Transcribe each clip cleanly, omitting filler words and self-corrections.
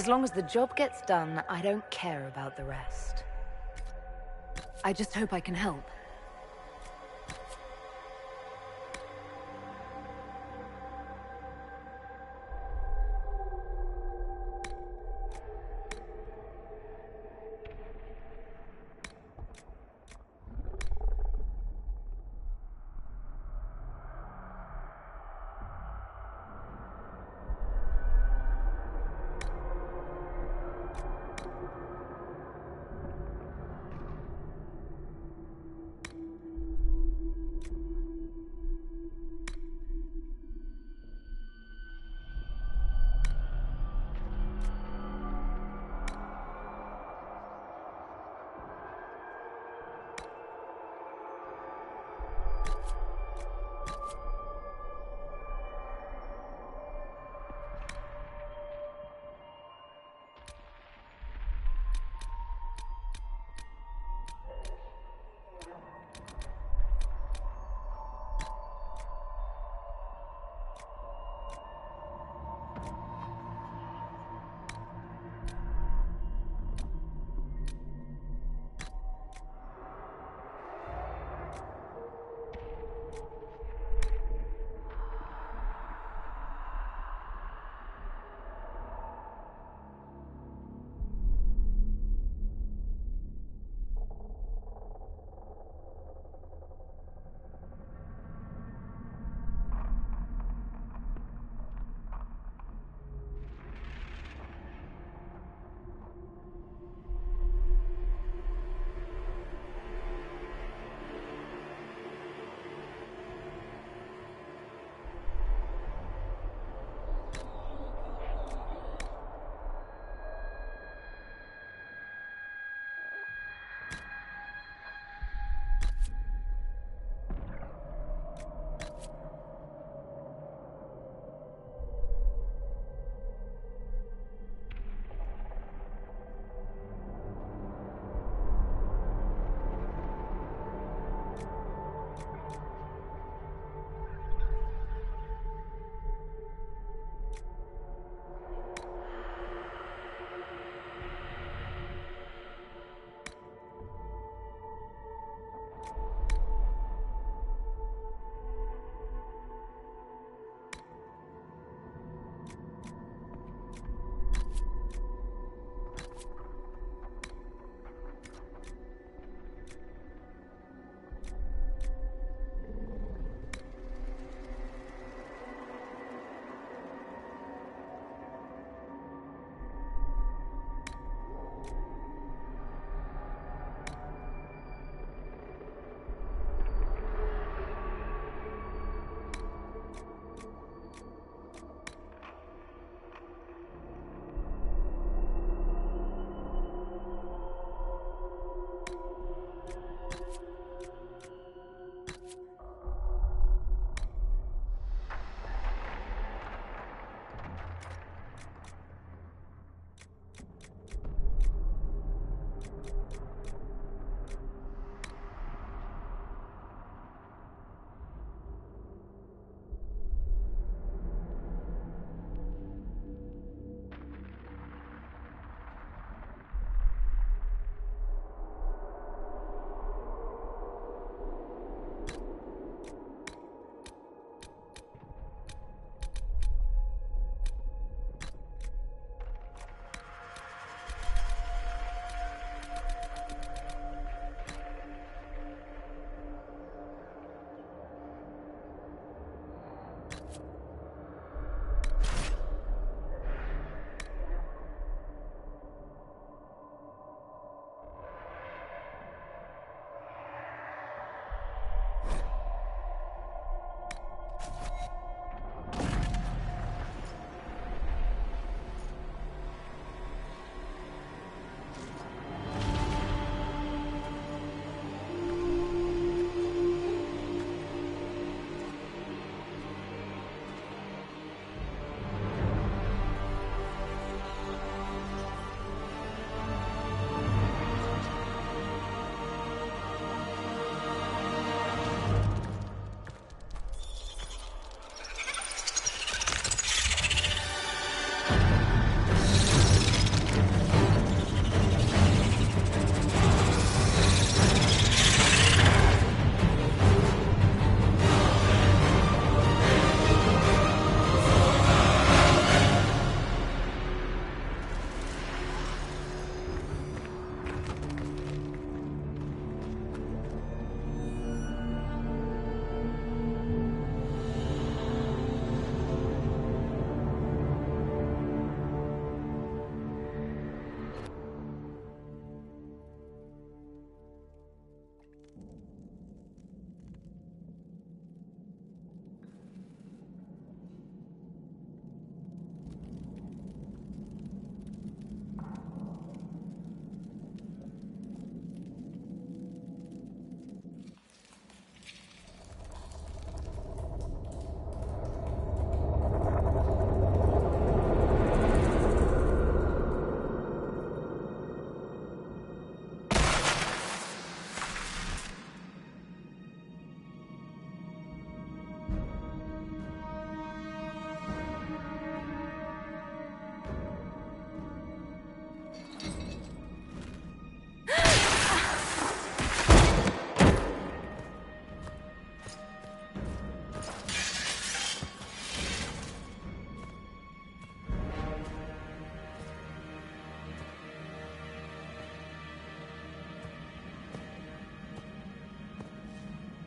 As long as the job gets done, I don't care about the rest. I just hope I can help.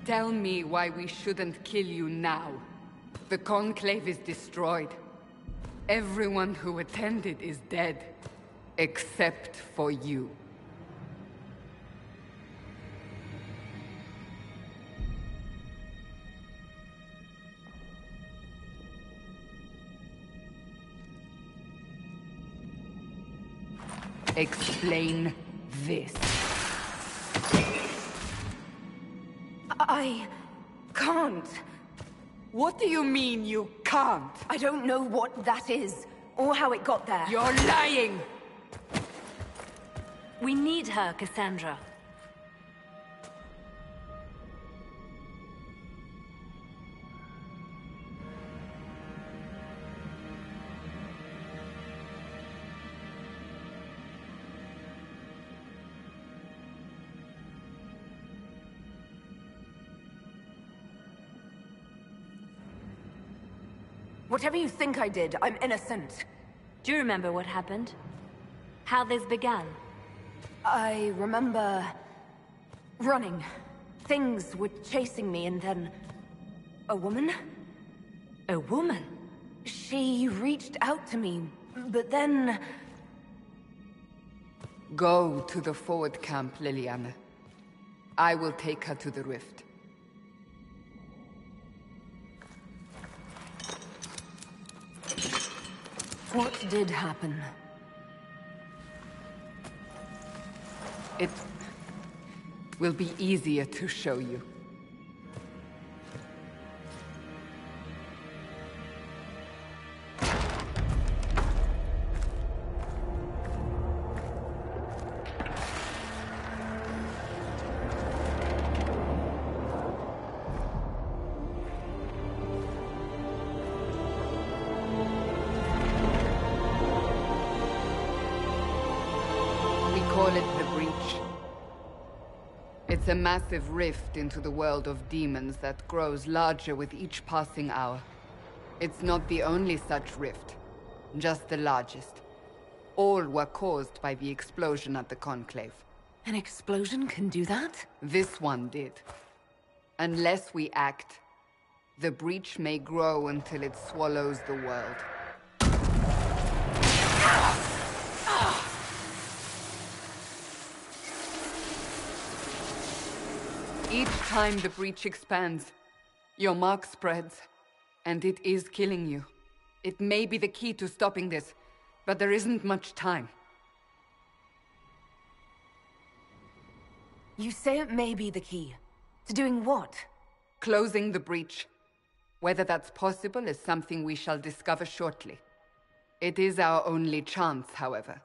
Tell me why we shouldn't kill you now. The Conclave is destroyed. Everyone who attended is dead. Except for you. Explain this. I can't. What do you mean you can't? I don't know what that is, or how it got there. You're lying! We need her, Cassandra. Whatever you think I did, I'm innocent. Do you remember what happened? How this began? I remember... running. Things were chasing me, and then... a woman? A woman? She reached out to me, but then... Go to the forward camp, Liliana. I will take her to the rift. What did happen? It will be easier to show you. Call it the Breach. It's a massive rift into the world of demons that grows larger with each passing hour. It's not the only such rift, just the largest. All were caused by the explosion at the Conclave. An explosion can do that? This one did. Unless we act, the Breach may grow until it swallows the world. Each time the Breach expands, your mark spreads, and it is killing you. It may be the key to stopping this, but there isn't much time. You say it may be the key. To doing what? Closing the Breach. Whether that's possible is something we shall discover shortly. It is our only chance, however.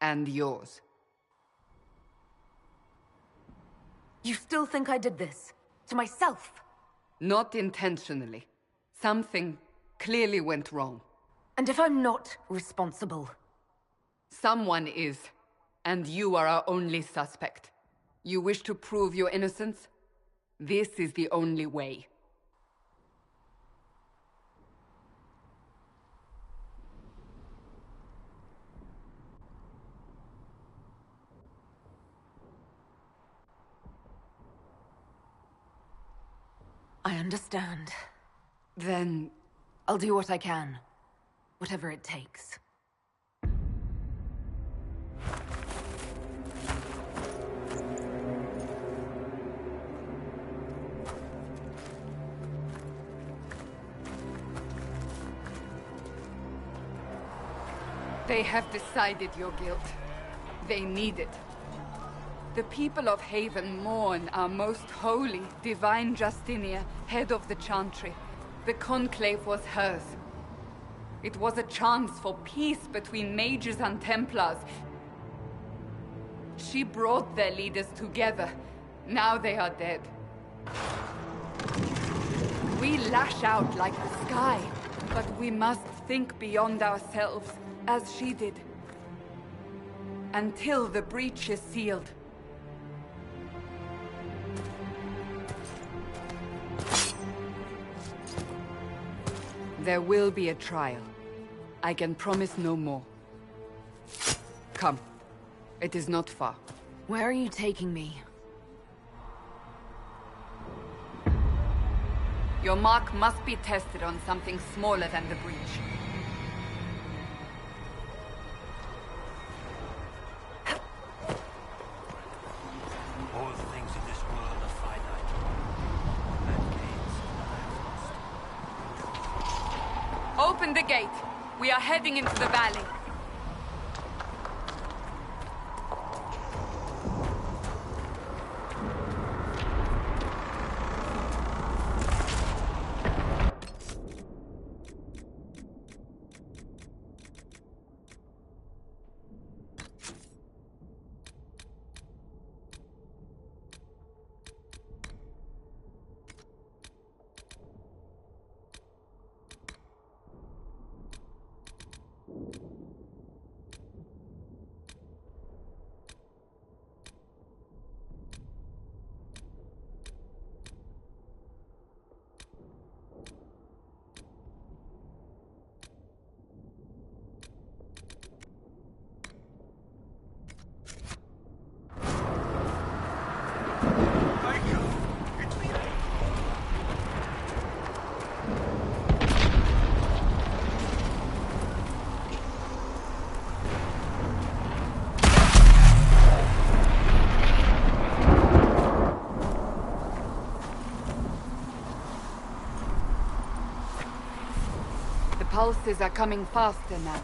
And yours. You still think I did this? To myself? Not intentionally. Something clearly went wrong. And if I'm not responsible? Someone is, and you are our only suspect. You wish to prove your innocence? This is the only way. I understand. Then... I'll do what I can. Whatever it takes. They have decided your guilt. They need it. The people of Haven mourn our most holy, divine Justinia, head of the Chantry. The Conclave was hers. It was a chance for peace between mages and Templars. She brought their leaders together. Now they are dead. We lash out like the sky, but we must think beyond ourselves, as she did. Until the breach is sealed. There will be a trial. I can promise no more. Come. It is not far. Where are you taking me? Your mark must be tested on something smaller than the breach. All things in this world are finite. Man gains, man lost. Open the gate. We are heading into the valley. Pulses are coming faster now.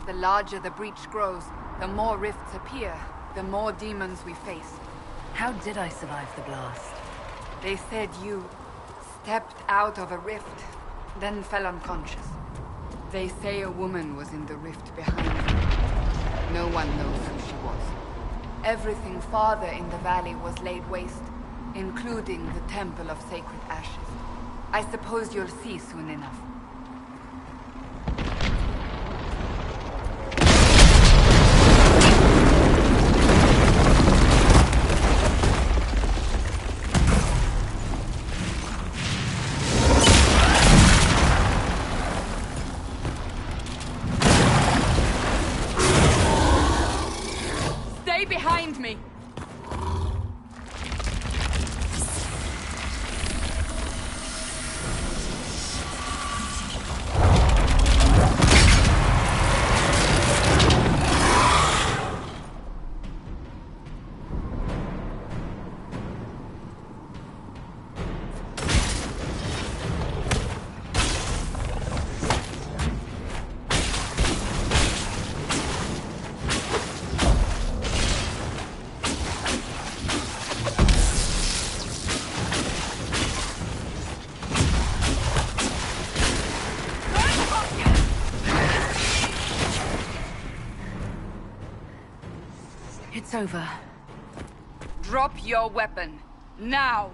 The larger the breach grows, the more rifts appear, the more demons we face. How did I survive the blast? They said you stepped out of a rift, then fell unconscious. They say a woman was in the rift behind you. No one knows who she was. Everything farther in the valley was laid waste, including the Temple of Sacred Ashes. I suppose you'll see soon enough. Stay behind me! It's over. Drop your weapon. Now!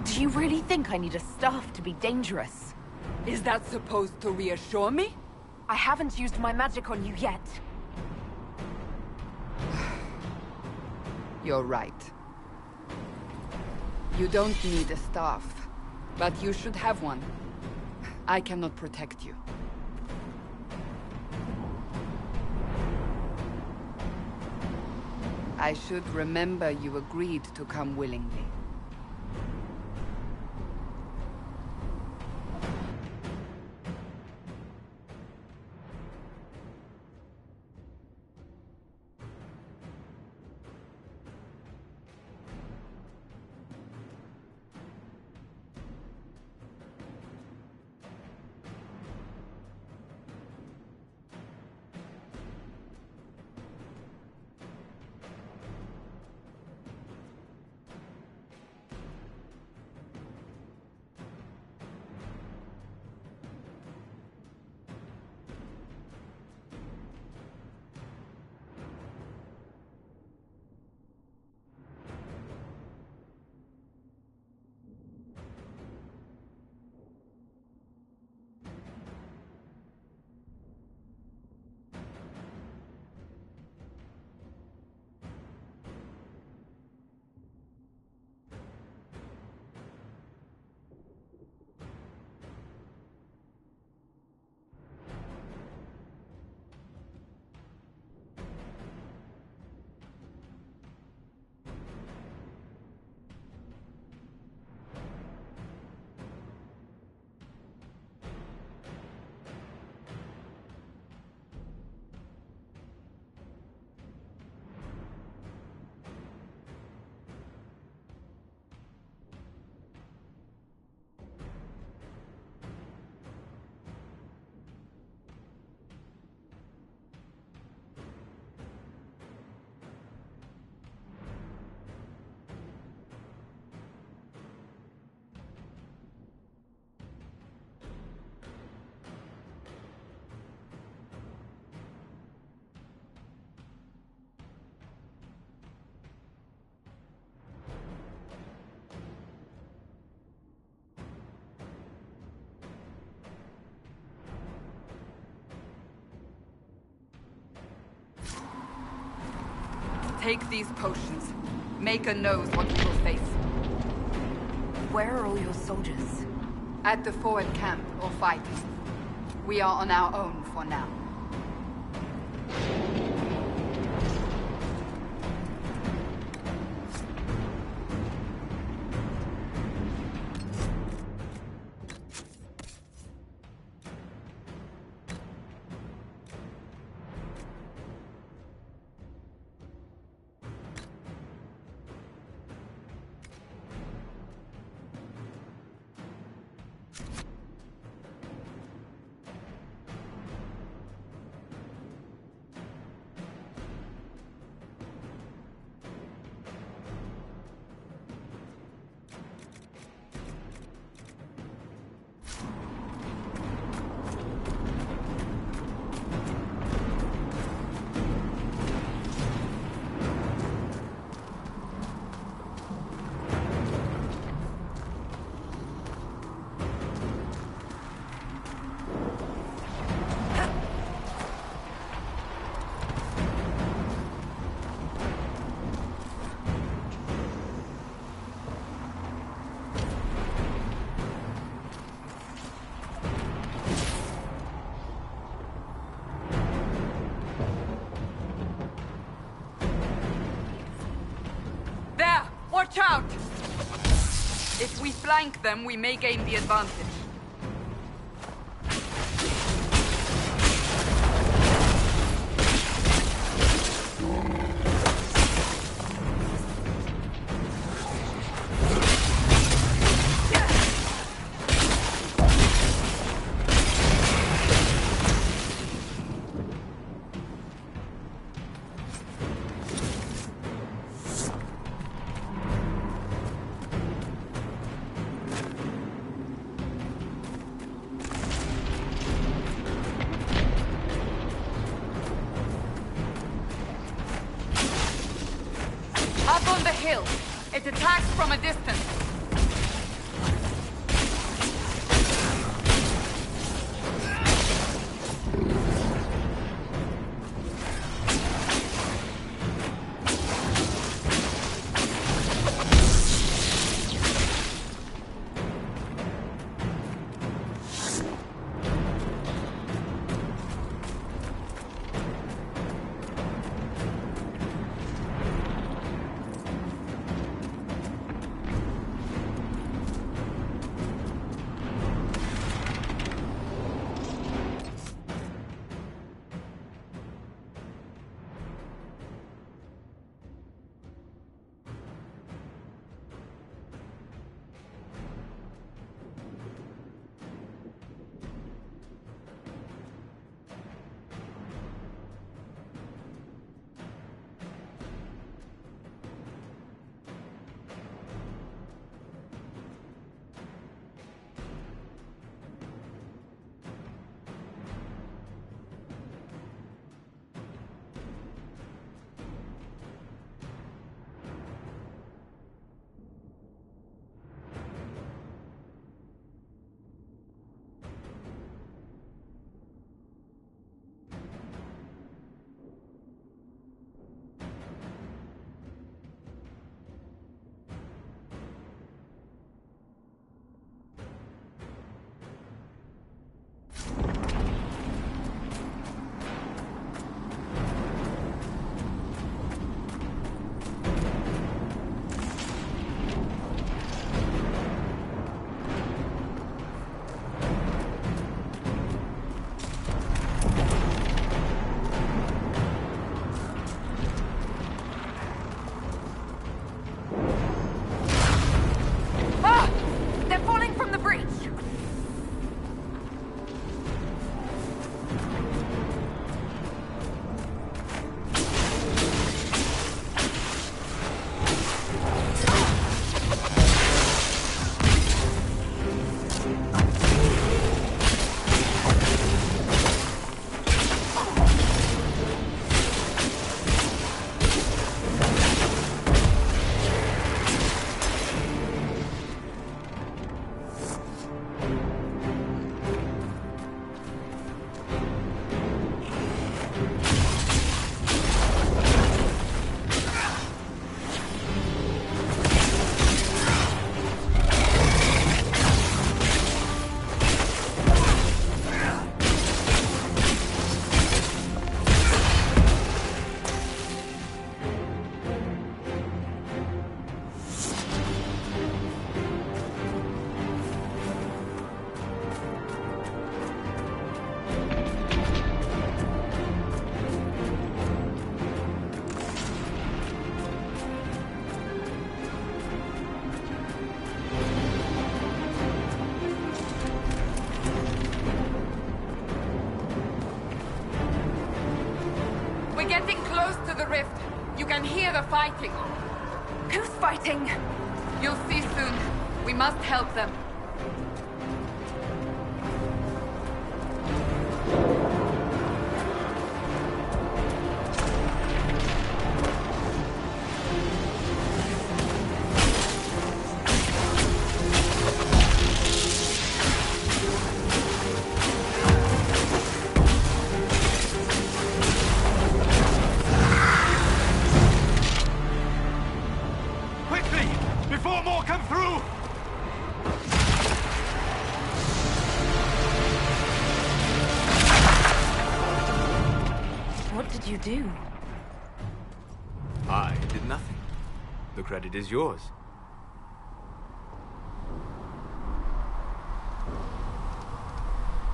Do you really think I need a staff to be dangerous? Is that supposed to reassure me? I haven't used my magic on you yet. You're right. You don't need a staff, but you should have one. I cannot protect you. I should remember you agreed to come willingly. Take these potions. Maker knows what we will face. Where are all your soldiers? At the forward camp, or fighting. We are on our own for now. Watch out! If we flank them, we may gain the advantage. Up on the hill. It attacks from a distance. the rift. You can hear the fighting. Who's fighting? You'll see soon. We must help them. You do? I did nothing. The credit is yours.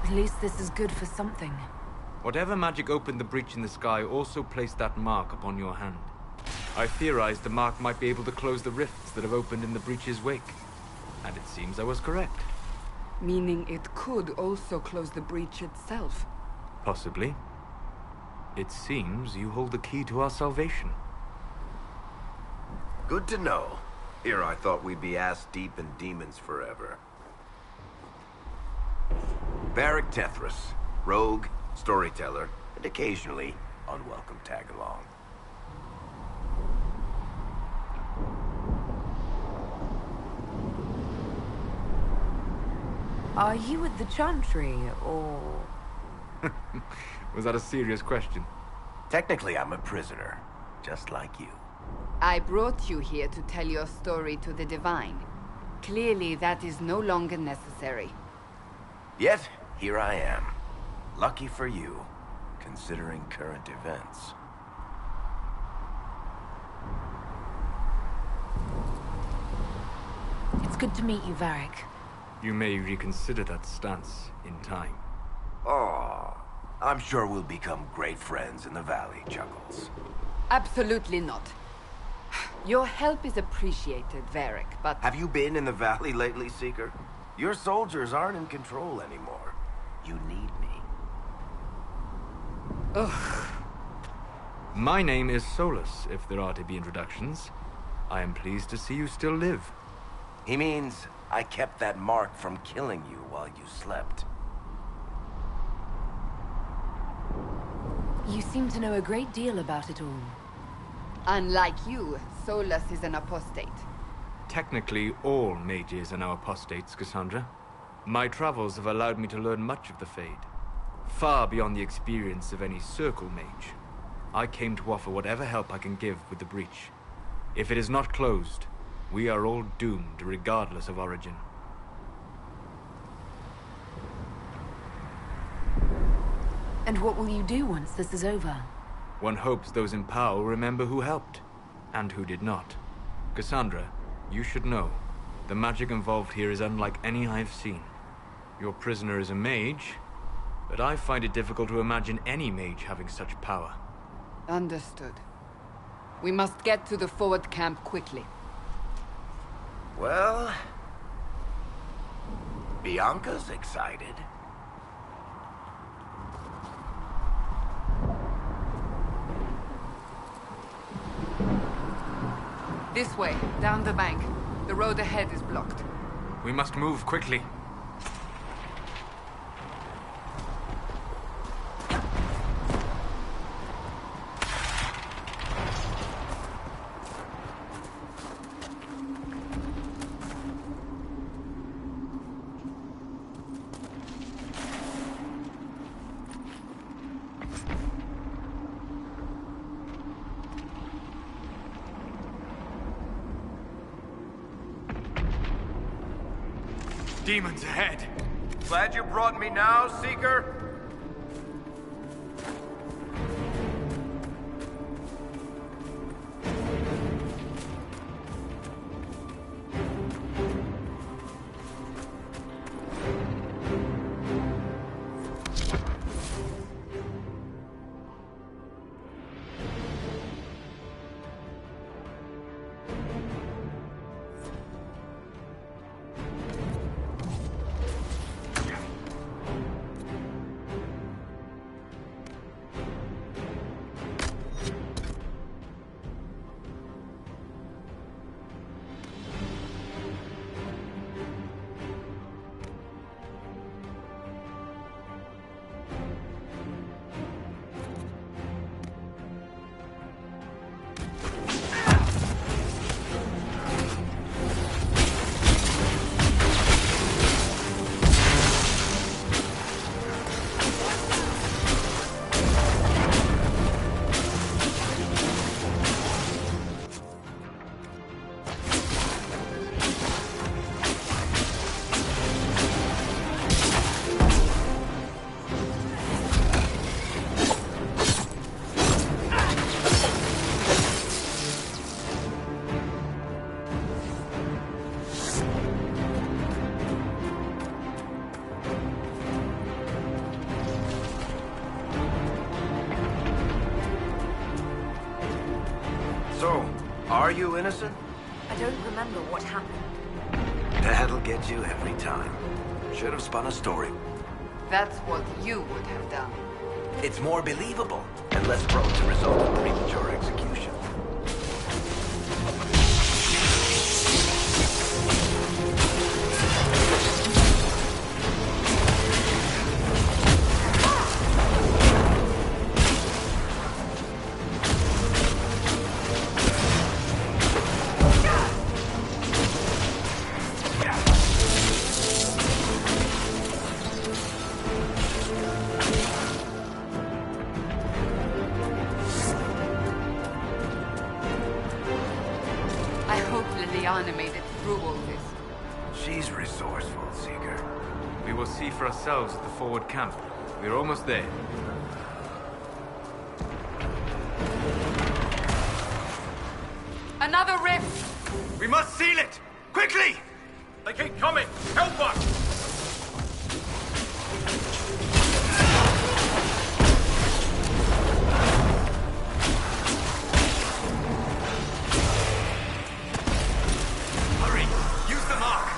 At least this is good for something. Whatever magic opened the breach in the sky also placed that mark upon your hand. I theorized the mark might be able to close the rifts that have opened in the breach's wake. And it seems I was correct. Meaning it could also close the breach itself. Possibly. It seems you hold the key to our salvation. Good to know. Here I thought we'd be ass-deep in demons forever. Varric Tethras, rogue, storyteller, and occasionally unwelcome tag-along. Are you at the Chantry, or...? Was that a serious question? Technically, I'm a prisoner, just like you. I brought you here to tell your story to the Divine. Clearly, that is no longer necessary. Yet, here I am. Lucky for you, considering current events. It's good to meet you, Varric. You may reconsider that stance in time. Oh, I'm sure we'll become great friends in the Valley, Chuckles. Absolutely not. Your help is appreciated, Varric, but... Have you been in the Valley lately, Seeker? Your soldiers aren't in control anymore. You need me. Ugh. My name is Solus, if there are to be introductions. I am pleased to see you still live. He means I kept that mark from killing you while you slept. You seem to know a great deal about it all. Unlike you, Solus is an apostate. Technically, all mages are now apostates, Cassandra. My travels have allowed me to learn much of the Fade. Far beyond the experience of any circle mage. I came to offer whatever help I can give with the breach. If it is not closed, we are all doomed regardless of origin. And what will you do once this is over? One hopes those in power will remember who helped, and who did not. Cassandra, you should know, the magic involved here is unlike any I've seen. Your prisoner is a mage, but I find it difficult to imagine any mage having such power. Understood. We must get to the forward camp quickly. Well... Bianca's excited. This way, down the bank. The road ahead is blocked. We must move quickly. Demons ahead! Glad you brought me now, Seeker? So, are you innocent? I don't remember what happened. That'll get you every time. Should have spun a story. That's what you would have done. It's more believable and less prone to result in premature execution. I hope Liliana made it through all this. She's resourceful, Seeker. We will see for ourselves at the forward camp. We're almost there. Another rift! We must seal it! Quickly! They keep coming! Help us! Hurry! Use the mark!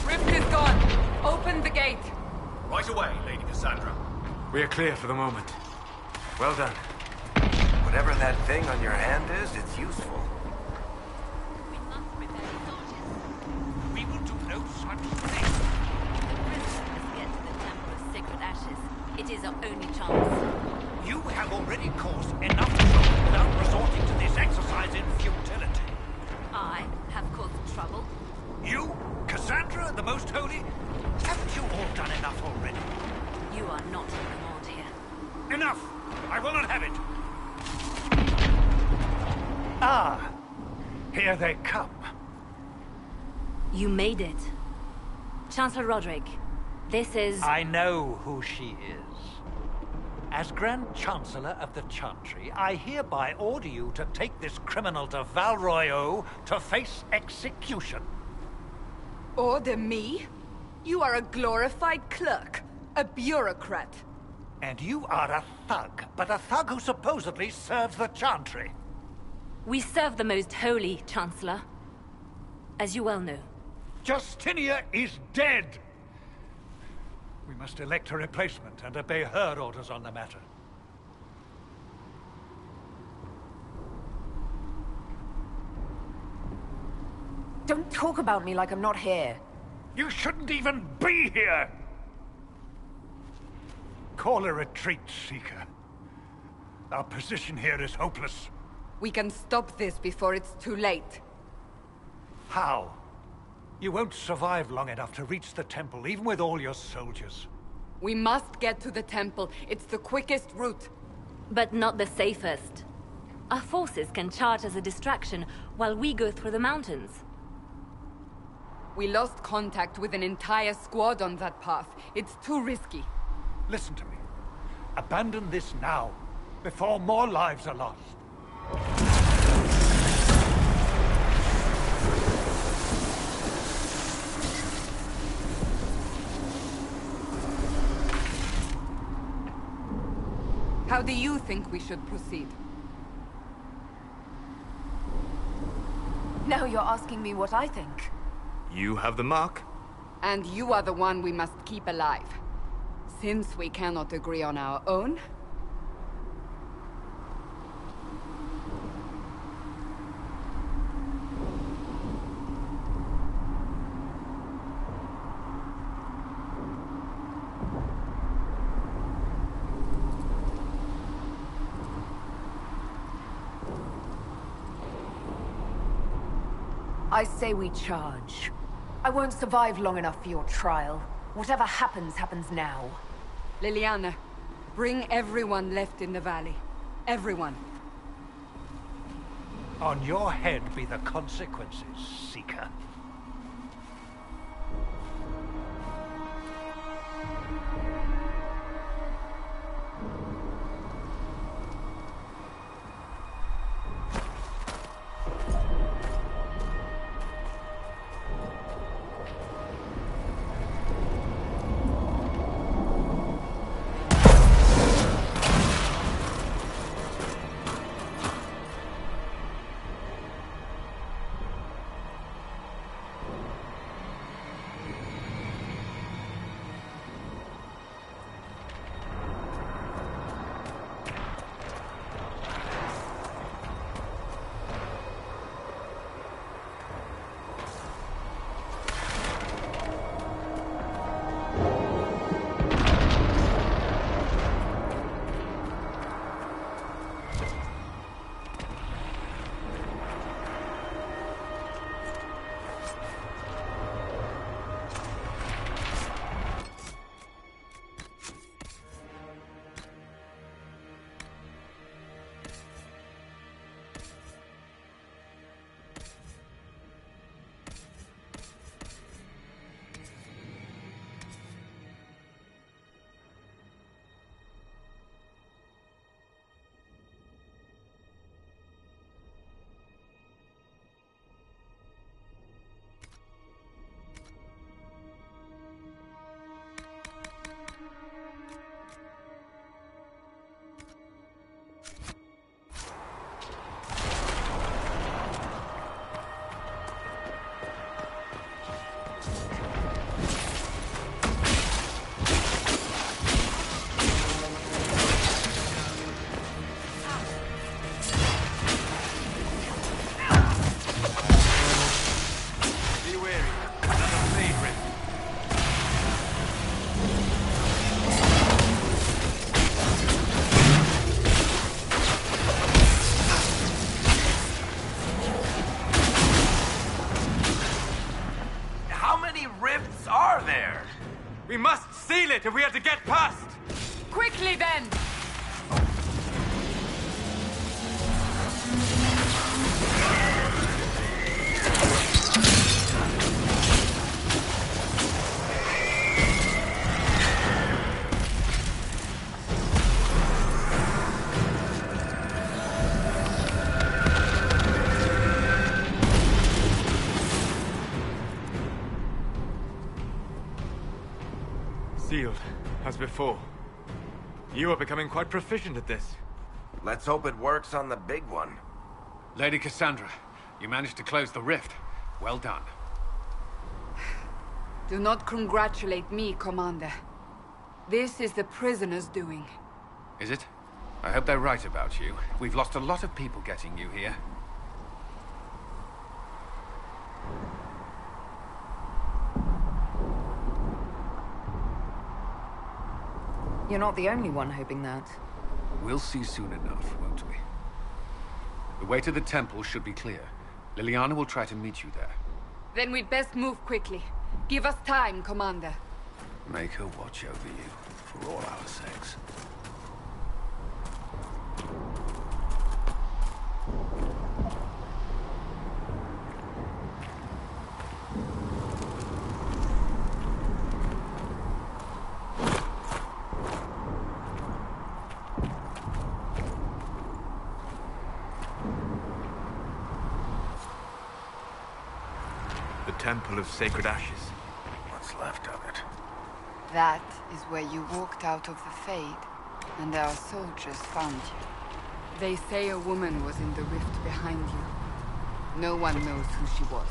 Rift is gone! Open the gate! Right away, Lady Cassandra. We are clear for the moment. Well done. Whatever that thing on your hand is, it's useful. We must prepare soldiers. We will do no such thing. Let's get to the Temple of Sacred Ashes. It is our only chance. You have already caused enough trouble without resorting to this exercise in futility. I have caused trouble. You, Cassandra, the Most Holy, haven't you all done enough already? You are not in command here. Enough! I will not have it! Ah, here they come. You made it. Chancellor Roderick, this is... I know who she is. As Grand Chancellor of the Chantry, I hereby order you to take this criminal to Val Royeaux to face execution. Order me? You are a glorified clerk, a bureaucrat. And you are a thug, but a thug who supposedly serves the Chantry. We serve the Most Holy, Chancellor. As you well know. Justinia is dead! We must elect a replacement and obey her orders on the matter. Don't talk about me like I'm not here. You shouldn't even be here! Call a retreat, Seeker. Our position here is hopeless. We can stop this before it's too late. How? You won't survive long enough to reach the temple, even with all your soldiers. We must get to the temple. It's the quickest route. But not the safest. Our forces can charge as a distraction while we go through the mountains. We lost contact with an entire squad on that path. It's too risky. Listen to me. Abandon this now, before more lives are lost. How do you think we should proceed? Now you're asking me what I think. You have the mark. And you are the one we must keep alive. Since we cannot agree on our own... I say we charge. I won't survive long enough for your trial. Whatever happens, happens now. Liliana, bring everyone left in the valley. Everyone. On your head be the consequences, Seeker. We must seal it if we are to get past! Quickly then! Sealed, as before. You are becoming quite proficient at this. Let's hope it works on the big one. Lady Cassandra, you managed to close the rift. Well done. Do not congratulate me, Commander. This is the prisoner's doing. Is it? I hope they're right about you. We've lost a lot of people getting you here. You're not the only one hoping that. We'll see soon enough, won't we? The way to the temple should be clear. Liliana will try to meet you there. Then we'd best move quickly. Give us time, Commander. Make her watch over you, for all our sakes. Temple of Sacred Ashes. What's left of it? That is where you walked out of the Fade, and our soldiers found you. They say a woman was in the rift behind you. No one knows who she was.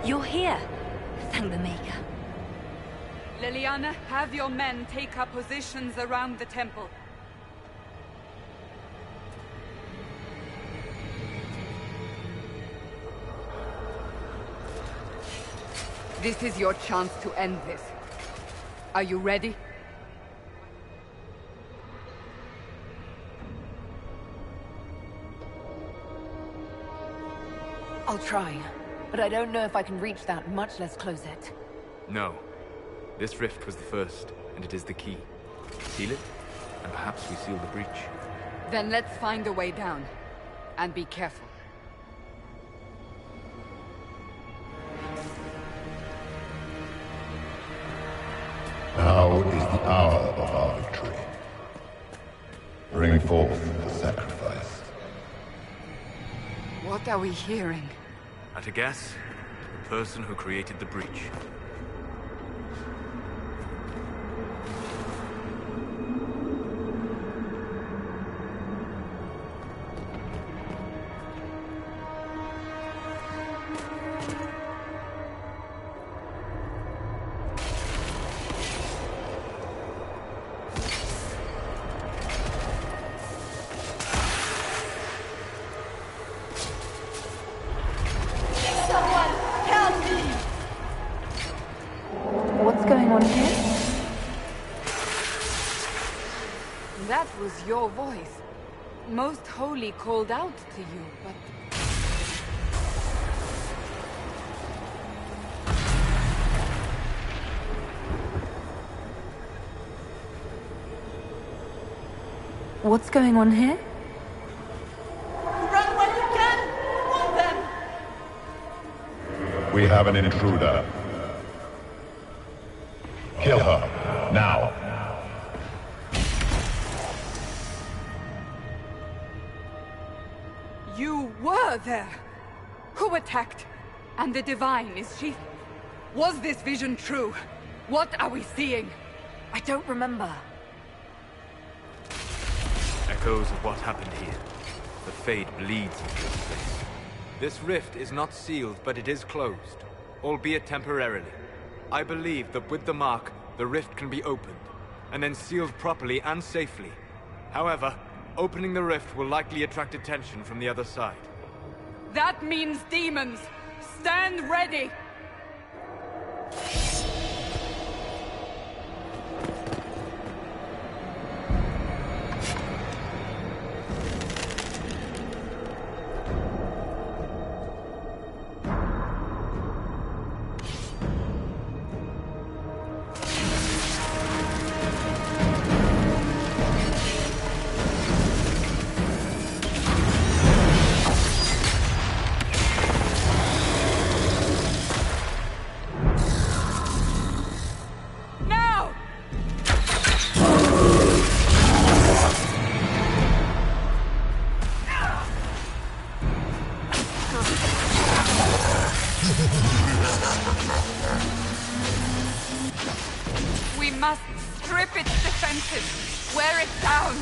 You're here. Thank the Maker. Liliana, have your men take up positions around the temple. This is your chance to end this. Are you ready? I'll try, but I don't know if I can reach that, much less close it. No. This rift was the first, and it is the key. Seal it, and perhaps we seal the breach. Then let's find a way down. And be careful. Now is the hour of our victory. Bring forth the sacrifice. What are we hearing? At a guess, the person who created the breach. What's going on here? That was your voice. Most Holy called out to you, but... What's going on here? Run when you can! Want them! We have an intruder. Kill her, now. You were there! Who attacked? And the Divine, is she... Was this vision true? What are we seeing? I don't remember. Echoes of what happened here. The Fade bleeds into this place. This rift is not sealed, but it is closed, albeit temporarily. I believe that with the mark, the rift can be opened, and then sealed properly and safely. However, opening the rift will likely attract attention from the other side. That means demons! Stand ready! Strip its defenses. Wear it down.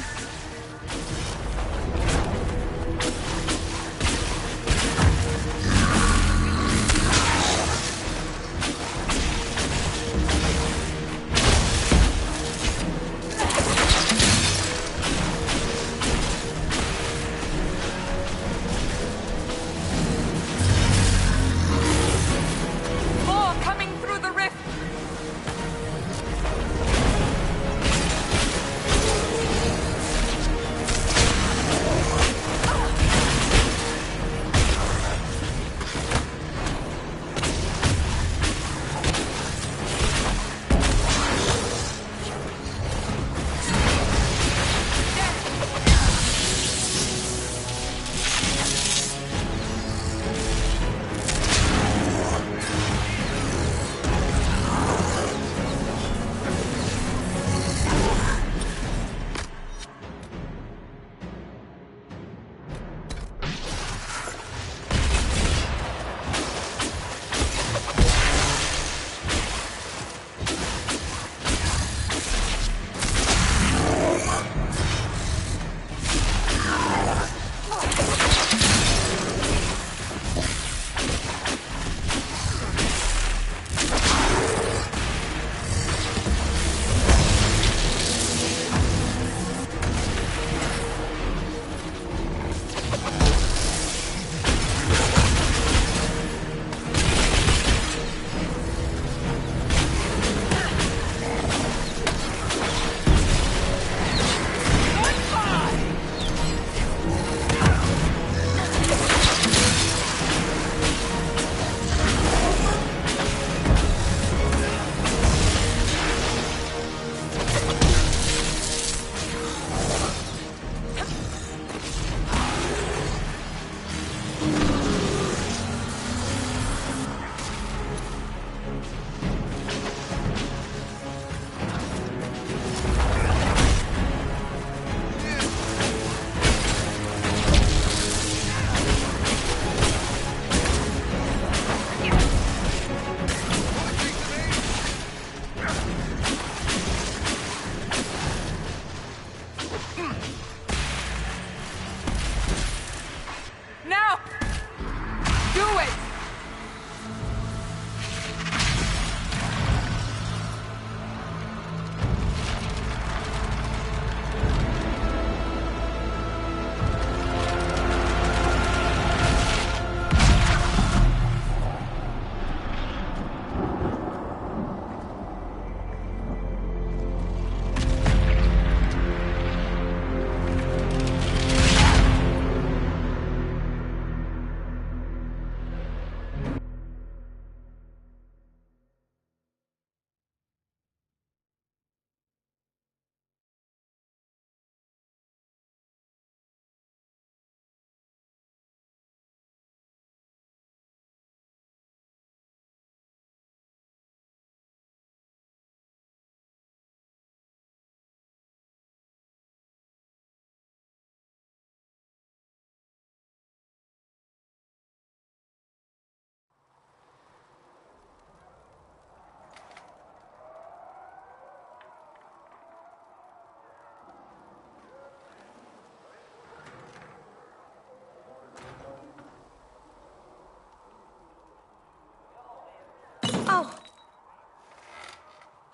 Oh!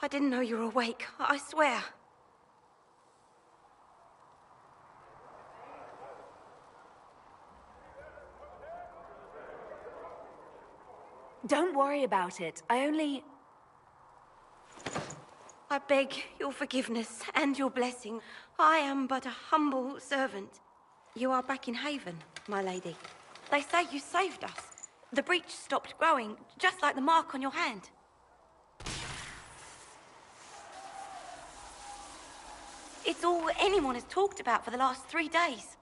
I didn't know you were awake, I swear. Don't worry about it. I beg your forgiveness and your blessing. I am but a humble servant. You are back in Haven, my lady. They say you saved us. The breach stopped growing, just like the mark on your hand. It's all anyone has talked about for the last 3 days.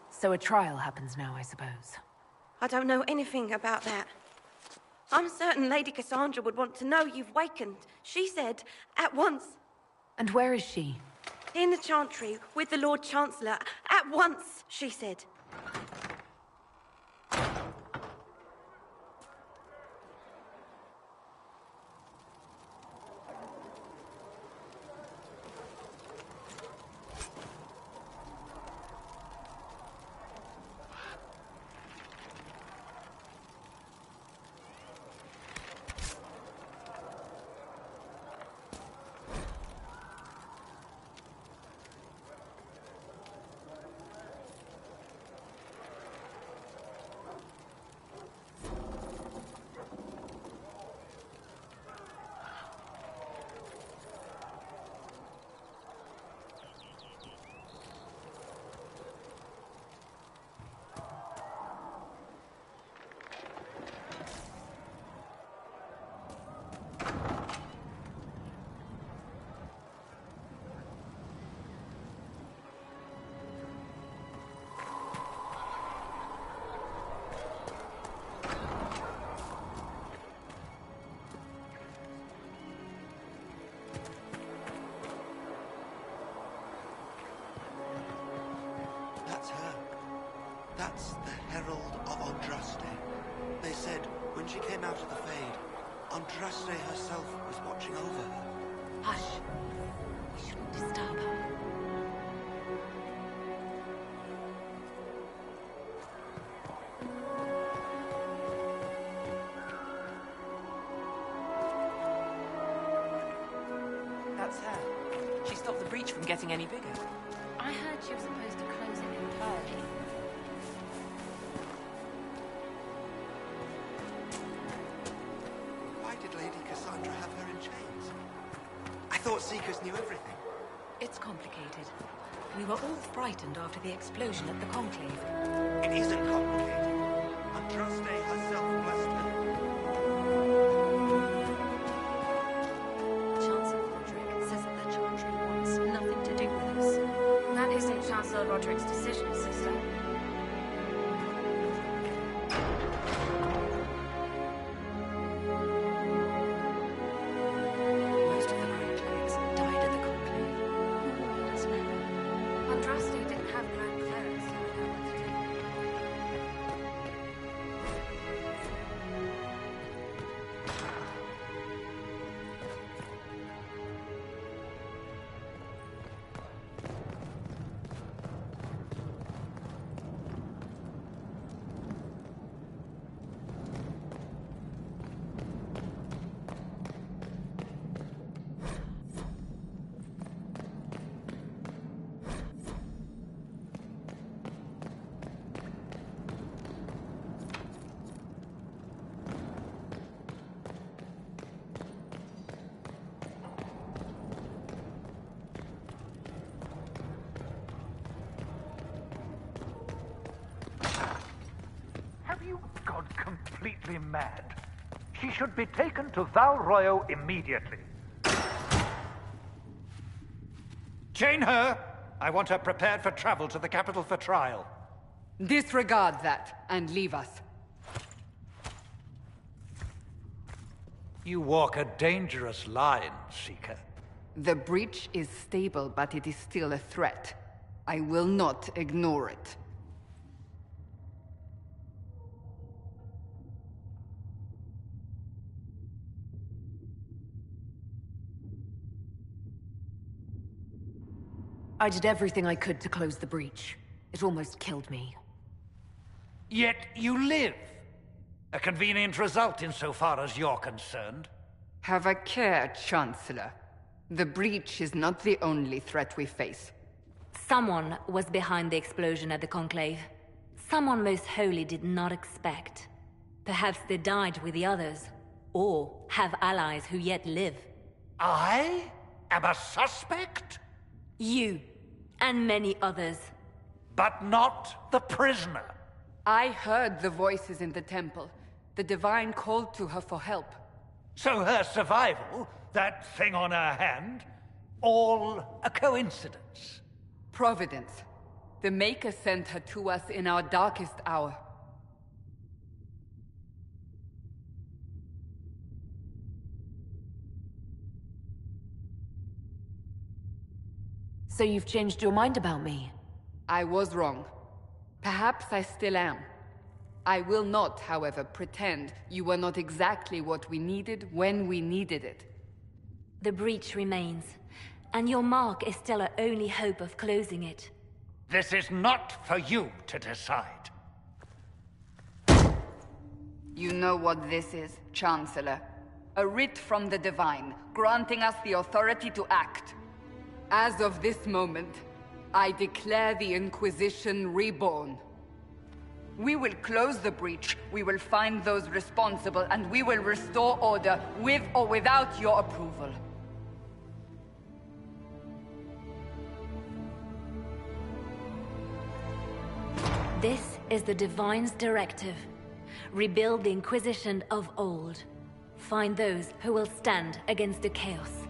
So a trial happens now, I suppose. I don't know anything about that. I'm certain Lady Cassandra would want to know you've wakened. She said, at once. And where is she? In the Chantry, with the Lord Chancellor. At once, she said. That's her. She stopped the breach from getting any bigger. I heard she was supposed to close it entirely. Why did Lady Cassandra have her in chains? I thought Seekers knew everything. It's complicated. We were all frightened after the explosion at the Conclave. It isn't complicated. Andraste herself blessed her. Chancellor Roderick says that the Chantry wants nothing to do with us. That isn't Chancellor Roderick's decision, sister. Most of the Grand Clerics died at the Conclave. Who will lead us now? Andraste didn't have Grand Clerics telling her what to do. Have you gone completely mad? She should be taken to Val Royo immediately. Chain her! I want her prepared for travel to the capital for trial. Disregard that and leave us. You walk a dangerous line, Seeker. The breach is stable, but it is still a threat. I will not ignore it. I did everything I could to close the breach. It almost killed me. Yet you live. A convenient result insofar as you're concerned. Have a care, Chancellor. The breach is not the only threat we face. Someone was behind the explosion at the Conclave. Someone Most Holy did not expect. Perhaps they died with the others, or have allies who yet live. I am a suspect? You, and many others. But not the prisoner. I heard the voices in the temple. The Divine called to her for help. So her survival, that thing on her hand, all a coincidence? Providence. The Maker sent her to us in our darkest hour. So you've changed your mind about me? I was wrong. Perhaps I still am. I will not, however, pretend you were not exactly what we needed when we needed it. The breach remains, and your mark is still our only hope of closing it. This is not for you to decide. You know what this is, Chancellor. A writ from the Divine, granting us the authority to act. As of this moment, I declare the Inquisition reborn. We will close the breach, we will find those responsible, and we will restore order with or without your approval. This is the Divine's directive. Rebuild the Inquisition of old. Find those who will stand against the chaos.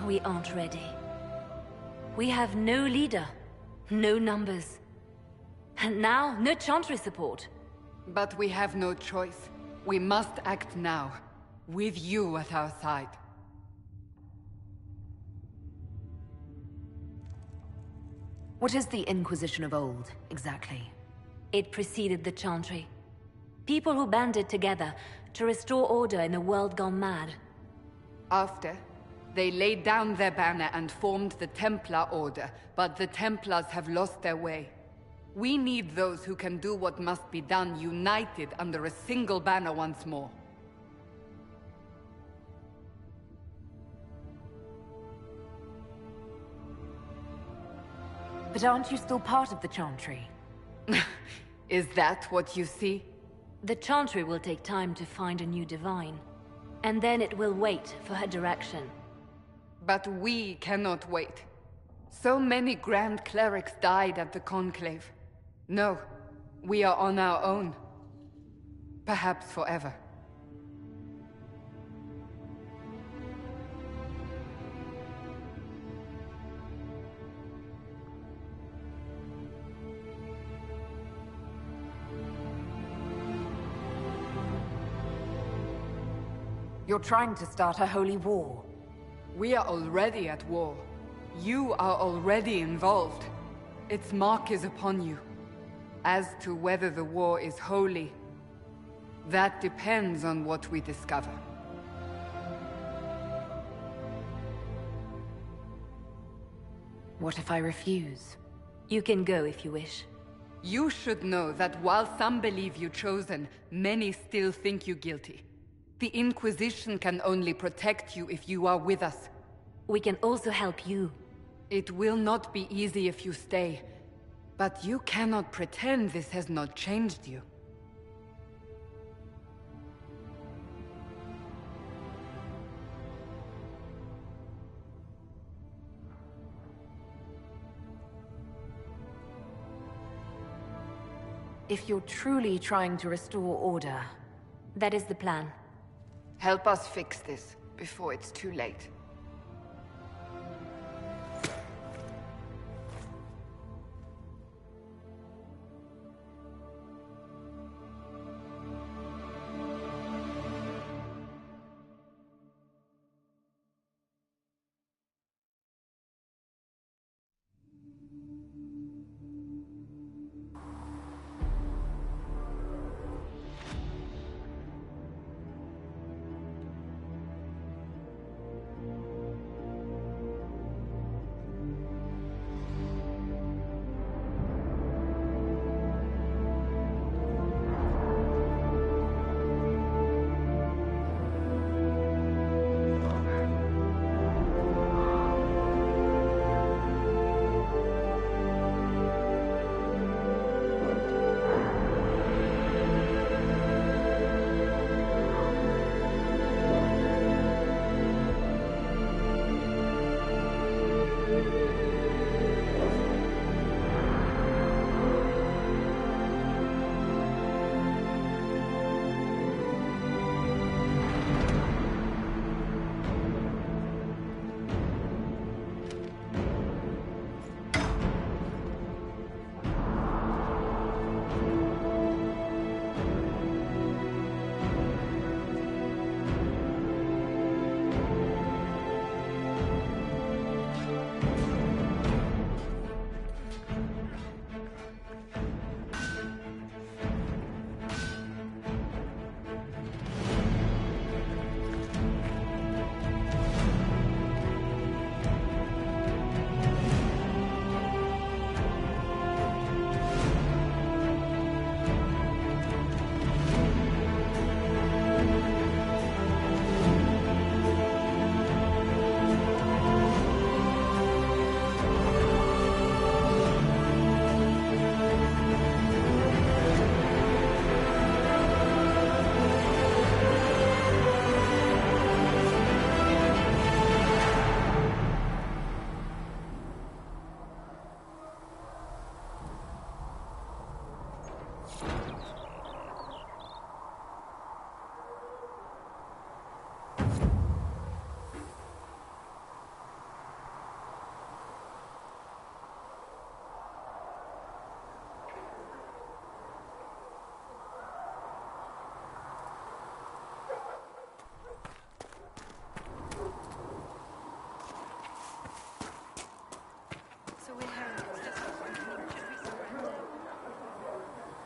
We aren't ready. We have no leader, no numbers. And now, no Chantry support. But we have no choice. We must act now, with you at our side. What is the Inquisition of old, exactly? It preceded the Chantry. People who banded together to restore order in a world gone mad. After, they laid down their banner and formed the Templar Order, but the Templars have lost their way. We need those who can do what must be done, united under a single banner once more. But aren't you still part of the Chantry? Is that what you see? The Chantry will take time to find a new divine. And then it will wait for her direction. But we cannot wait. So many Grand Clerics died at the Conclave. No, we are on our own. Perhaps forever. You're trying to start a holy war. We are already at war. You are already involved. Its mark is upon you. As to whether the war is holy, that depends on what we discover. What if I refuse? You can go if you wish. You should know that while some believe you chosen, many still think you guilty. The Inquisition can only protect you if you are with us. We can also help you. It will not be easy if you stay, but you cannot pretend this has not changed you. If you're truly trying to restore order... That is the plan. Help us fix this, before it's too late.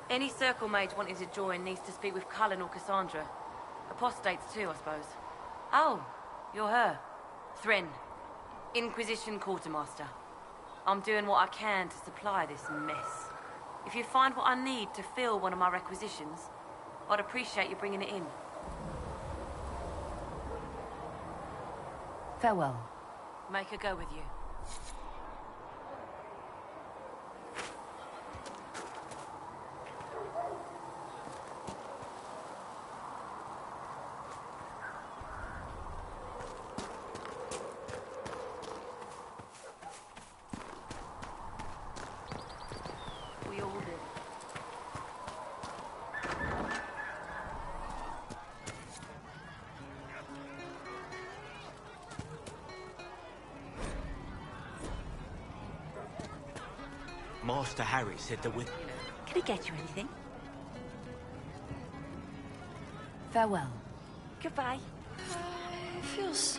Any circle mage wanting to join needs to speak with Cullen or Cassandra. Apostates too, I suppose. Oh, you're her. Thrin, Inquisition Quartermaster. I'm doing what I can to supply this mess. If you find what I need to fill one of my requisitions, I'd appreciate you bringing it in. Farewell. Make her go with you. Master Harry said that with... Can he get you anything? Farewell. Goodbye. It feels...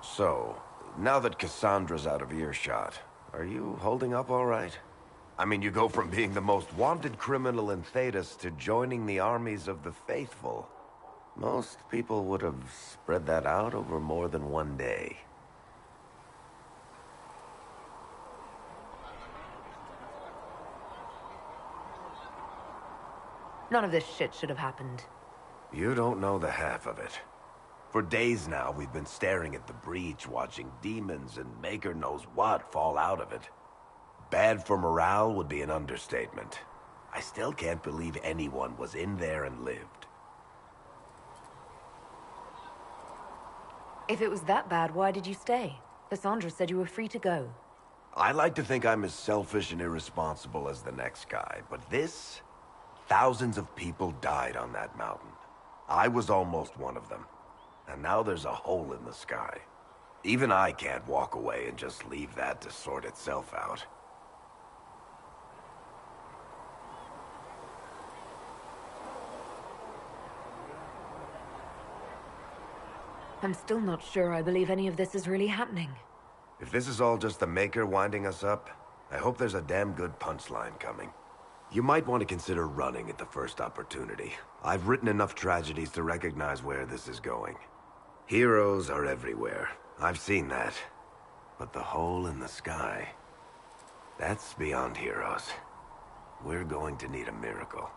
So, now that Cassandra's out of earshot, are you holding up all right? I mean, you go from being the most wanted criminal in Thedas to joining the armies of the faithful. Most people would have spread that out over more than one day. None of this shit should have happened. You don't know the half of it. For days now, we've been staring at the breach, watching demons and maker knows what fall out of it. Bad for morale would be an understatement. I still can't believe anyone was in there and lived. If it was that bad, why did you stay? Cassandra said you were free to go. I like to think I'm as selfish and irresponsible as the next guy, but this... Thousands of people died on that mountain. I was almost one of them. And now there's a hole in the sky. Even I can't walk away and just leave that to sort itself out. I'm still not sure I believe any of this is really happening. If this is all just the Maker winding us up, I hope there's a damn good punchline coming. You might want to consider running at the first opportunity. I've written enough tragedies to recognize where this is going. Heroes are everywhere. I've seen that. But the hole in the sky... that's beyond heroes. We're going to need a miracle.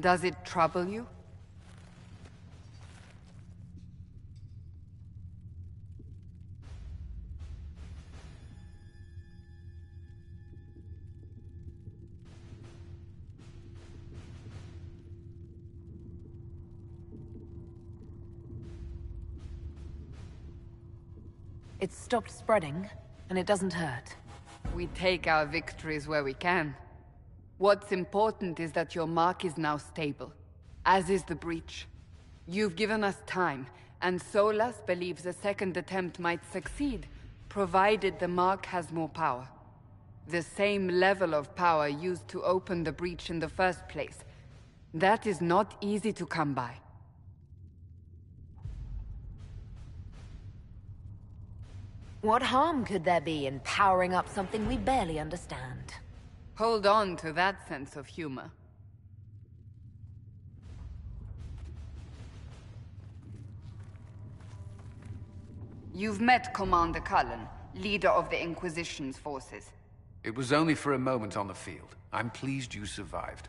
Does it trouble you? It's stopped spreading, and it doesn't hurt. We take our victories where we can. What's important is that your mark is now stable, as is the breach. You've given us time, and Solas believes a second attempt might succeed, provided the mark has more power. The same level of power used to open the breach in the first place. That is not easy to come by. What harm could there be in powering up something we barely understand? Hold on to that sense of humor. You've met Commander Cullen, leader of the Inquisition's forces. It was only for a moment on the field. I'm pleased you survived.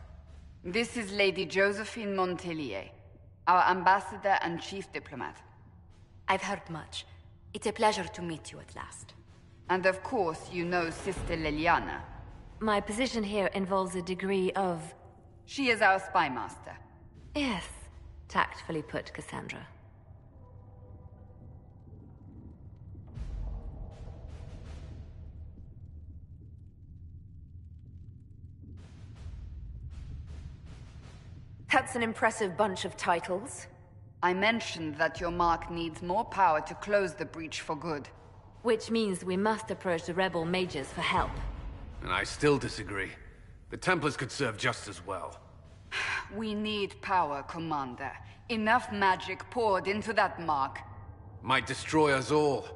This is Lady Josephine Montelier, our ambassador and chief diplomat. I've heard much. It's a pleasure to meet you at last. And of course, you know Sister Liliana. My position here involves a degree of... She is our spy master. Yes, tactfully put, Cassandra. That's an impressive bunch of titles. I mentioned that your mark needs more power to close the breach for good. Which means we must approach the rebel mages for help. And I still disagree. The Templars could serve just as well. We need power, Commander. Enough magic poured into that mark. Might destroy us all.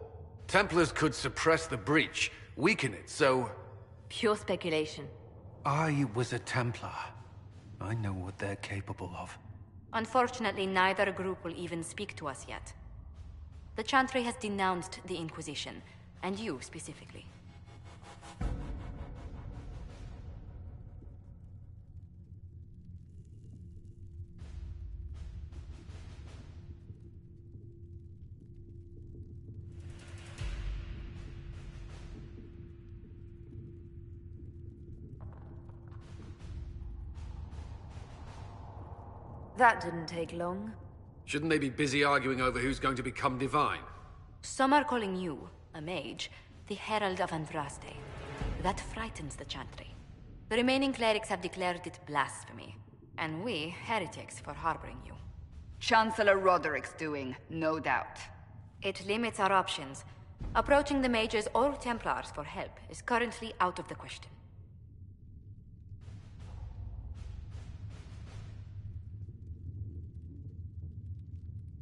Templars could suppress the breach, weaken it, so... Pure speculation. I was a Templar. I know what they're capable of. Unfortunately, neither group will even speak to us yet. The Chantry has denounced the Inquisition, and you specifically. That didn't take long. Shouldn't they be busy arguing over who's going to become divine? Some are calling you, a mage, the Herald of Andraste. That frightens the Chantry. The remaining clerics have declared it blasphemy, and we, heretics, for harboring you. Chancellor Roderick's doing, no doubt. It limits our options. Approaching the mages or Templars for help is currently out of the question.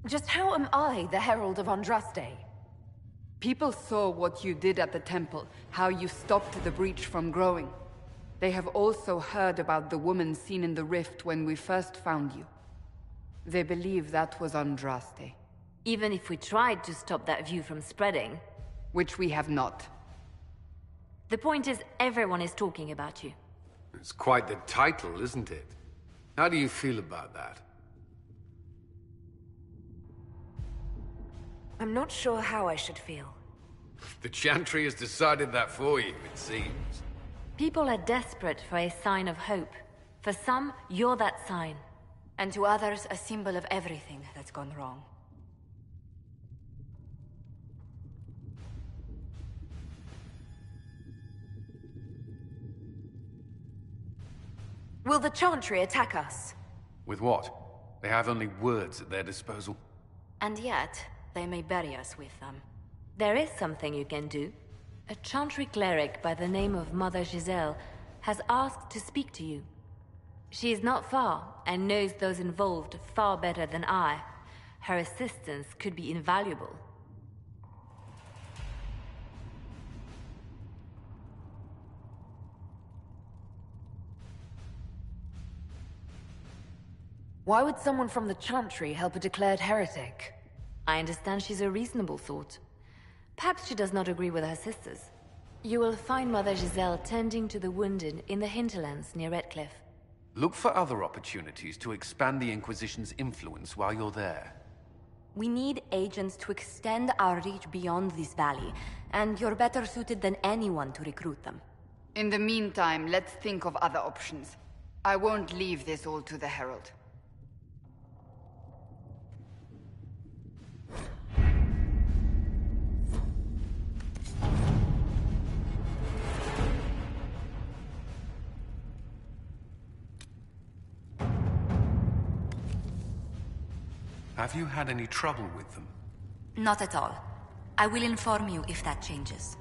Just how am I the Herald of Andraste? People saw what you did at the temple, how you stopped the breach from growing. They have also heard about the woman seen in the rift when we first found you. They believe that was Andraste. Even if we tried to stop that view from spreading... Which we have not. The point is, everyone is talking about you. It's quite the title, isn't it? How do you feel about that? I'm not sure how I should feel. The Chantry has decided that for you, it seems. People are desperate for a sign of hope. For some, you're that sign. And to others, a symbol of everything that's gone wrong. Will the Chantry attack us? With what? They have only words at their disposal. And yet, they may bury us with them. There is something you can do. A Chantry cleric by the name of Mother Giselle has asked to speak to you. She is not far, and knows those involved far better than I. Her assistance could be invaluable. Why would someone from the Chantry help a declared heretic? I understand she's a reasonable sort. Perhaps she does not agree with her sisters. You will find Mother Giselle tending to the wounded in the hinterlands near Redcliffe. Look for other opportunities to expand the Inquisition's influence while you're there. We need agents to extend our reach beyond this valley, and you're better suited than anyone to recruit them. In the meantime, let's think of other options. I won't leave this all to the Herald. Have you had any trouble with them? Not at all. I will inform you if that changes.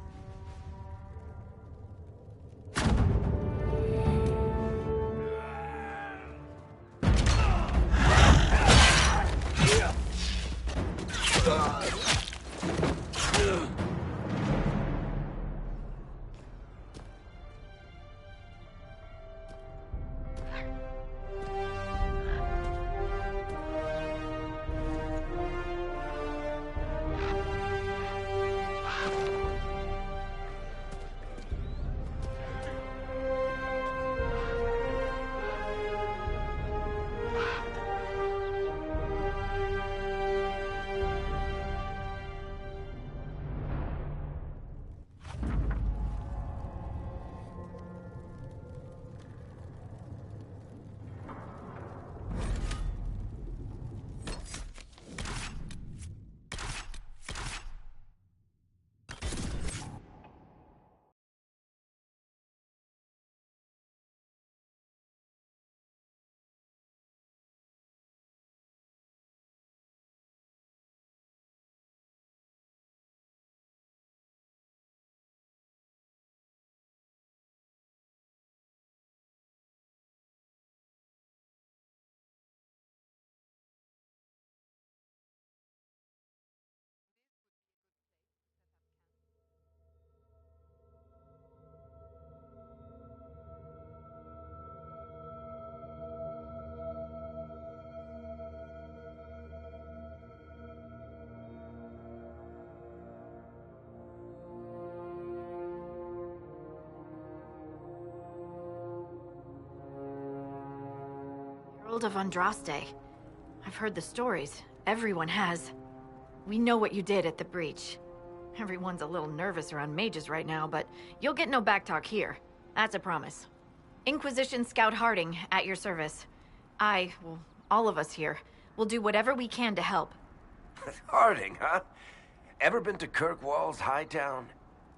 Herald of Andraste. I've heard the stories. Everyone has. We know what you did at the breach. Everyone's a little nervous around mages right now, but you'll get no backtalk here. That's a promise. Inquisition Scout Harding, at your service. Well, all of us here, will do whatever we can to help. Harding, huh? Ever been to Kirkwall's Hightown?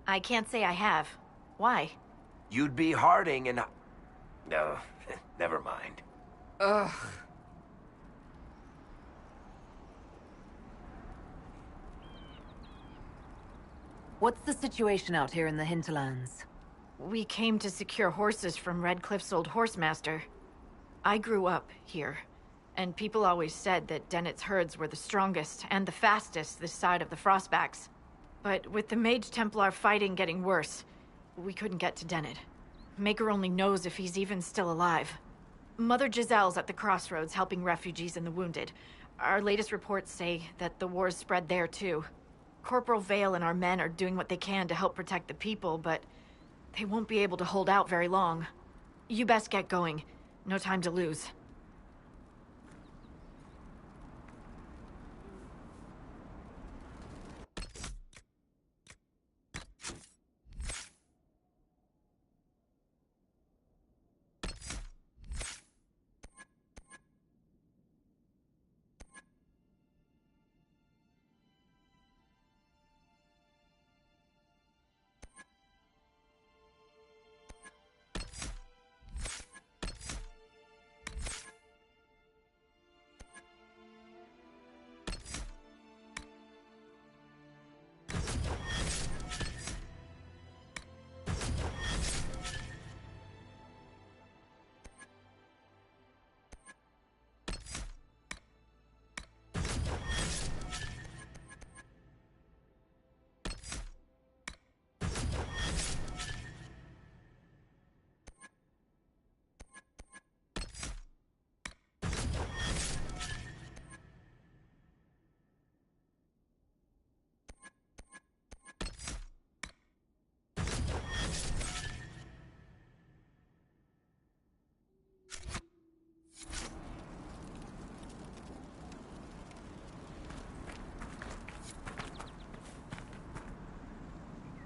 I can't say I have. Why? You'd be Harding and... No, never mind. Ugh. What's the situation out here in the hinterlands? We came to secure horses from Redcliffe's old horsemaster. I grew up here, and people always said that Dennett's herds were the strongest and the fastest this side of the Frostbacks. But with the Mage Templar fighting getting worse, we couldn't get to Dennett. Maker only knows if he's even still alive. Mother Giselle's at the crossroads helping refugees and the wounded. Our latest reports say that the war's spread there too. Corporal Vale and our men are doing what they can to help protect the people, but they won't be able to hold out very long. You best get going. No time to lose.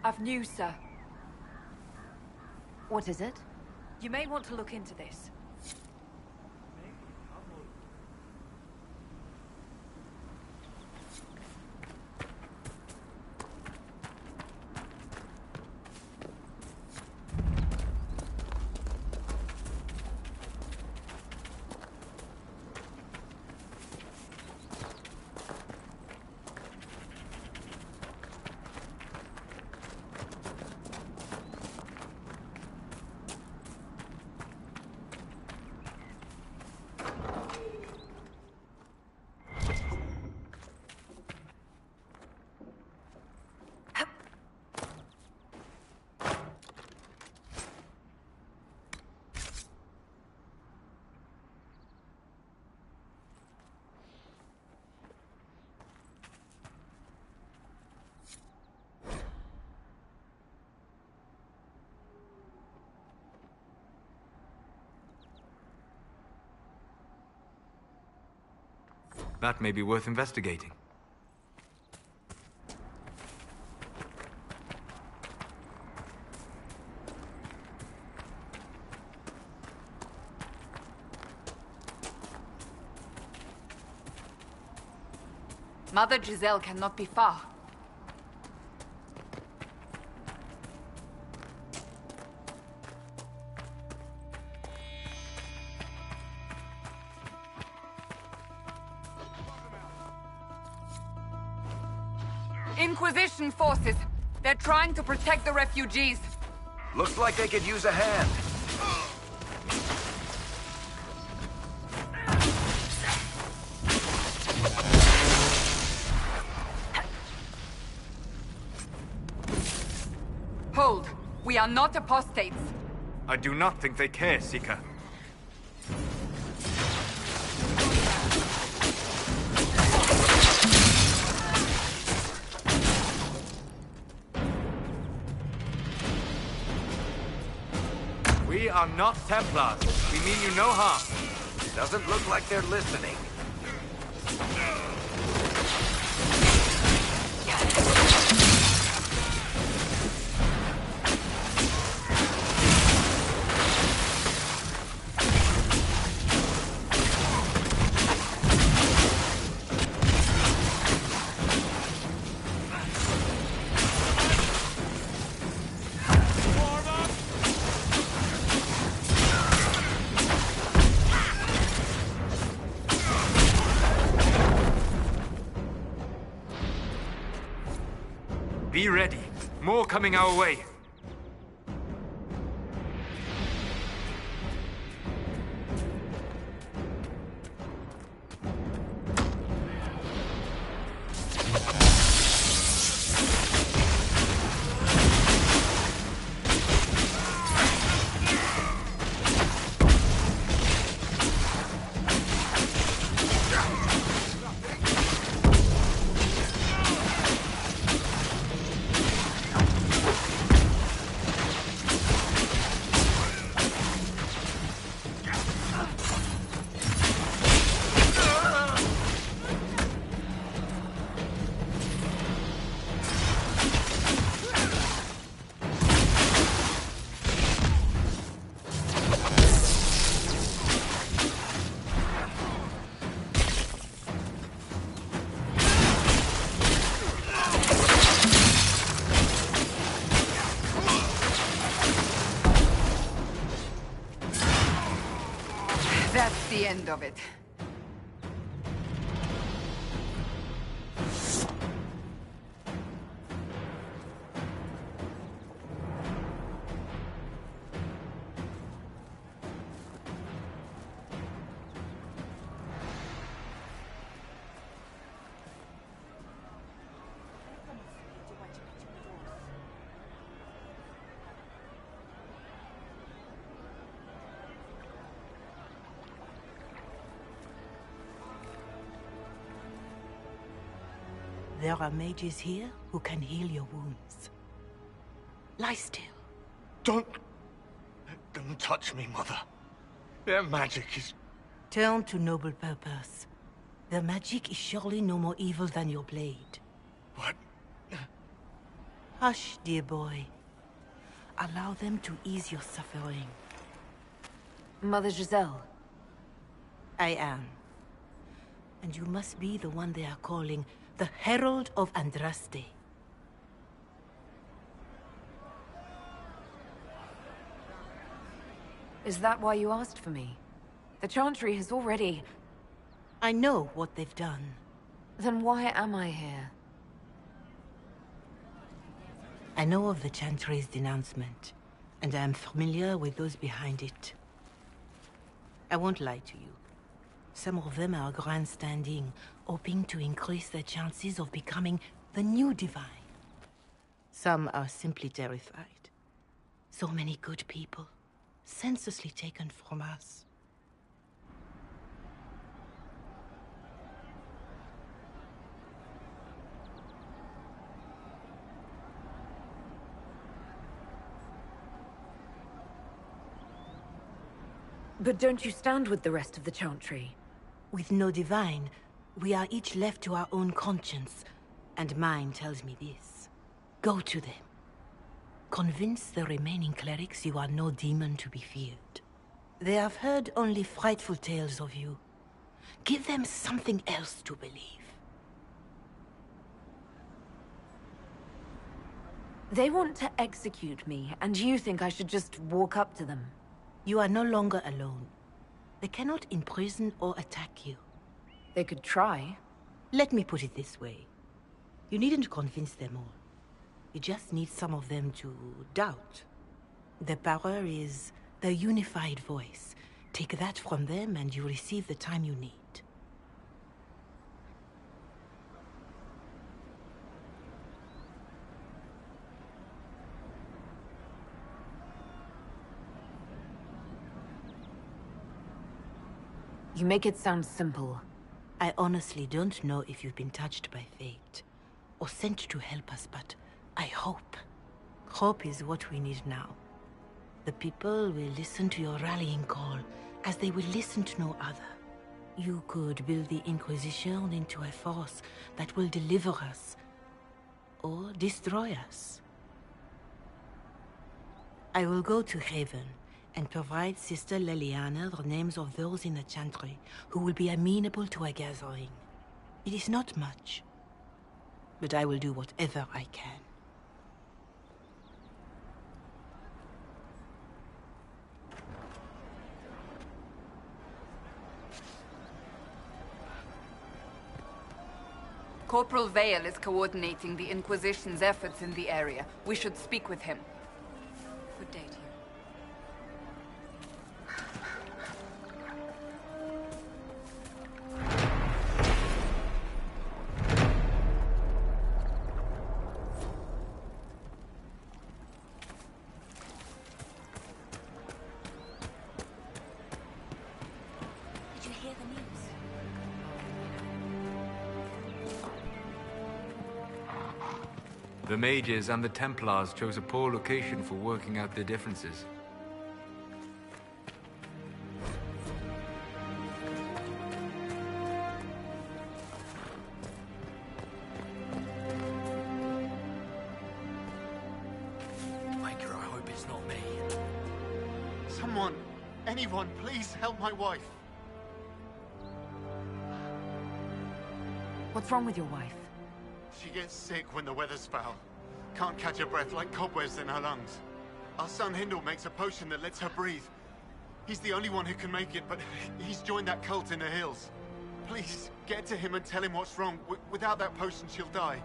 I've news, sir. What is it? You may want to look into this. That may be worth investigating. Mother Giselle cannot be far. Inquisition forces. They're trying to protect the refugees. Looks like they could use a hand. Hold. We are not apostates. I do not think they care, Seeker. We are not Templars. We mean you no harm. Doesn't look like they're listening. Be ready. More coming our way. That's the end of it. There are mages here who can heal your wounds. Lie still. Don't touch me, Mother. Their magic is... Turn to noble purpose. Their magic is surely no more evil than your blade. What? Hush, dear boy. Allow them to ease your suffering. Mother Giselle. I am. And you must be the one they are calling the Herald of Andraste. Is that why you asked for me? The Chantry has already... I know what they've done. Then why am I here? I know of the Chantry's denouncement, and I am familiar with those behind it. I won't lie to you. Some of them are grandstanding, hoping to increase their chances of becoming the new divine. Some are simply terrified. So many good people, senselessly taken from us. But don't you stand with the rest of the Chantry? With no divine, we are each left to our own conscience, and mine tells me this. Go to them. Convince the remaining clerics you are no demon to be feared. They have heard only frightful tales of you. Give them something else to believe. They want to execute me, and you think I should just walk up to them? You are no longer alone. They cannot imprison or attack you. They could try. Let me put it this way. You needn't convince them all. You just need some of them to doubt. Their power is their unified voice. Take that from them and you receive the time you need. You make it sound simple. I honestly don't know if you've been touched by fate, or sent to help us, but I hope. Hope is what we need now. The people will listen to your rallying call as they will listen to no other. You could build the Inquisition into a force that will deliver us, or destroy us. I will go to Haven and provide Sister Leliana the names of those in the Chantry who will be amenable to a gathering. It is not much, but I will do whatever I can. Corporal Vale is coordinating the Inquisition's efforts in the area. We should speak with him. Good day to you. Did you hear the news? The mages and the Templars chose a poor location for working out their differences. Maker, I hope it's not me. Someone, anyone, please help my wife. What's wrong with your wife? She gets sick when the weather's foul. Can't catch her breath, like cobwebs in her lungs. Our son Hindle makes a potion that lets her breathe. He's the only one who can make it, but he's joined that cult in the hills. Please, get to him and tell him what's wrong. Without that potion, she'll die.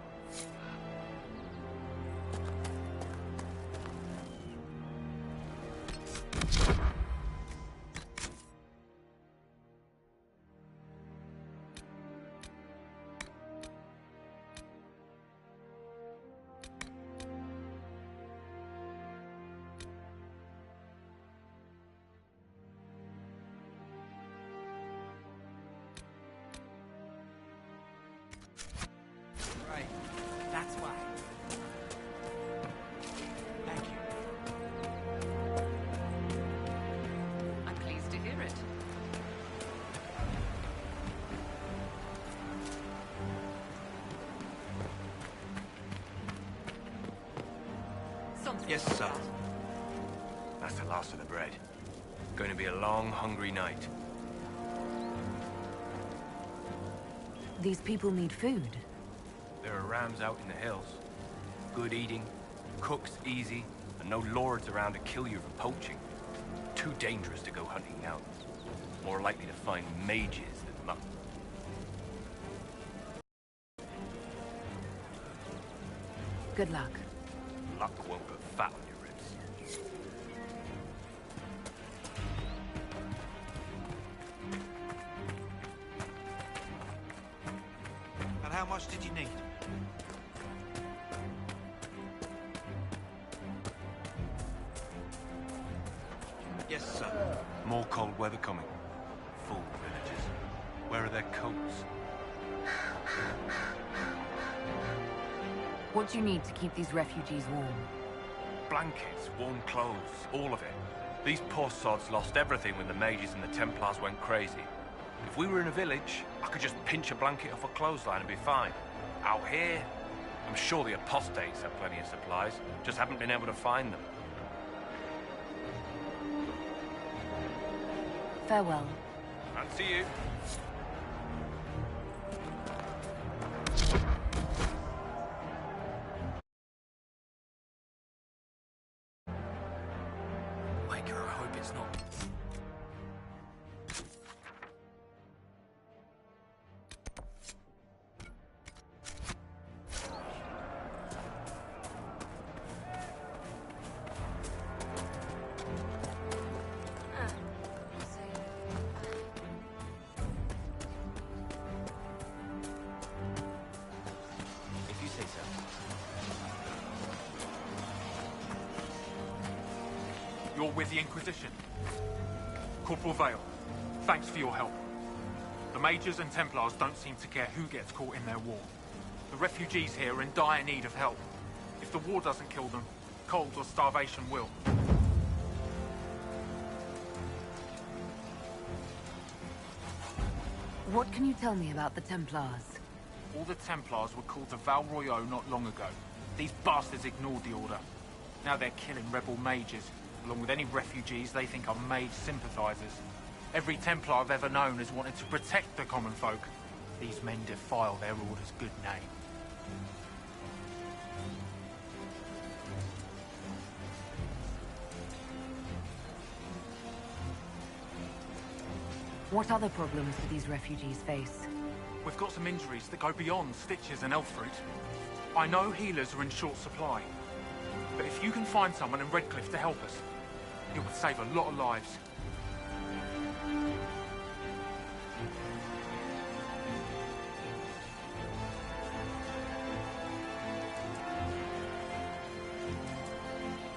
Right. That's why. Thank you. I'm pleased to hear it. Yes, sir. That's the last of the bread. Going to be a long, hungry night. These people need food. There are rams out in the hills. Good eating, cooks easy, and no lords around to kill you for poaching. Too dangerous to go hunting now. More likely to find mages than monks. Good luck. Luck won't put fat on your ribs. And how much did you need? Yes, sir. More cold weather coming. Fool villagers. Where are their coats? What do you need to keep these refugees warm? Blankets, warm clothes, all of it. These poor sods lost everything when the mages and the Templars went crazy. If we were in a village, I could just pinch a blanket off a clothesline and be fine. Out here, I'm sure the apostates have plenty of supplies, just haven't been able to find them. Farewell. And see you. Maker, I hope it's not. If you say so. You're with the Inquisition. Corporal Vale, thanks for your help. The Mages and Templars don't seem to care who gets caught in their war. The refugees here are in dire need of help. If the war doesn't kill them, cold or starvation will. What can you tell me about the Templars? All the Templars were called to Val Royeaux not long ago. These bastards ignored the order. Now they're killing rebel mages, along with any refugees they think are mage sympathizers. Every Templar I've ever known has wanted to protect the common folk. These men defile their order's good name. What other problems do these refugees face? We've got some injuries that go beyond stitches and elf fruit. I know healers are in short supply, but if you can find someone in Redcliffe to help us, it would save a lot of lives.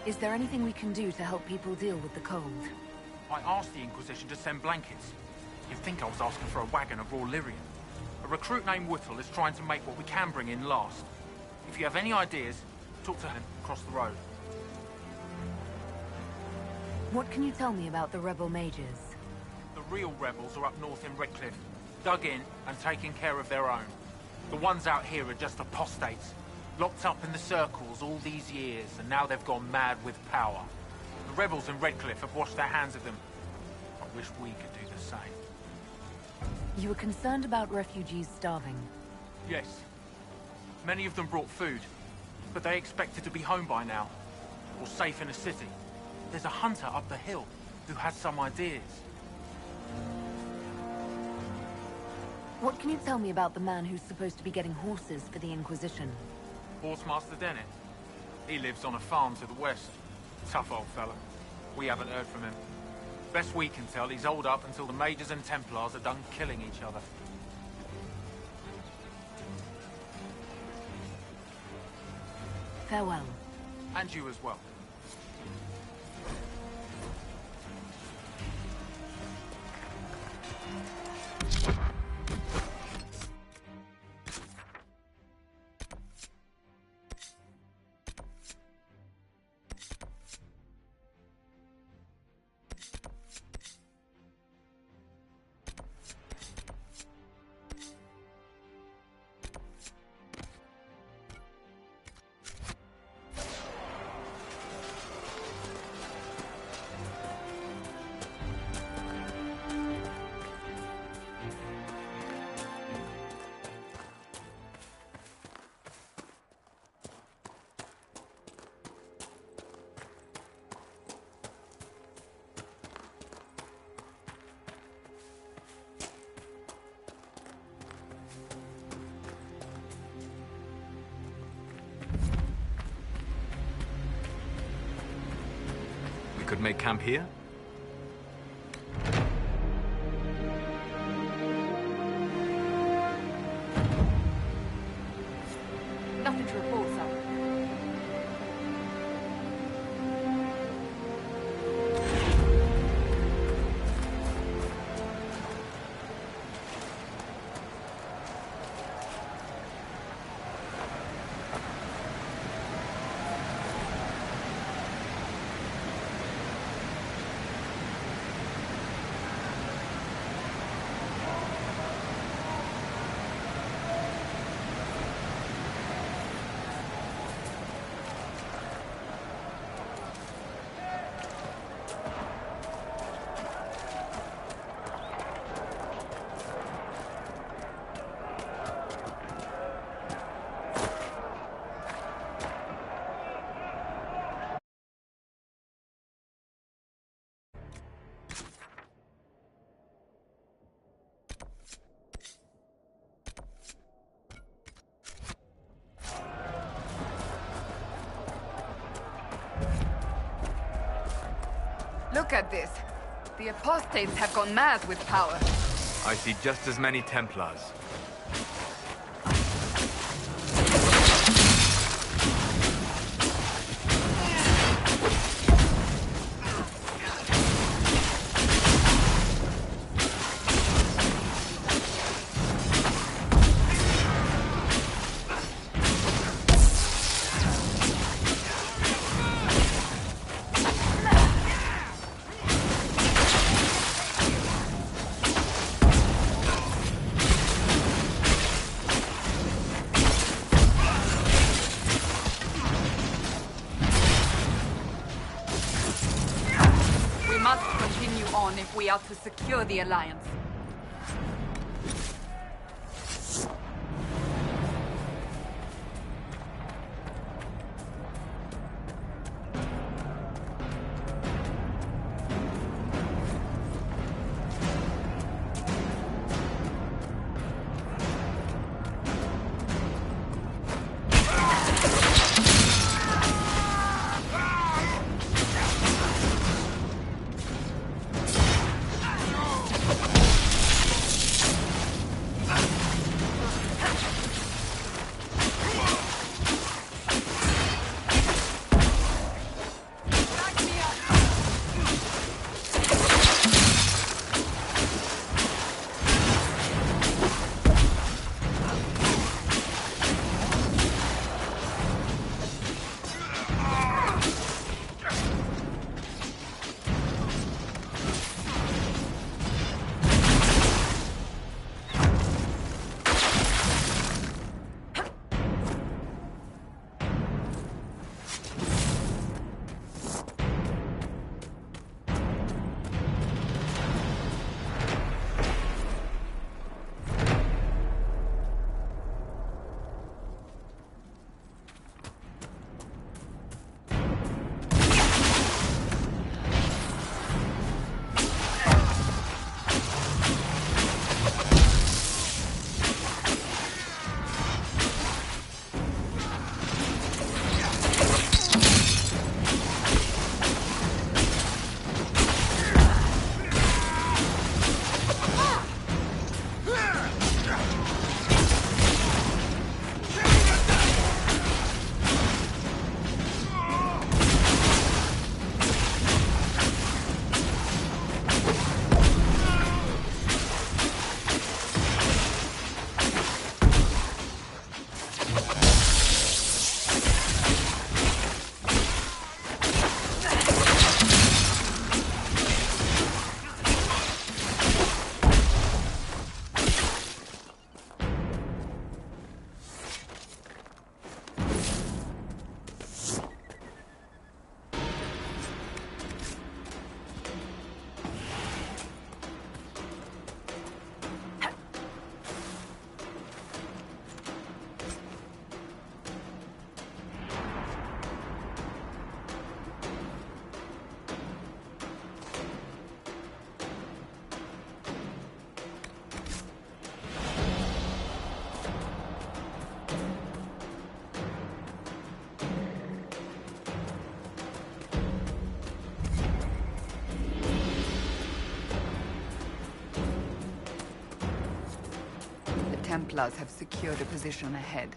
Is there anything we can do to help people deal with the cold? I asked the Inquisition to send blankets. You'd think I was asking for a wagon of raw lyrium. A recruit named Whittle is trying to make what we can bring in last. If you have any ideas, talk to him across the road. What can you tell me about the rebel mages? The real rebels are up north in Redcliffe, dug in and taking care of their own. The ones out here are just apostates, locked up in the circles all these years, and now they've gone mad with power. The rebels in Redcliffe have washed their hands of them. I wish we could do the same. You were concerned about refugees starving? Yes. Many of them brought food, but they expected to be home by now, or safe in a city. There's a hunter up the hill who has some ideas. What can you tell me about the man who's supposed to be getting horses for the Inquisition? Horsemaster Dennett. He lives on a farm to the west. Tough old fella. We haven't heard from him. Best we can tell, he's holed up until the Mages and Templars are done killing each other. Farewell. And you as well. We could make camp here? Nothing to report, sir. Look at this. The apostates have gone mad with power. I see just as many Templars. we are to secure the Alliance. Templars have secured a position ahead.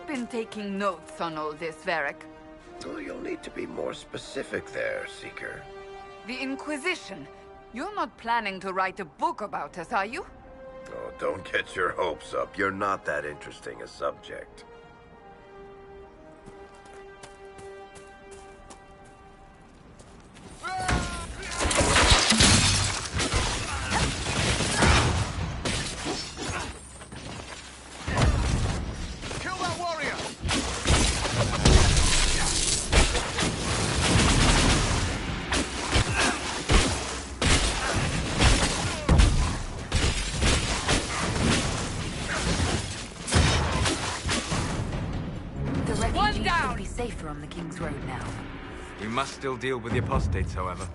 Been taking notes on all this, Varric? Well, you'll need to be more specific there, Seeker. The Inquisition. You're not planning to write a book about us, are you? Oh, don't get your hopes up. You're not that interesting a subject. safer on the King's Road now. We must still deal with the apostates, however.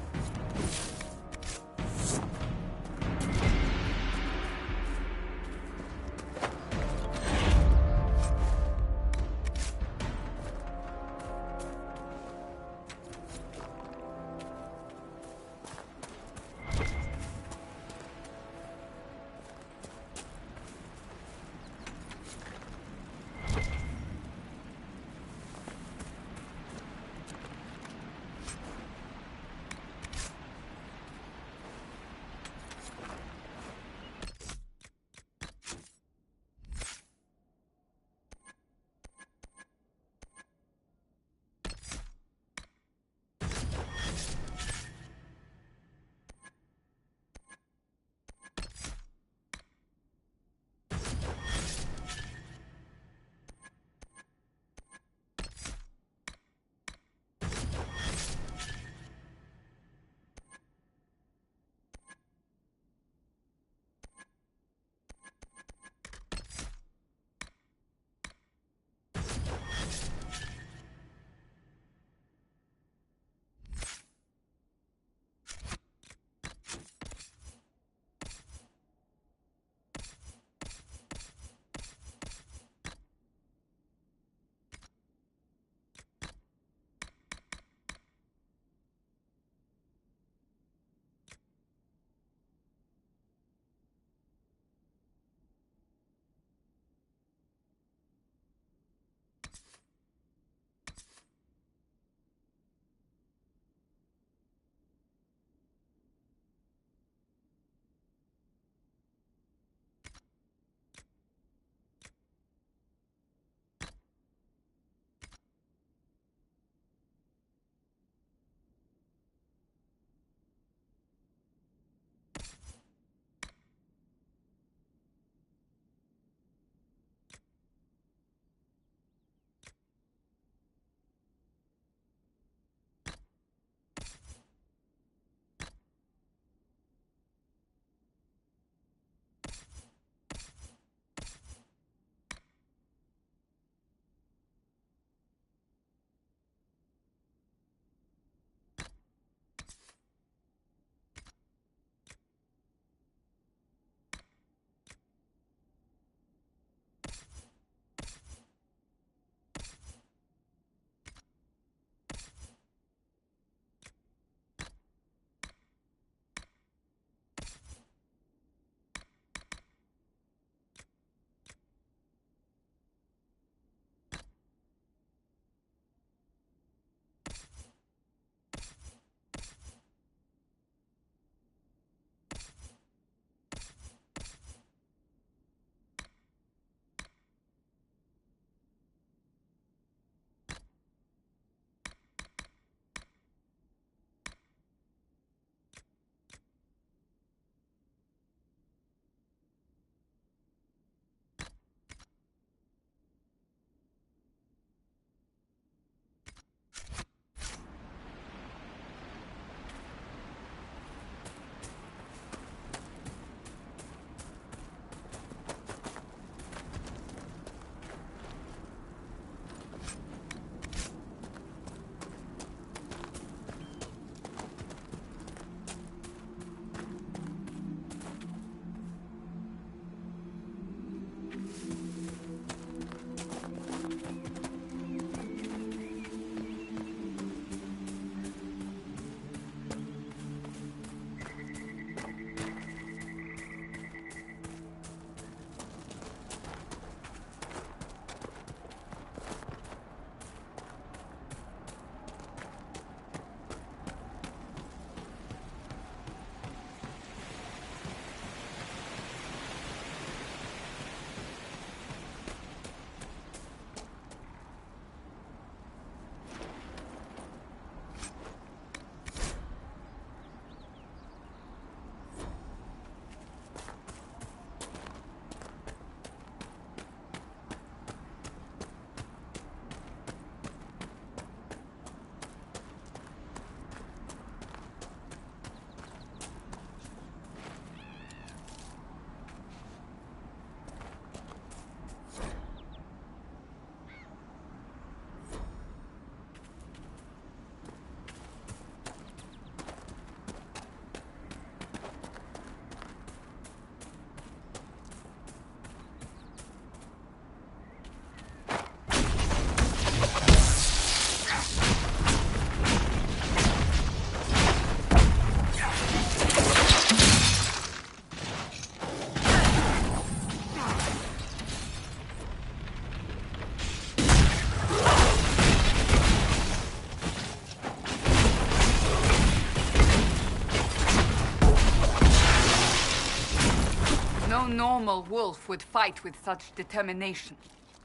small wolf would fight with such determination.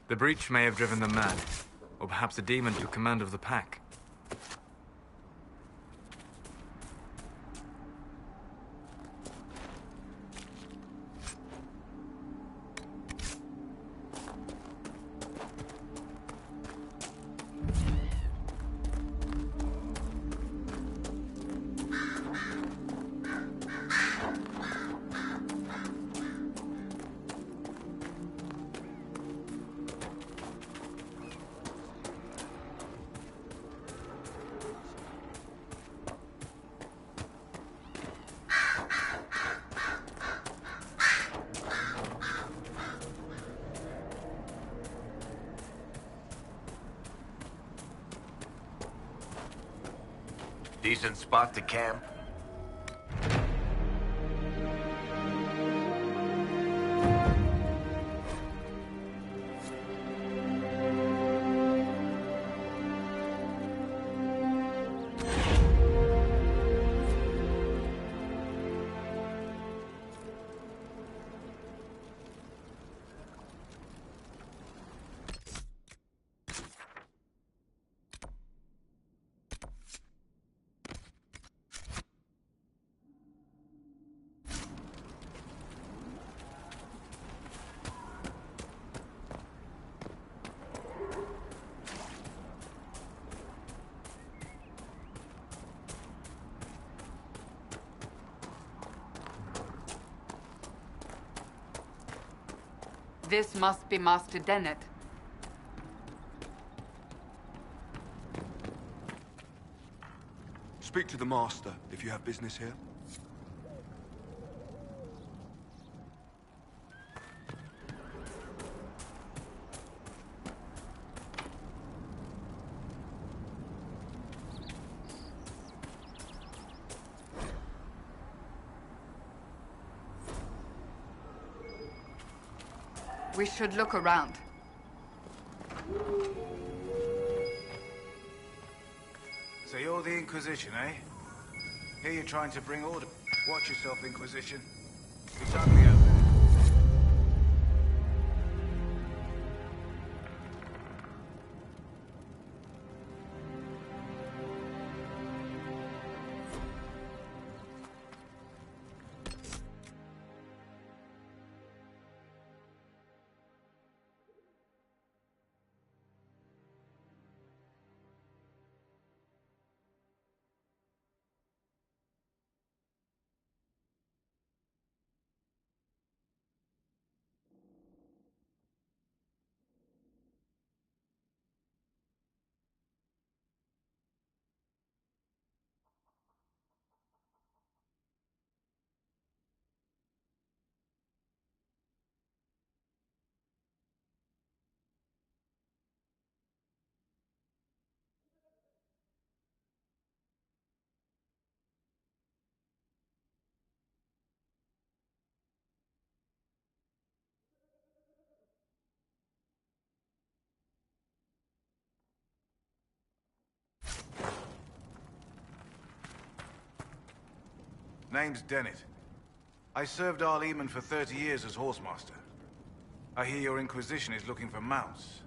The breach may have driven them mad. Or perhaps a demon took command of the pack. Decent spot to camp. This must be Master Dennett. Speak to the Master if you have business here. We should look around. So you're the Inquisition, eh? Here you're trying to bring order. Watch yourself, Inquisition. It's ugly out there. Name's Dennett. I served Arl Eamon for 30 years as horsemaster. I hear your Inquisition is looking for mounts.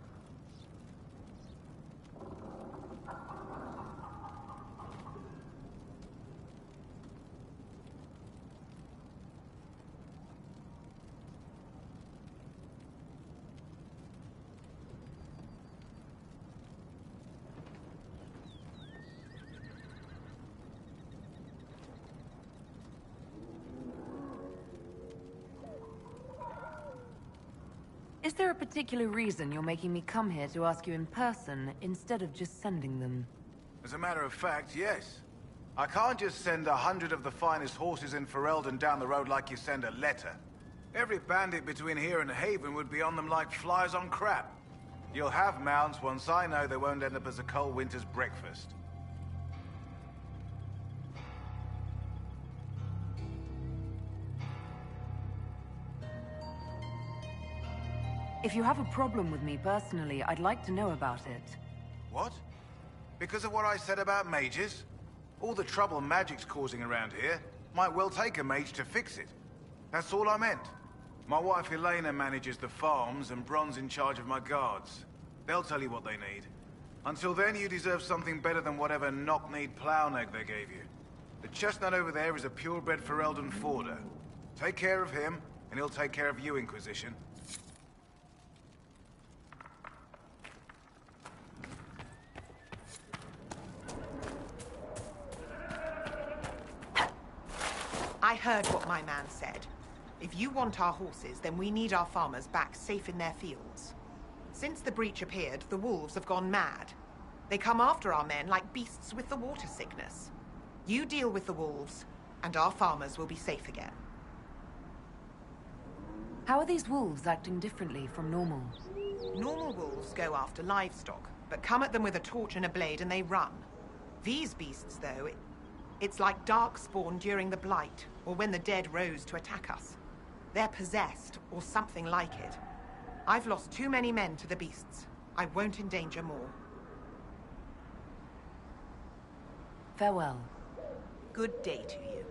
Is there a particular reason you're making me come here to ask you in person, instead of just sending them? As a matter of fact, yes. I can't just send 100 of the finest horses in Ferelden down the road like you send a letter. Every bandit between here and Haven would be on them like flies on crap. You'll have mounts once I know they won't end up as a cold winter's breakfast. If you have a problem with me personally, I'd like to know about it. What? Because of what I said about mages? All the trouble magic's causing around here might well take a mage to fix it. That's all I meant. My wife Elena manages the farms, and Bron's in charge of my guards. They'll tell you what they need. Until then, you deserve something better than whatever knock-kneed plow-neg they gave you. The chestnut over there is a purebred Ferelden Forder. Take care of him, and he'll take care of you, Inquisition. I heard what my man said. If you want our horses, then we need our farmers back safe in their fields. Since the breach appeared, the wolves have gone mad. They come after our men like beasts with the water sickness. You deal with the wolves, and our farmers will be safe again. How are these wolves acting differently from normal? Normal wolves go after livestock, but come at them with a torch and a blade and they run. These beasts, though, it's like darkspawn during the Blight, or when the dead rose to attack us. They're possessed, or something like it. I've lost too many men to the beasts. I won't endanger more. Farewell. Good day to you.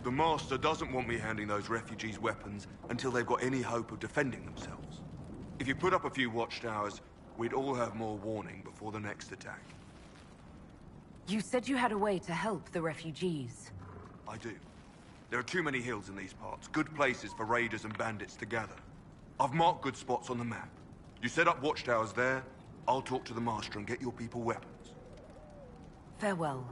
The Master doesn't want me handing those refugees weapons until they've got any hope of defending themselves. If you put up a few watchtowers, we'd all have more warning before the next attack. You said you had a way to help the refugees. I do. There are too many hills in these parts, good places for raiders and bandits to gather. I've marked good spots on the map. You set up watchtowers there, I'll talk to the Master and get your people weapons. Farewell.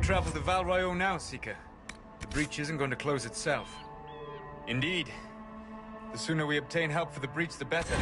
Travel to Val Royeaux now, Seeker. The breach isn't going to close itself. Indeed. The sooner we obtain help for the breach, the better.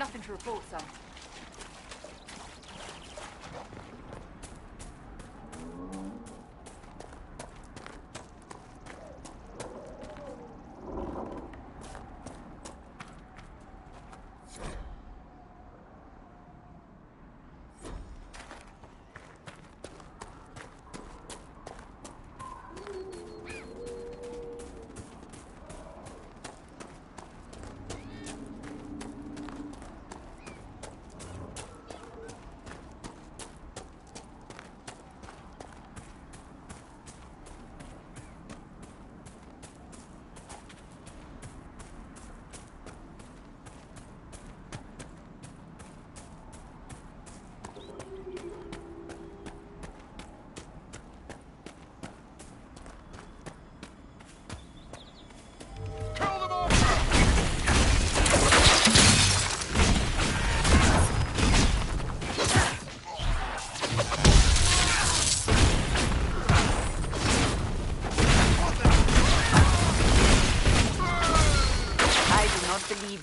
Nothing to report, son.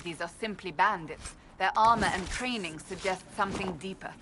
These are simply bandits. Their armor and training suggest something deeper.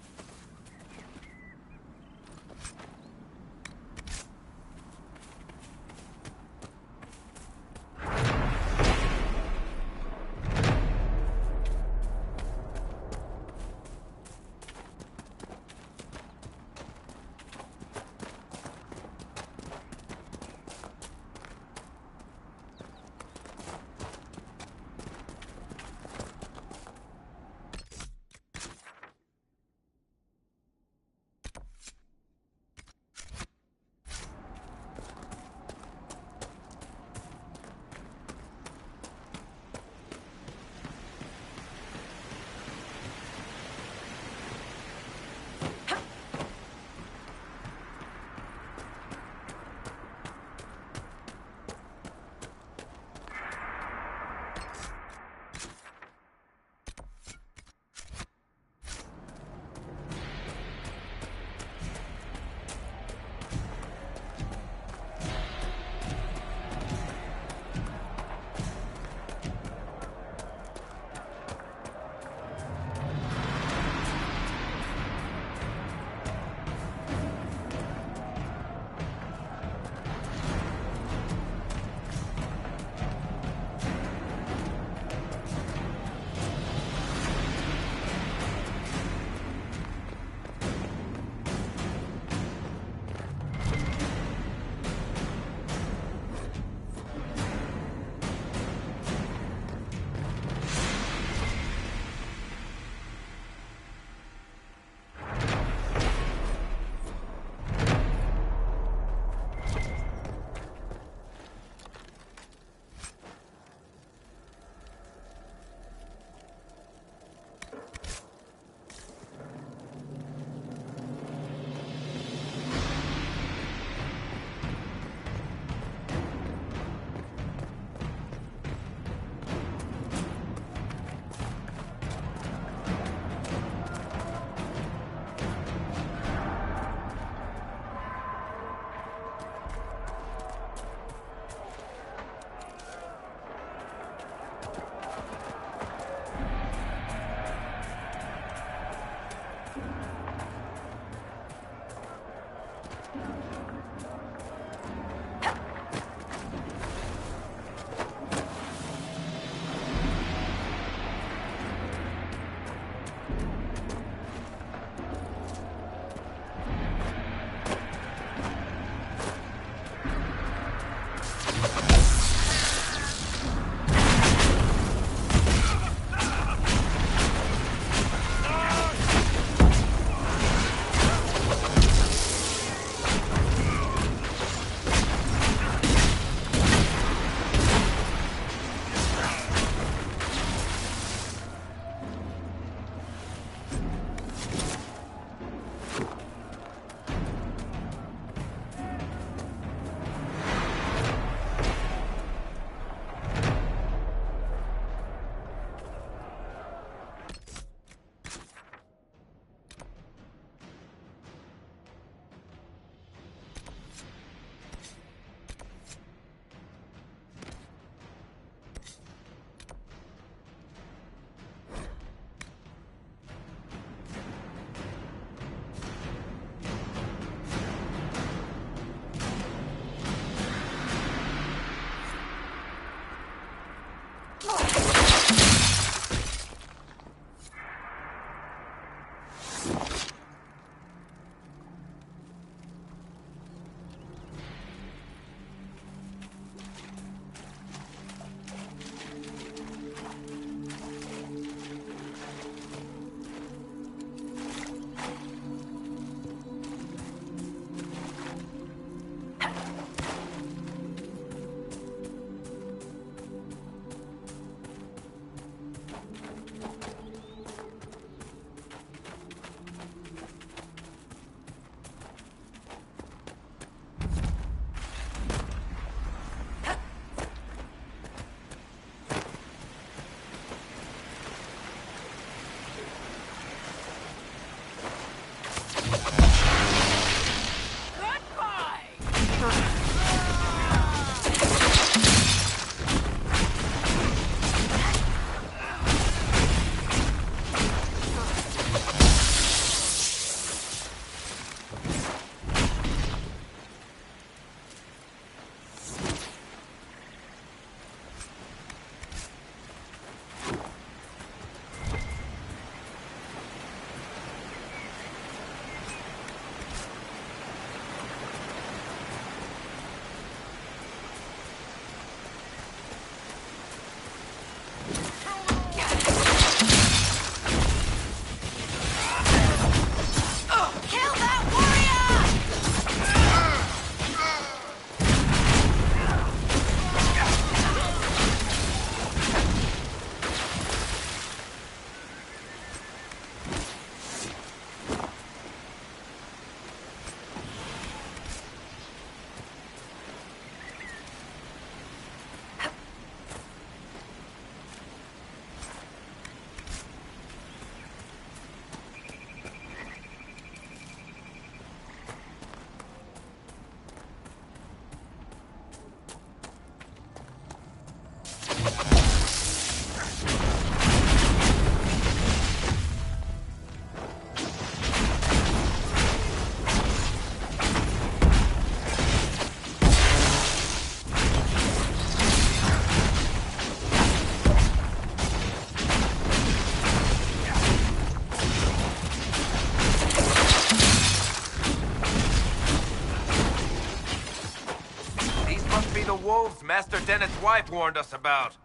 wife warned us about.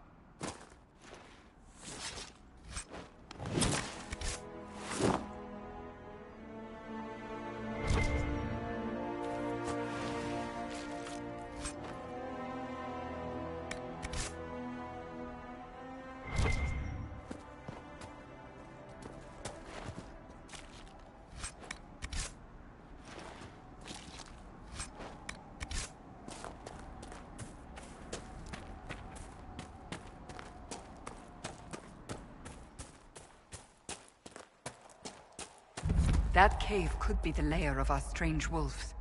That cave could be the lair of our strange wolves.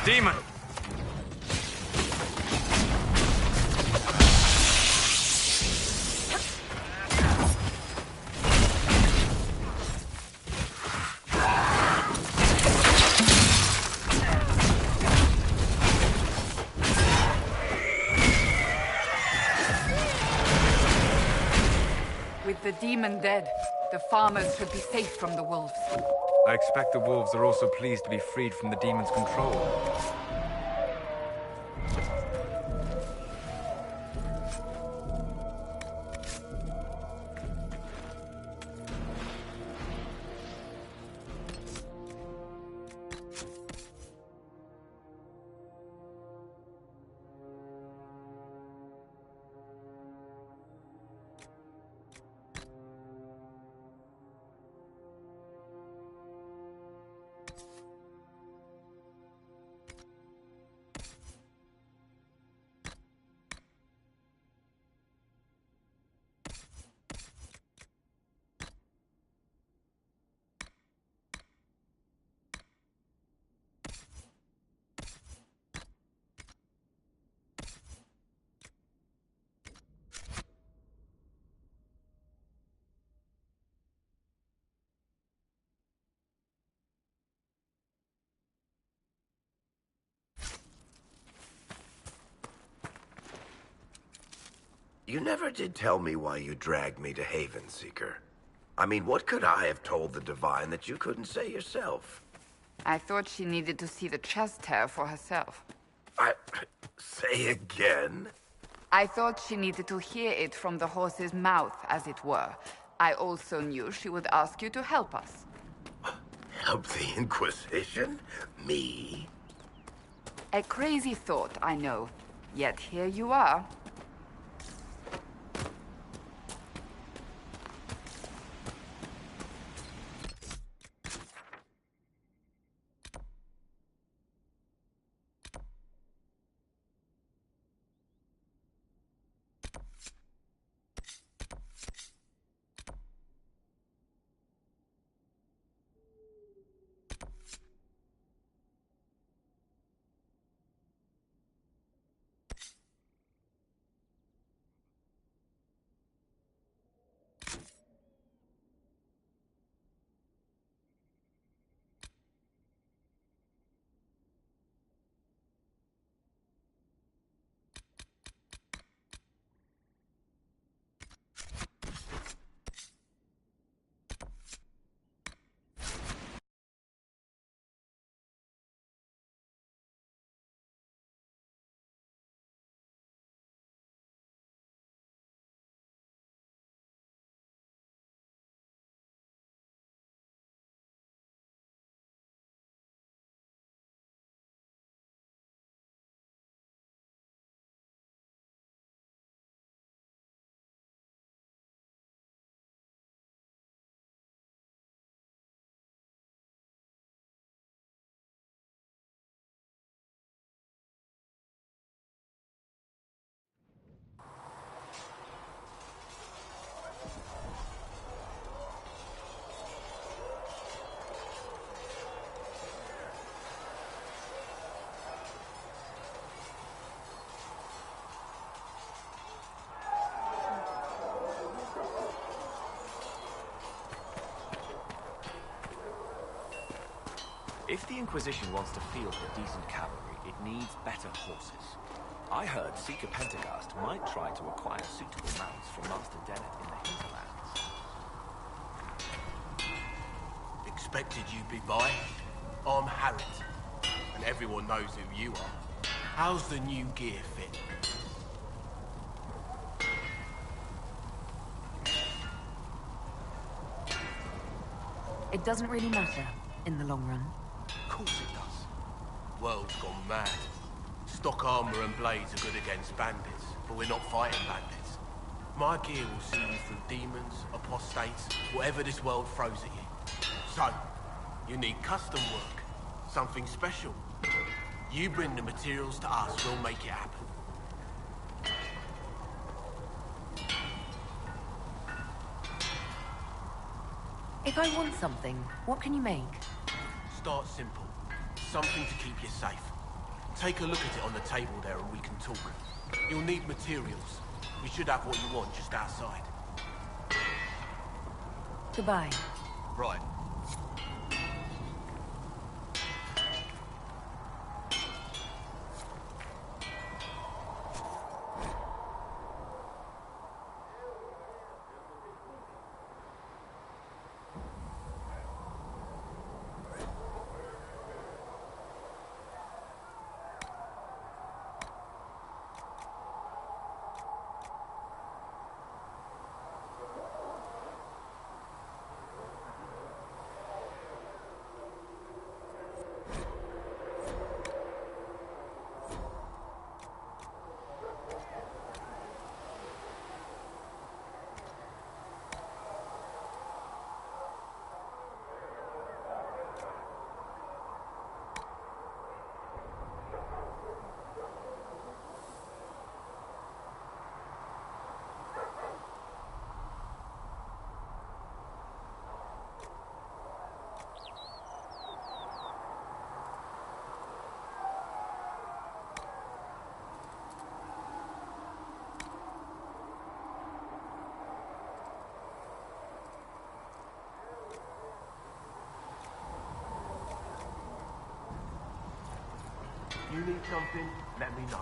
Demon! With the demon dead, the farmers should be safe from the wolves. I expect the wolves are also pleased to be freed from the demon's control. You never did tell me why you dragged me to Haven, Seeker. I mean, what could I have told the Divine that you couldn't say yourself? I thought she needed to see the chest hair for herself. Say again? I thought she needed to hear it from the horse's mouth, as it were. I also knew she would ask you to help us. Help the Inquisition? Me? A crazy thought, I know. Yet here you are. If the Inquisition wants to field a decent cavalry, it needs better horses. I heard Seeker Pentecost might try to acquire suitable mounts from Master Dennett in the hinterlands. Expected you'd be by. I'm Harriet, and everyone knows who you are. How's the new gear fit? It doesn't really matter in the long run. Of course it does. World's gone mad. Stock armor and blades are good against bandits, but we're not fighting bandits. My gear will see you through demons, apostates, whatever this world throws at you. So, you need custom work, something special. You bring the materials to us, we'll make it happen. If I want something, what can you make? Start simple. Something to keep you safe. Take a look at it on the table there and we can talk. You'll need materials. We should have what you want just outside. Goodbye. Right. You need something, let me know.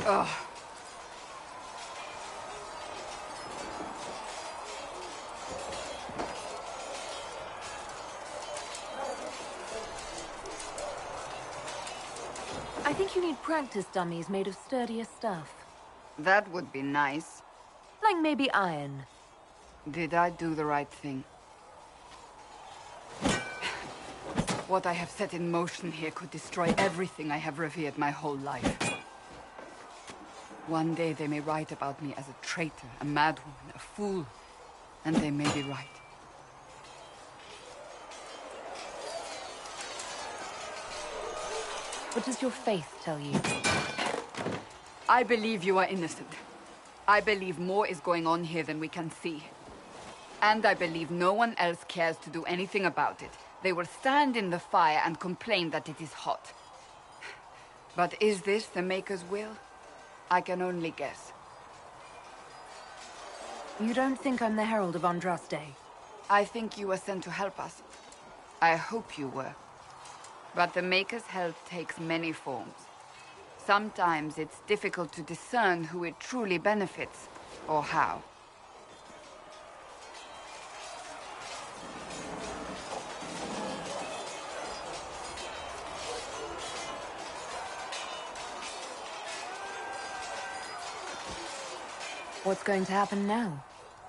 Ugh. I think you need practice dummies made of sturdier stuff. That would be nice. Like maybe iron. Did I do the right thing? What I have set in motion here could destroy everything I have revered my whole life. One day they may write about me as a traitor, a madwoman, a fool, and they may be right. What does your faith tell you? I believe you are innocent. I believe more is going on here than we can see. And I believe no one else cares to do anything about it. They will stand in the fire and complain that it is hot. But is this the Maker's will? I can only guess. You don't think I'm the Herald of Andraste? I think you were sent to help us. I hope you were. But the Maker's help takes many forms. Sometimes it's difficult to discern who it truly benefits, or how. What's going to happen now?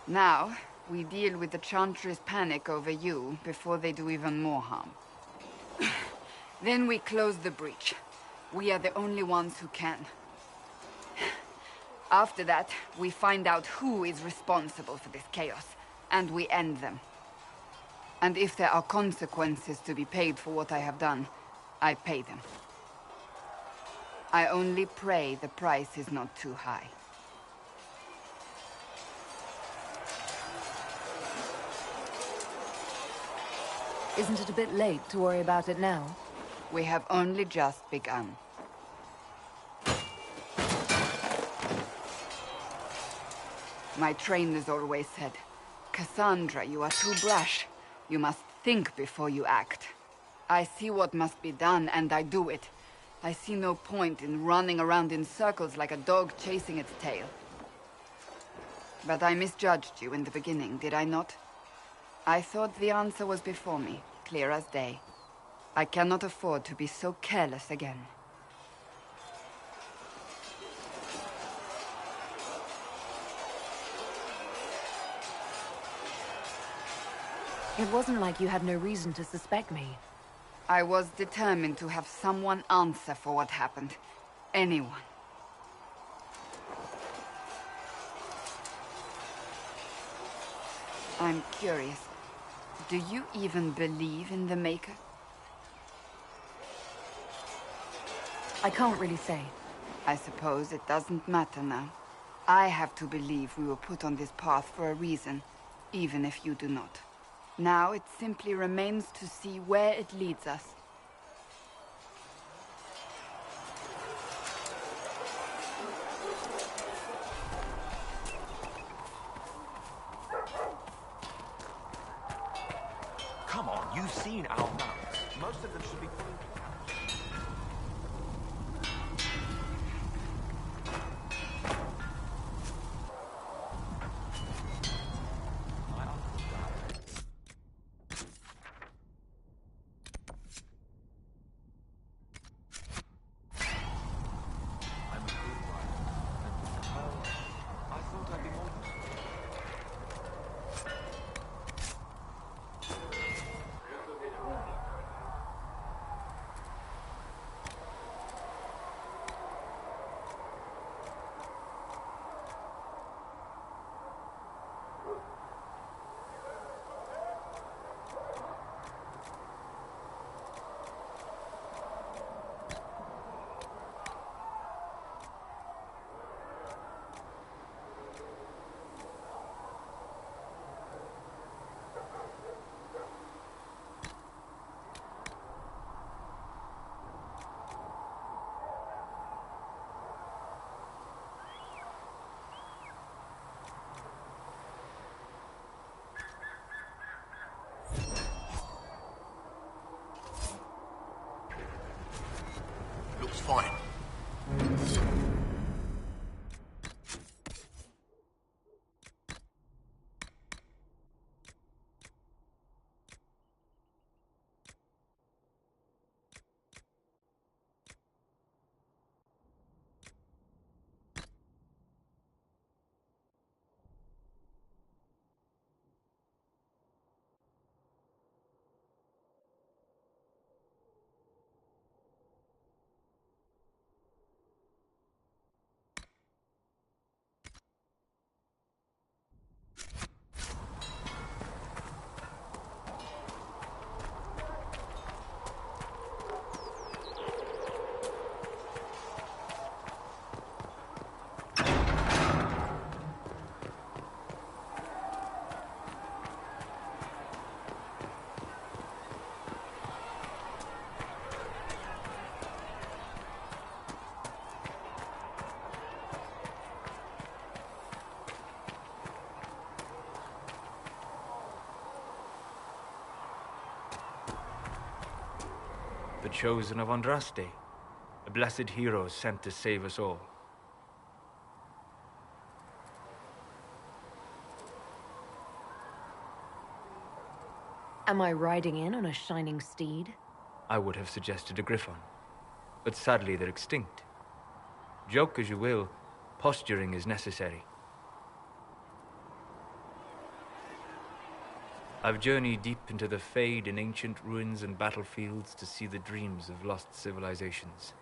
Now, we deal with the Chantry's panic over you before they do even more harm. Then we close the breach. We are the only ones who can. After that, we find out who is responsible for this chaos, and we end them. And if there are consequences to be paid for what I have done, I pay them. I only pray the price is not too high. Isn't it a bit late to worry about it now? We have only just begun. My trainers always said, Cassandra, you are too brash. You must think before you act. I see what must be done, and I do it. I see no point in running around in circles like a dog chasing its tail. But I misjudged you in the beginning, did I not? I thought the answer was before me, clear as day. I cannot afford to be so careless again. It wasn't like you had no reason to suspect me. I was determined to have someone answer for what happened. Anyone. I'm curious. Do you even believe in the Maker? I can't really say. I suppose it doesn't matter now. I have to believe we were put on this path for a reason, even if you do not. Now it simply remains to see where it leads us. Come on, you've seen our mounts. Most of them should be pulling clouds. My uncle died. I'm a good rider, and, well, I thought I'd be more useful. Looks fine. The chosen of Andraste, a blessed hero sent to save us all. Am I riding in on a shining steed? I would have suggested a griffon, but sadly they're extinct. Joke as you will, posturing is necessary. I've journeyed deep into the Fade in ancient ruins and battlefields to see the dreams of lost civilizations.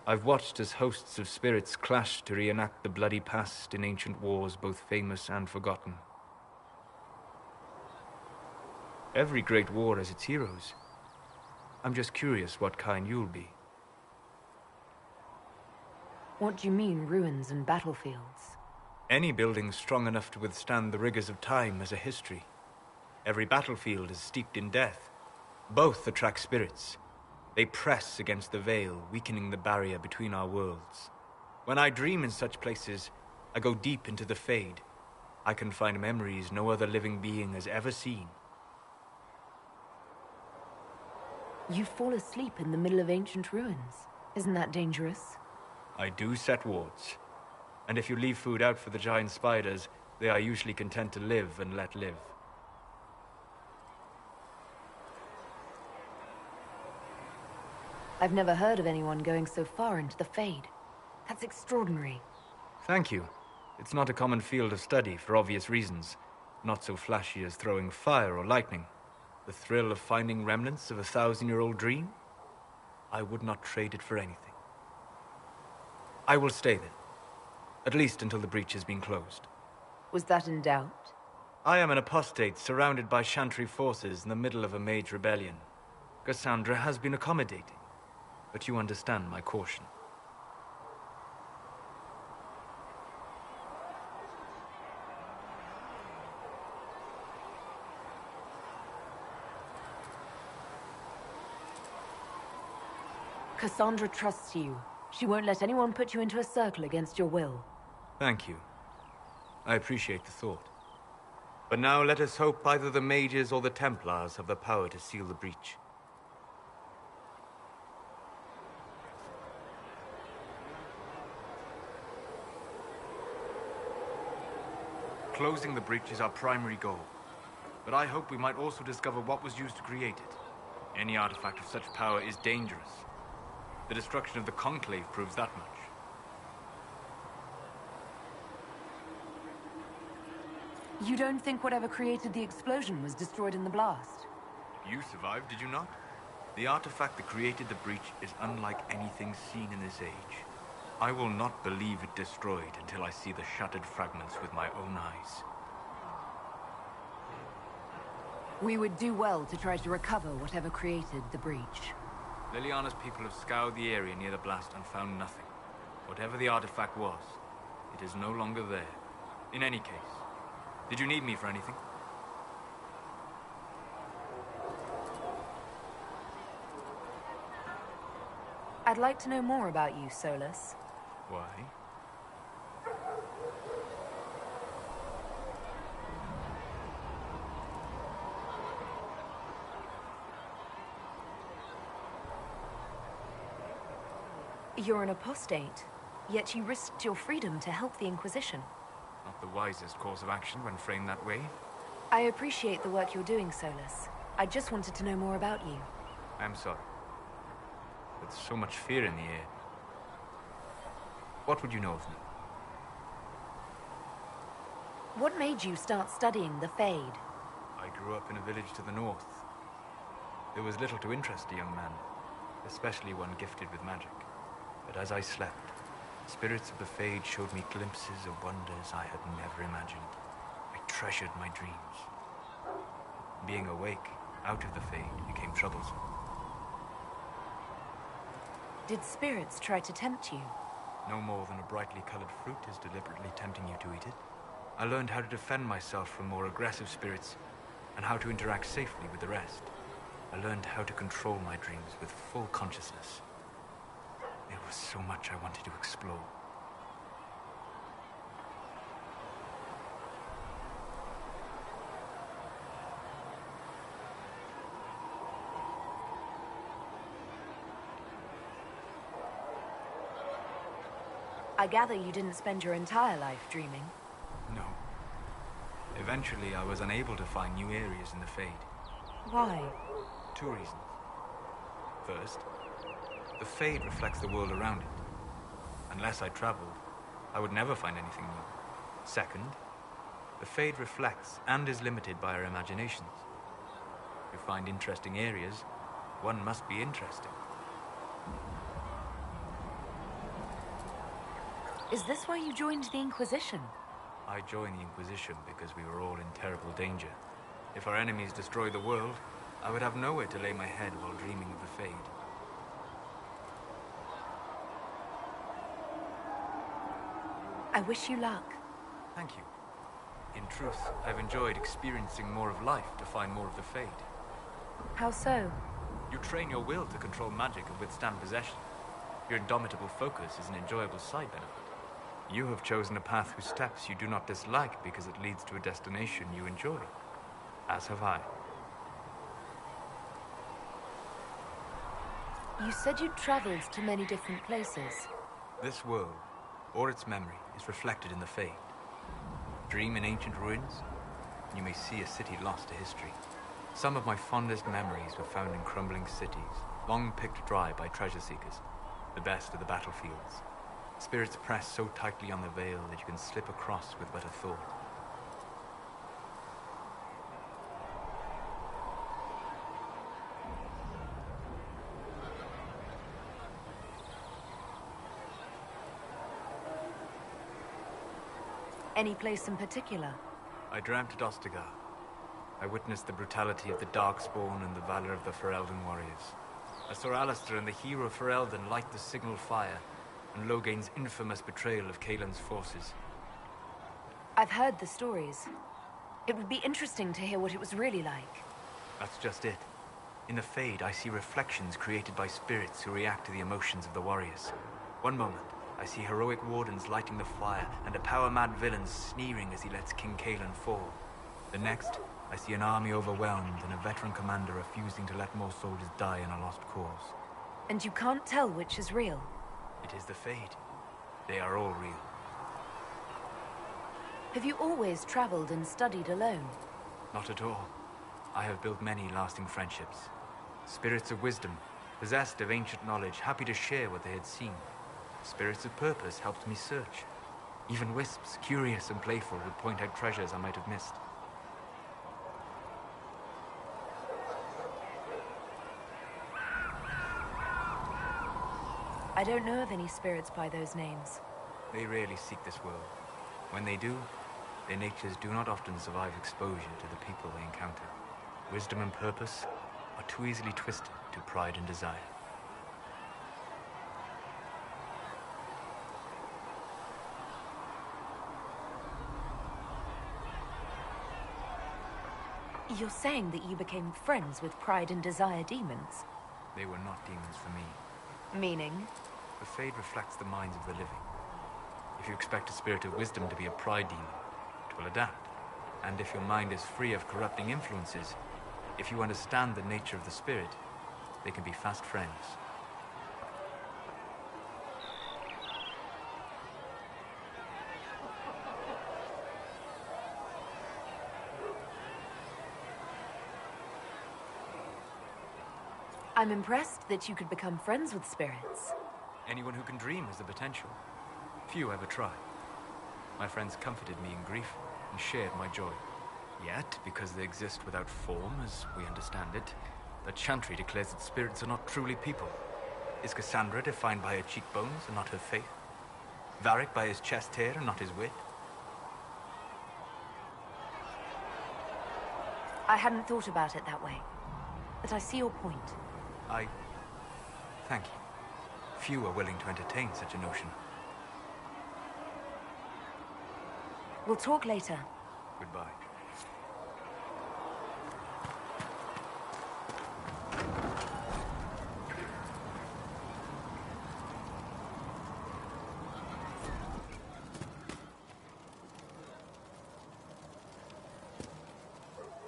I've watched as hosts of spirits clash to reenact the bloody past in ancient wars both famous and forgotten. Every great war has its heroes. I'm just curious what kind you'll be. What do you mean, ruins and battlefields? Any building strong enough to withstand the rigors of time has a history. Every battlefield is steeped in death. Both attract spirits. They press against the veil, weakening the barrier between our worlds. When I dream in such places, I go deep into the Fade. I can find memories no other living being has ever seen. You fall asleep in the middle of ancient ruins. Isn't that dangerous? I do set wards. And if you leave food out for the giant spiders, they are usually content to live and let live. I've never heard of anyone going so far into the Fade. That's extraordinary. Thank you. It's not a common field of study for obvious reasons. Not so flashy as throwing fire or lightning. The thrill of finding remnants of a 1,000-year-old dream? I would not trade it for anything. I will stay then. At least until the breach has been closed. Was that in doubt? I am an apostate surrounded by Chantry forces in the middle of a mage rebellion. Cassandra has been accommodating, but you understand my caution. Cassandra trusts you. She won't let anyone put you into a circle against your will. Thank you. I appreciate the thought. But now let us hope either the mages or the Templars have the power to seal the breach. Closing the breach is our primary goal. But I hope we might also discover what was used to create it. Any artifact of such power is dangerous. The destruction of the Conclave proves that much. You don't think whatever created the explosion was destroyed in the blast? You survived, did you not? The artifact that created the breach is unlike anything seen in this age. I will not believe it destroyed until I see the shattered fragments with my own eyes. We would do well to try to recover whatever created the breach. Liliana's people have scoured the area near the blast and found nothing. Whatever the artifact was, it is no longer there. In any case, did you need me for anything? I'd like to know more about you, Solus. Why? You're an apostate, yet you risked your freedom to help the Inquisition. Not the wisest course of action when framed that way. I appreciate the work you're doing, Solus. I just wanted to know more about you. I'm sorry. With so much fear in the air. What would you know of me? What made you start studying the Fade? I grew up in a village to the north. There was little to interest a young man, especially one gifted with magic. But as I slept, spirits of the Fade showed me glimpses of wonders I had never imagined. I treasured my dreams. Being awake, out of the Fade, became troublesome. Did spirits try to tempt you? No more than a brightly colored fruit is deliberately tempting you to eat it. I learned how to defend myself from more aggressive spirits, and how to interact safely with the rest. I learned how to control my dreams with full consciousness. There was so much I wanted to explore. I gather you didn't spend your entire life dreaming. No. Eventually, I was unable to find new areas in the Fade. Why? 2 reasons. First, the Fade reflects the world around it. Unless I traveled, I would never find anything new. Second, the Fade reflects and is limited by our imaginations. To find interesting areas, one must be interesting. Is this why you joined the Inquisition? I joined the Inquisition because we were all in terrible danger. If our enemies destroyed the world, I would have nowhere to lay my head while dreaming of the Fade. I wish you luck. Thank you. In truth, I've enjoyed experiencing more of life to find more of the Fade. How so? You train your will to control magic and withstand possession. Your indomitable focus is an enjoyable side benefit. You have chosen a path whose steps you do not dislike because it leads to a destination you enjoy. As have I. You said you traveled to many different places. This world, or its memory, is reflected in the Fade. Dream in ancient ruins, and you may see a city lost to history. Some of my fondest memories were found in crumbling cities, long picked dry by treasure seekers. The best of the battlefields. Spirits press so tightly on the veil that you can slip across with but a thought. Any place in particular? I dreamt at Ostagar. I witnessed the brutality of the Darkspawn and the valor of the Ferelden warriors. I saw Alistair and the hero Ferelden light the signal fire, and Logain's infamous betrayal of Kaelin's forces. I've heard the stories. It would be interesting to hear what it was really like. That's just it. In the Fade, I see reflections created by spirits who react to the emotions of the warriors. One moment, I see heroic wardens lighting the fire, and a power-mad villain sneering as he lets King Kaelin fall. The next, I see an army overwhelmed and a veteran commander refusing to let more soldiers die in a lost cause. And you can't tell which is real? It is the Fade. They are all real. Have you always traveled and studied alone? Not at all. I have built many lasting friendships. Spirits of wisdom, possessed of ancient knowledge, happy to share what they had seen. Spirits of purpose helped me search. Even wisps, curious and playful, would point out treasures I might have missed. I don't know of any spirits by those names. They rarely seek this world. When they do, their natures do not often survive exposure to the people they encounter. Wisdom and purpose are too easily twisted to pride and desire. You're saying that you became friends with Pride and Desire demons? They were not demons for me. Meaning? The Fade reflects the minds of the living. If you expect a spirit of wisdom to be a pride demon, it will adapt. And if your mind is free of corrupting influences, if you understand the nature of the spirit, they can be fast friends. I'm impressed that you could become friends with spirits. Anyone who can dream has the potential. Few ever try. My friends comforted me in grief and shared my joy. Yet, because they exist without form, as we understand it, the Chantry declares that spirits are not truly people. Is Cassandra defined by her cheekbones and not her faith? Varric by his chest hair and not his wit? I hadn't thought about it that way, but I see your point. Thank you. Few are willing to entertain such a notion. We'll talk later. Goodbye.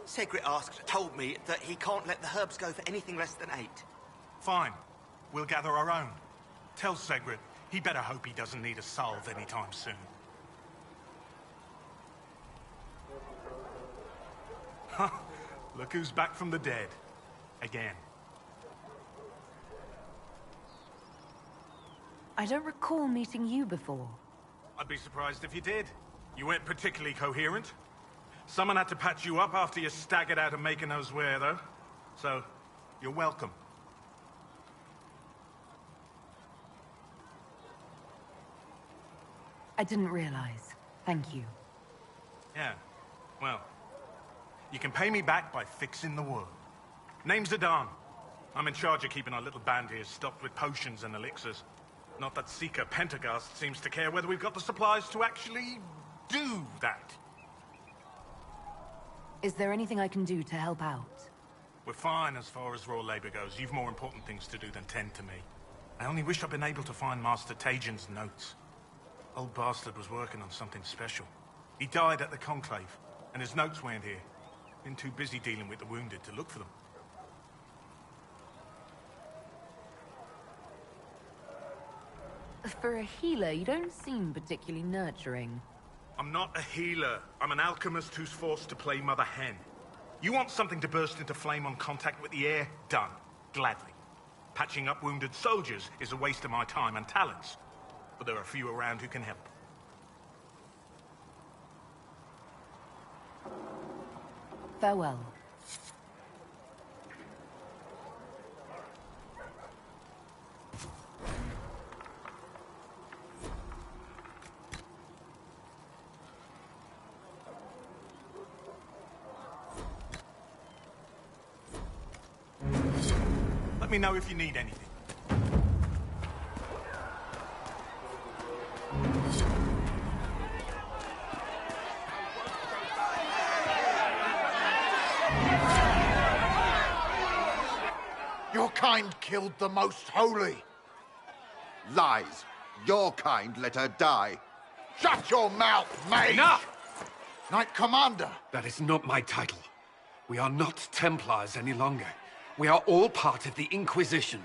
Segret told me that he can't let the herbs go for anything less than 8. Fine. We'll gather our own. Tell Segret he better hope he doesn't need a salve anytime soon. Huh. Look who's back from the dead. Again. I don't recall meeting you before. I'd be surprised if you did. You weren't particularly coherent. Someone had to patch you up after you staggered out of making knows where, though. So, you're welcome. I didn't realize. Thank you. Yeah, well, you can pay me back by fixing the world. Name's Adan. I'm in charge of keeping our little band here stocked with potions and elixirs. Not that Seeker Pentagast seems to care whether we've got the supplies to actually do that. Is there anything I can do to help out? We're fine as far as raw labor goes. You've more important things to do than tend to me. I only wish I'd been able to find Master Tajin's notes. Old bastard was working on something special. He died at the Conclave, and his notes weren't here. Been too busy dealing with the wounded to look for them. For a healer, you don't seem particularly nurturing. I'm not a healer. I'm an alchemist who's forced to play Mother Hen. You want something to burst into flame on contact with the air? Done. Gladly. Patching up wounded soldiers is a waste of my time and talents. But there are a few around who can help. Farewell. Let me know if you need anything. Your kind killed the most holy. Lies. Your kind let her die. Shut your mouth, mage! Enough! Knight Commander! That is not my title. We are not Templars any longer. We are all part of the Inquisition.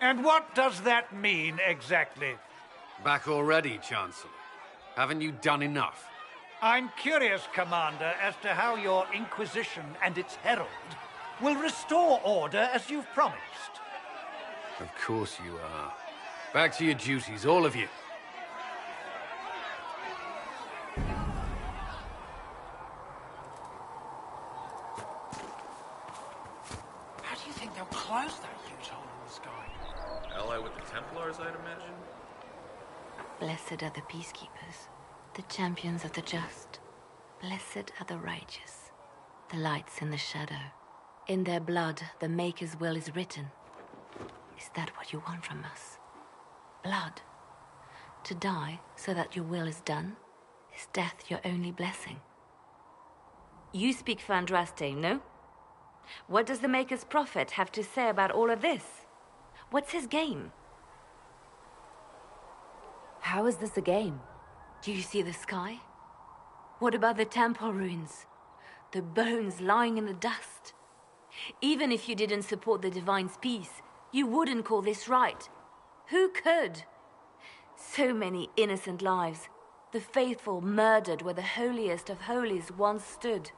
And what does that mean, exactly? Back already, Chancellor. Haven't you done enough? I'm curious, Commander, as to how your Inquisition and its herald will restore order as you've promised. Of course you are. Back to your duties, all of you. How do you think they'll close that huge hole in the sky? Ally with the Templars, I'd imagine? Blessed are the peacekeepers, the champions of the just. Blessed are the righteous, the lights in the shadow. In their blood, the Maker's will is written. Is that what you want from us? Blood? To die so that your will is done? Is death your only blessing? You speak for Andraste, no? What does the Maker's prophet have to say about all of this? What's his game? How is this a game? Do you see the sky? What about the temple ruins? The bones lying in the dust? Even if you didn't support the Divine's peace, you wouldn't call this right. Who could? So many innocent lives. The faithful murdered where the holiest of holies once stood.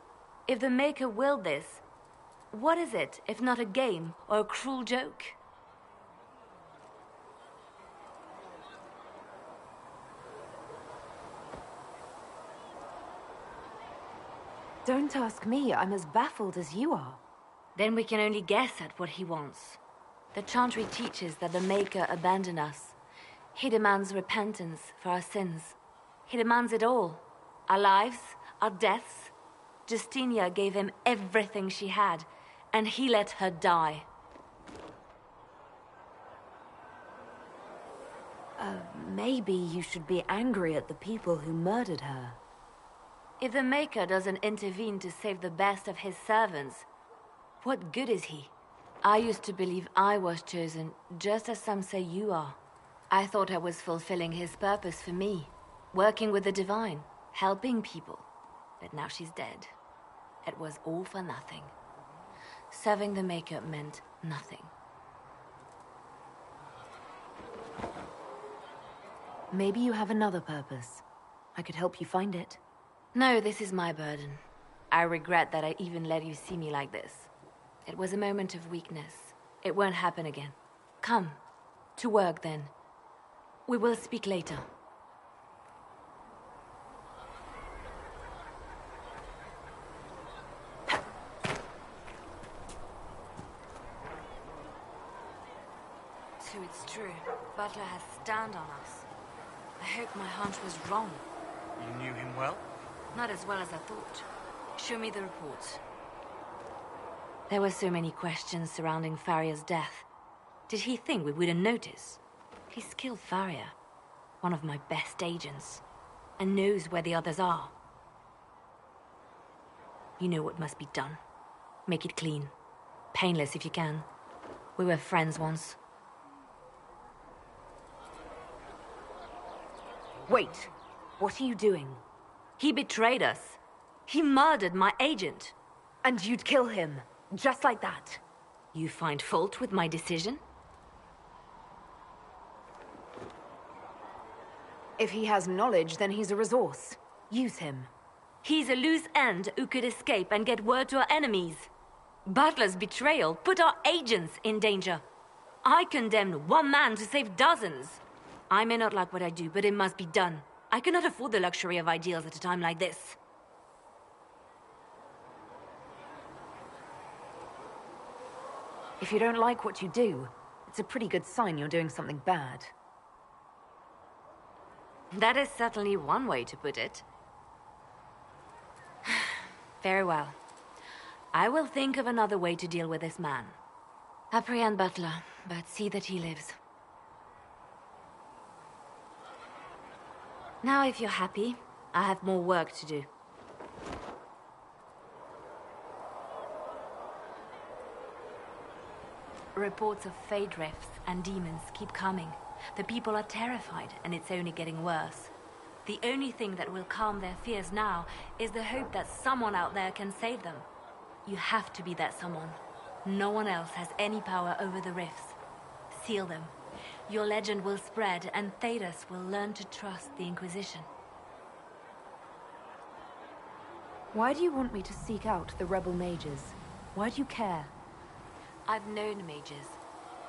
If the Maker willed this, what is it if not a game or a cruel joke? Don't ask me. I'm as baffled as you are. Then we can only guess at what he wants. The Chantry teaches that the Maker abandoned us. He demands repentance for our sins. He demands it all. Our lives, our deaths. Justinia gave him everything she had, and he let her die. Maybe you should be angry at the people who murdered her. If the Maker doesn't intervene to save the best of his servants, what good is he? I used to believe I was chosen, just as some say you are. I thought I was fulfilling his purpose for me, working with the Divine, helping people. But now she's dead. It was all for nothing. Serving the Maker meant nothing. Maybe you have another purpose. I could help you find it. No, this is my burden. I regret that I even let you see me like this. It was a moment of weakness. It won't happen again. Come. To work, then. We will speak later. So it's true. Butler has stand on us. I hope my hunch was wrong. You knew him well? Not as well as I thought. Show me the reports. There were so many questions surrounding Farria's death. Did he think we wouldn't notice? He's killed Farria, one of my best agents, and knows where the others are. You know what must be done. Make it clean. Painless if you can. We were friends once. Wait! What are you doing? He betrayed us. He murdered my agent. And you'd kill him, just like that. You find fault with my decision? If he has knowledge, then he's a resource. Use him. He's a loose end who could escape and get word to our enemies. Butler's betrayal put our agents in danger. I condemned one man to save dozens. I may not like what I do, but it must be done. I cannot afford the luxury of ideals at a time like this. If you don't like what you do, it's a pretty good sign you're doing something bad. That is certainly one way to put it. Very well. I will think of another way to deal with this man. Apprehend Butler, but see that he lives. Now, if you're happy, I have more work to do. Reports of fade rifts and demons keep coming. The people are terrified, and it's only getting worse. The only thing that will calm their fears now is the hope that someone out there can save them. You have to be that someone. No one else has any power over the rifts. Seal them. Your legend will spread, and Thedas will learn to trust the Inquisition. Why do you want me to seek out the rebel mages? Why do you care? I've known mages.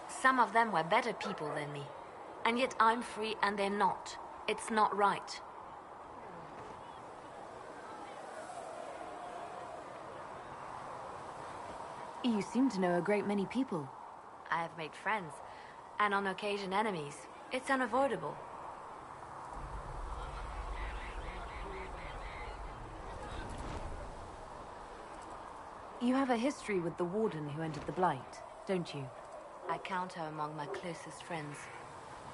Some of them were better people than me. And yet I'm free and they're not. It's not right. You seem to know a great many people. I have made friends, and on occasion enemies. It's unavoidable. You have a history with the Warden who entered the Blight, don't you? I count her among my closest friends.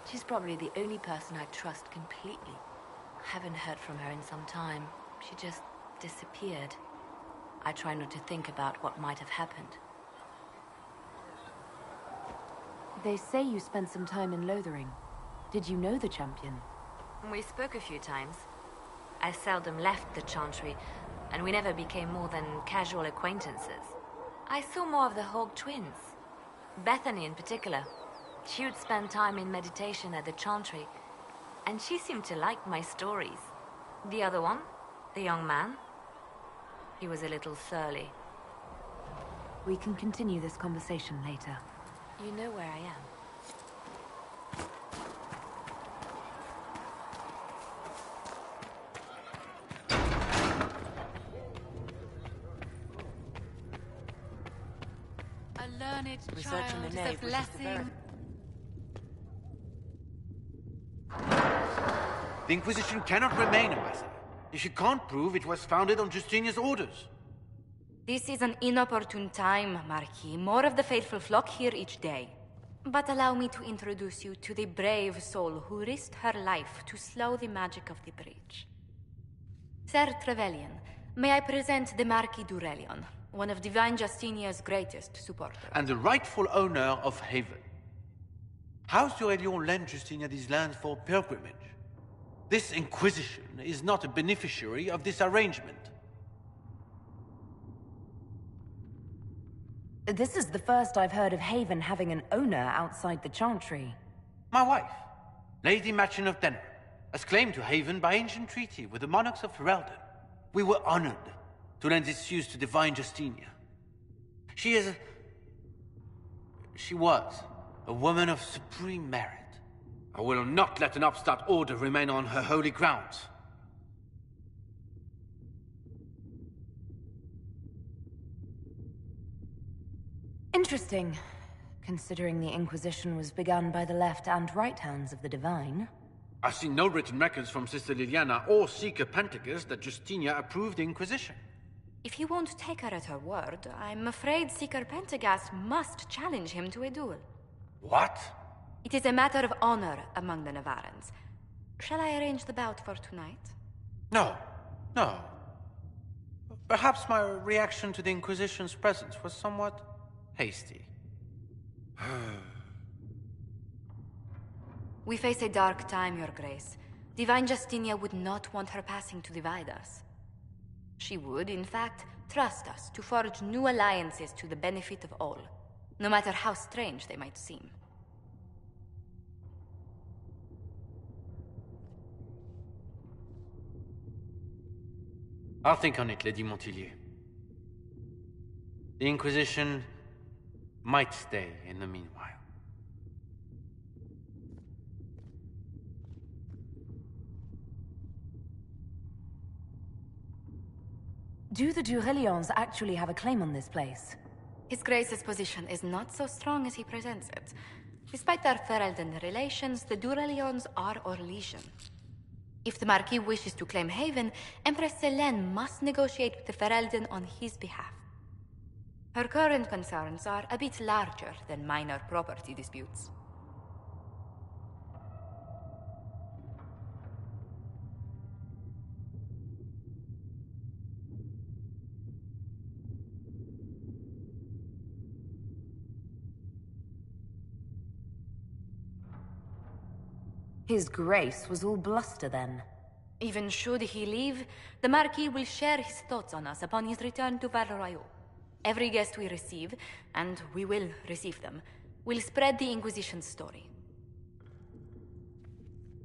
She's probably the only person I trust completely. I haven't heard from her in some time. She just disappeared. I try not to think about what might have happened. They say you spent some time in Lothering. Did you know the champion? We spoke a few times. I seldom left the Chantry, and we never became more than casual acquaintances. I saw more of the Hawk twins. Bethany in particular. She would spend time in meditation at the Chantry, and she seemed to like my stories. The other one, the young man, he was a little surly. We can continue this conversation later. You know where I am. A learned Research in child the is nave a was just a blessing. The Inquisition cannot remain, Ambassador, if you can't prove it was founded on Justinian's orders. This is an inopportune time, Marquis. More of the faithful flock here each day. But allow me to introduce you to the brave soul who risked her life to slow the magic of the breach. Sir Trevelyan, may I present the Marquis Durelion, one of Divine Justinia's greatest supporters. And the rightful owner of Haven. House Durelion lent Justinia these lands for pilgrimage. This Inquisition is not a beneficiary of this arrangement. This is the first I've heard of Haven having an owner outside the Chantry. My wife, Lady Machin of Denner, has claimed to Haven by ancient treaty with the monarchs of Ferelden. We were honored to lend its use to Divine Justinia. She was a woman of supreme merit. I will not let an upstart order remain on her holy grounds. Interesting, considering the Inquisition was begun by the left and right hands of the Divine. I've seen no written records from Sister Liliana or Seeker Pentagast that Justinia approved the Inquisition. If you won't take her at her word, I'm afraid Seeker Pentagast must challenge him to a duel. What? It is a matter of honor among the Navarrans. Shall I arrange the bout for tonight? No. No. Perhaps my reaction to the Inquisition's presence was somewhat hasty. We face a dark time, Your Grace. Divine Justinia would not want her passing to divide us. She would, in fact, trust us to forge new alliances to the benefit of all, no matter how strange they might seem. I'll think on it, Lady Montillier. The Inquisition might stay in the meanwhile. Do the Durelions actually have a claim on this place? His Grace's position is not so strong as he presents it. Despite their Ferelden relations, the Durelions are Orlesian. If the Marquis wishes to claim Haven, Empress Selene must negotiate with the Ferelden on his behalf. Her current concerns are a bit larger than minor property disputes. His Grace was all bluster then. Even should he leave, the Marquis will share his thoughts on us upon his return to Val Royeaux. Every guest we receive, and we will receive them, will spread the Inquisition's story.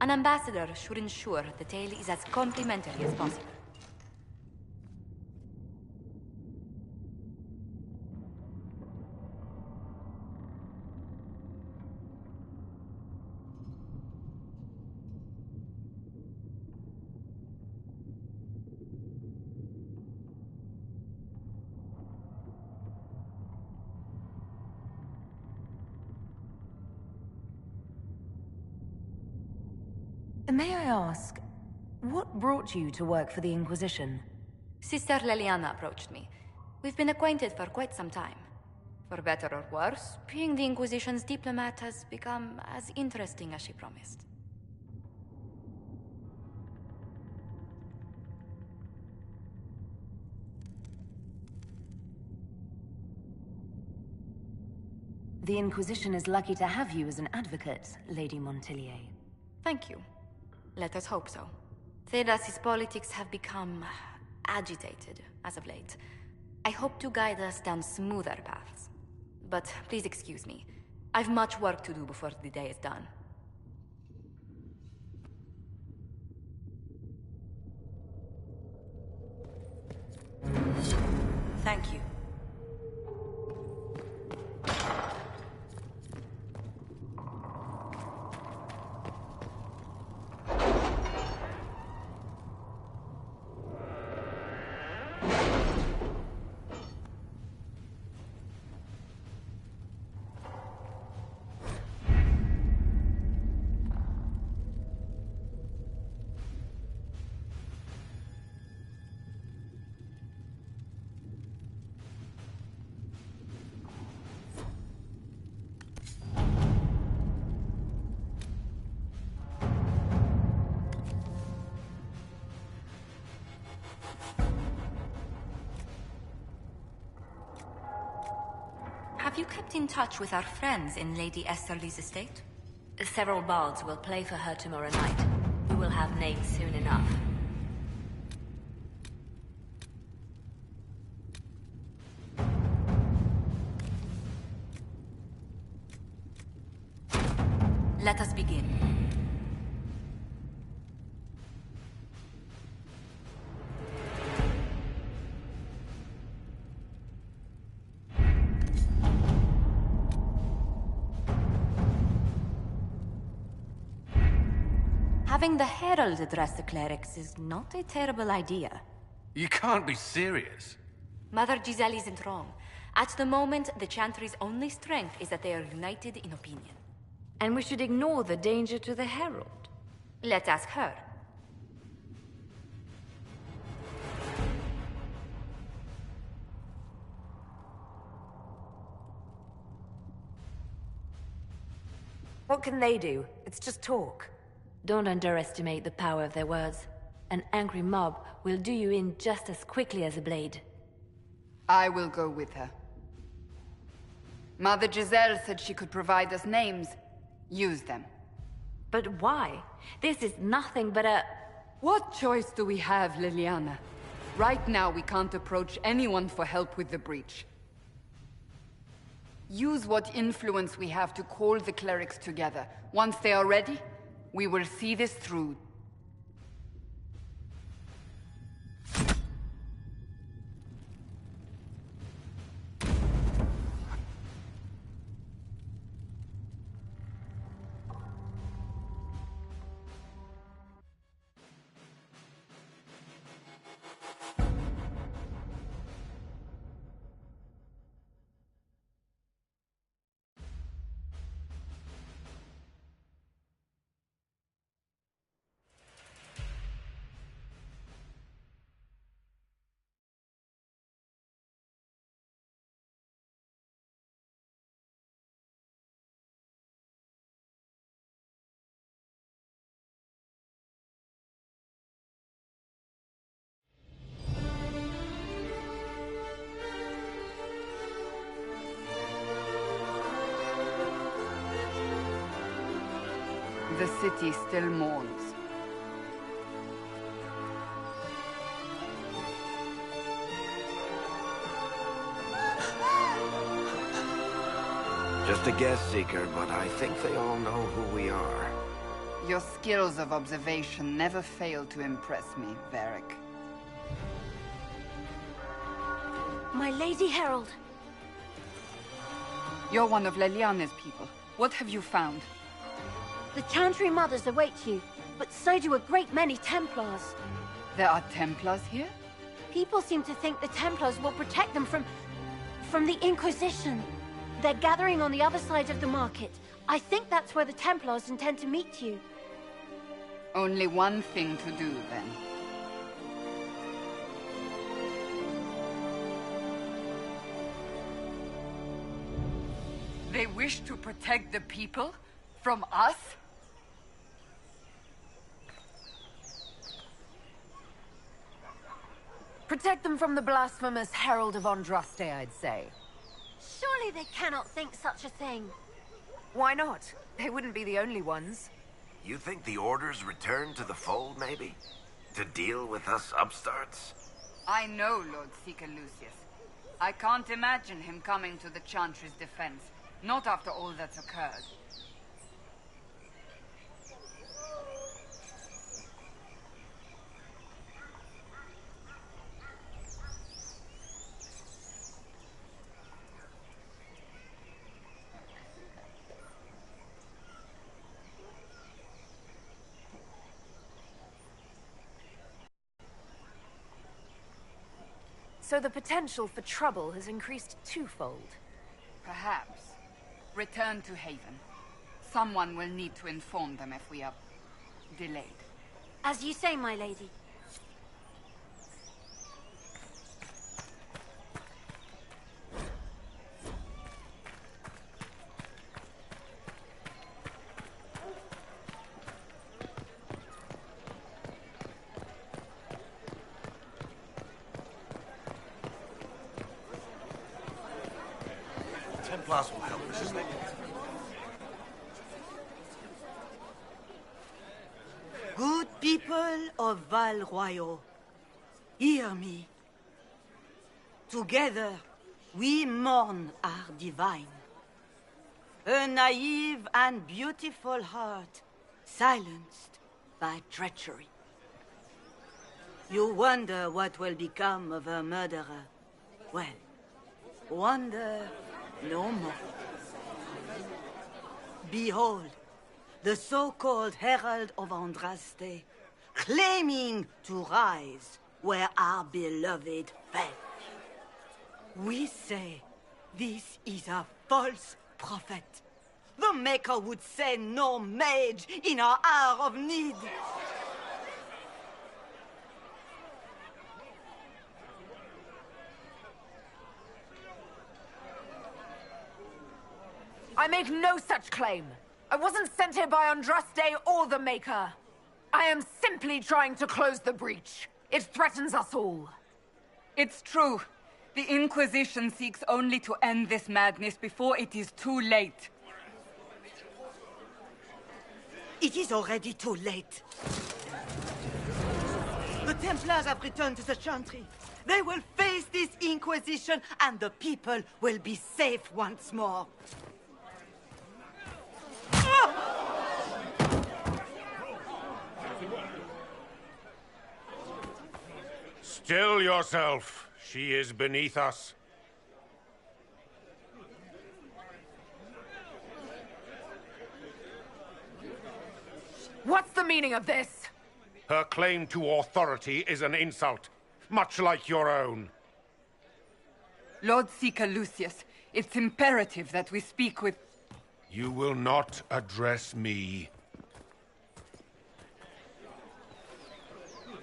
An ambassador should ensure the tale is as complimentary as possible. May I ask, what brought you to work for the Inquisition? Sister Liliana approached me. We've been acquainted for quite some time. For better or worse, being the Inquisition's diplomat has become as interesting as she promised. The Inquisition is lucky to have you as an advocate, Lady Montillier. Thank you. Let us hope so. Thedas's politics have become agitated as of late. I hope to guide us down smoother paths. But please excuse me. I've much work to do before the day is done. Thank you. Have you kept in touch with our friends in Lady Esterly's estate? Several bards will play for her tomorrow night. We will have names soon enough. Let us begin. Having the Herald address the clerics is not a terrible idea. You can't be serious. Mother Giselle isn't wrong. At the moment, the Chantry's only strength is that they are united in opinion. And we should ignore the danger to the Herald. Let's ask her. What can they do? It's just talk. Don't underestimate the power of their words. An angry mob will do you in just as quickly as a blade. I will go with her. Mother Giselle said she could provide us names. Use them. But why? This is nothing but a... What choice do we have, Liliana? Right now, we can't approach anyone for help with the breach. Use what influence we have to call the clerics together. Once they are ready, we will see this through. The city still mourns. Just a guess, Seeker, but I think they all know who we are. Your skills of observation never fail to impress me, Varric. My Lady Herald. You're one of Leliana's people. What have you found? The Chantry Mothers await you, but so do a great many Templars. There are Templars here? People seem to think the Templars will protect them from the Inquisition. They're gathering on the other side of the market. I think that's where the Templars intend to meet you. Only one thing to do, then. They wish to protect the people? From us? Protect them from the blasphemous Herald of Andraste, I'd say. Surely they cannot think such a thing. Why not? They wouldn't be the only ones. You think the Order's returned to the fold, maybe? To deal with us upstarts? I know Lord Seeker Lucius. I can't imagine him coming to the Chantry's defense. Not after all that's occurred. So the potential for trouble has increased twofold. Perhaps. Return to Haven. Someone will need to inform them if we are delayed. As you say, my lady. Templars will help us, isn't it? Good people of Val Royal, hear me. Together, we mourn our divine. A naive and beautiful heart, silenced by treachery. You wonder what will become of her murderer. Well, wonder no more. Behold, the so-called Herald of Andraste, claiming to rise where our beloved fell. We say this is a false prophet, The Maker would send no mage in our hour of need. I make no such claim. I wasn't sent here by Andraste or the Maker. I am simply trying to close the breach. It threatens us all. It's true. The Inquisition seeks only to end this madness before it is too late. It is already too late. The Templars have returned to the Chantry. They will face this Inquisition, and the people will be safe once more. Still yourself. She is beneath us. What's the meaning of this? Her claim to authority is an insult, much like your own. Lord Seeker Lucius, it's imperative that we speak with... You will not address me.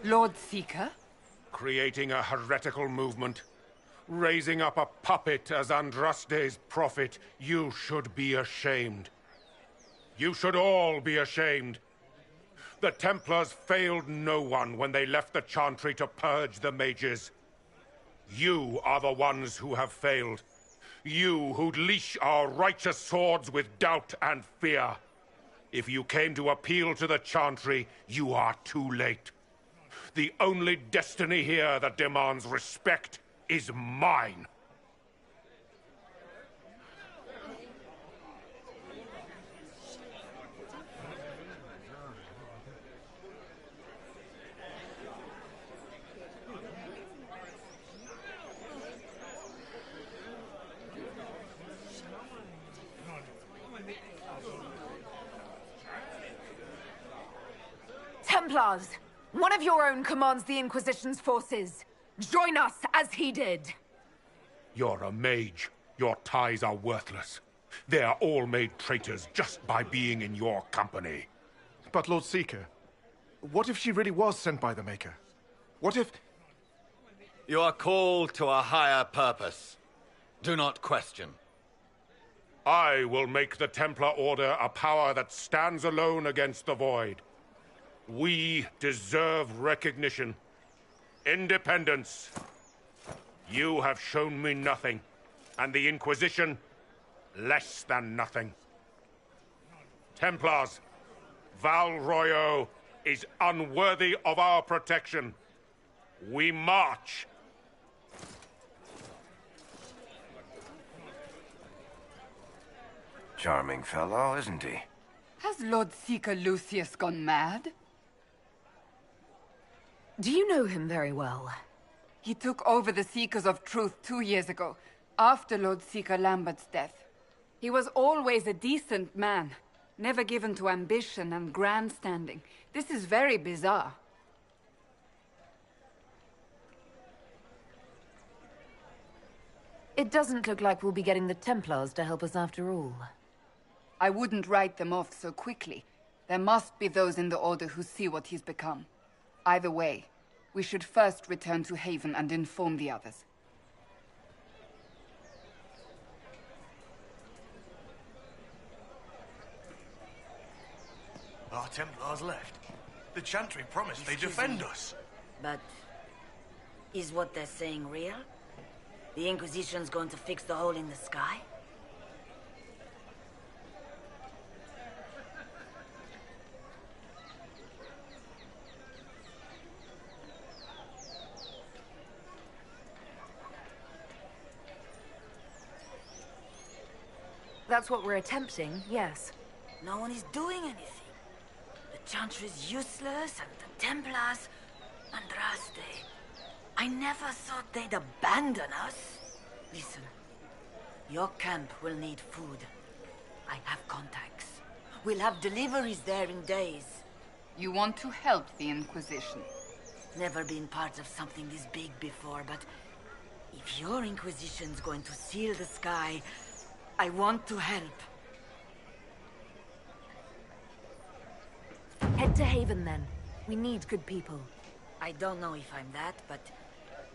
Lord Seeker? Creating a heretical movement. Raising up a puppet as Andraste's prophet. You should be ashamed. You should all be ashamed. The Templars failed no one when they left the Chantry to purge the mages. You are the ones who have failed. You who'd leash our righteous swords with doubt and fear. If you came to appeal to the Chantry, you are too late. The only destiny here that demands respect is mine. Templars! One of your own commands the Inquisition's forces. Join us as he did. You're a mage. Your ties are worthless. They are all made traitors just by being in your company. But Lord Seeker, what if she really was sent by the Maker? What if... You are called to a higher purpose. Do not question. I will make the Templar Order a power that stands alone against the Void. We deserve recognition. Independence. You have shown me nothing, and the Inquisition, less than nothing. Templars, Val Royo is unworthy of our protection. We march. Charming fellow, isn't he? Has Lord Seeker Lucius gone mad? Do you know him very well? He took over the Seekers of Truth 2 years ago, after Lord Seeker Lambert's death. He was always a decent man, never given to ambition and grandstanding. This is very bizarre. It doesn't look like we'll be getting the Templars to help us after all. I wouldn't write them off so quickly. There must be those in the Order who see what he's become. Either way, we should first return to Haven and inform the others. Our Templars left. The Chantry promised they'd defend us. But is what they're saying real? The Inquisition's going to fix the hole in the sky? That's what we're attempting, yes. No one is doing anything. The Chantry's useless, and the Templars... Andraste... I never thought they'd abandon us. Listen, your camp will need food. I have contacts. We'll have deliveries there in days. You want to help the Inquisition? Never been part of something this big before, but if your Inquisition's going to seal the sky, I want to help. to Haven, then. We need good people. I don't know if I'm that, but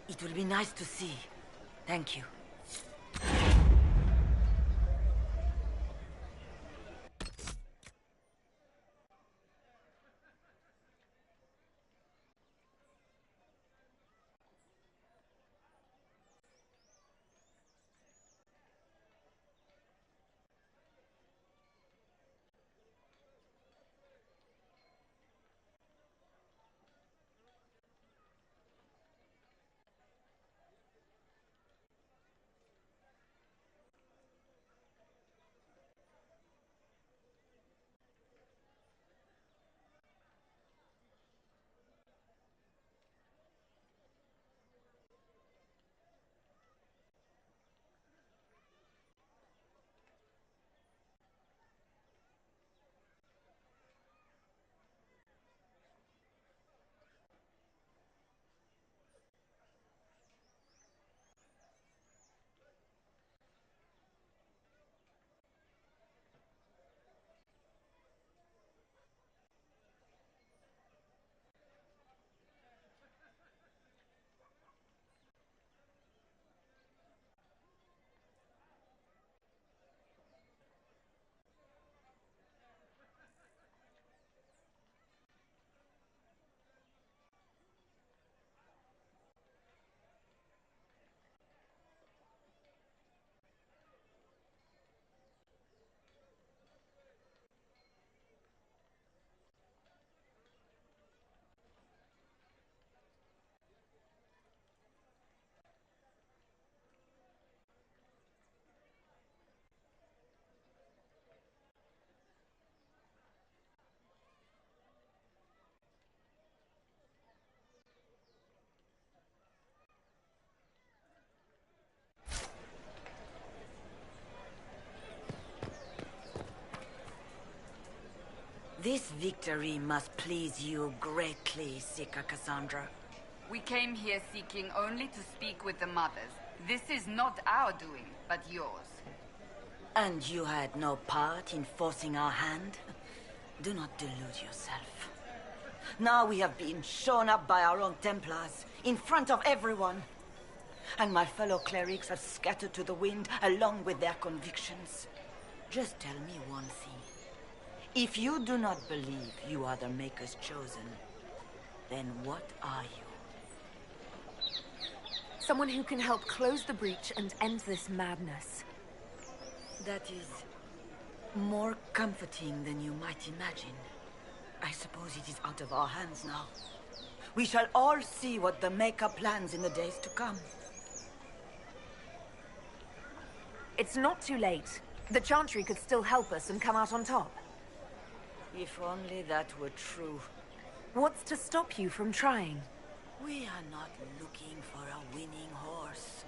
it will be nice to see. Thank you. This victory must please you greatly, Seeker Cassandra. We came here seeking only to speak with the mothers. This is not our doing, but yours. And you had no part in forcing our hand? Do not delude yourself. Now we have been shown up by our own Templars, in front of everyone. And my fellow clerics have scattered to the wind along with their convictions. Just tell me one thing. If you do not believe you are the Maker's chosen, then what are you? Someone who can help close the breach and end this madness. That is more comforting than you might imagine. I suppose it is out of our hands now. We shall all see what the Maker plans in the days to come. It's not too late. The Chantry could still help us and come out on top. If only that were true. What's to stop you from trying? We are not looking for a winning horse.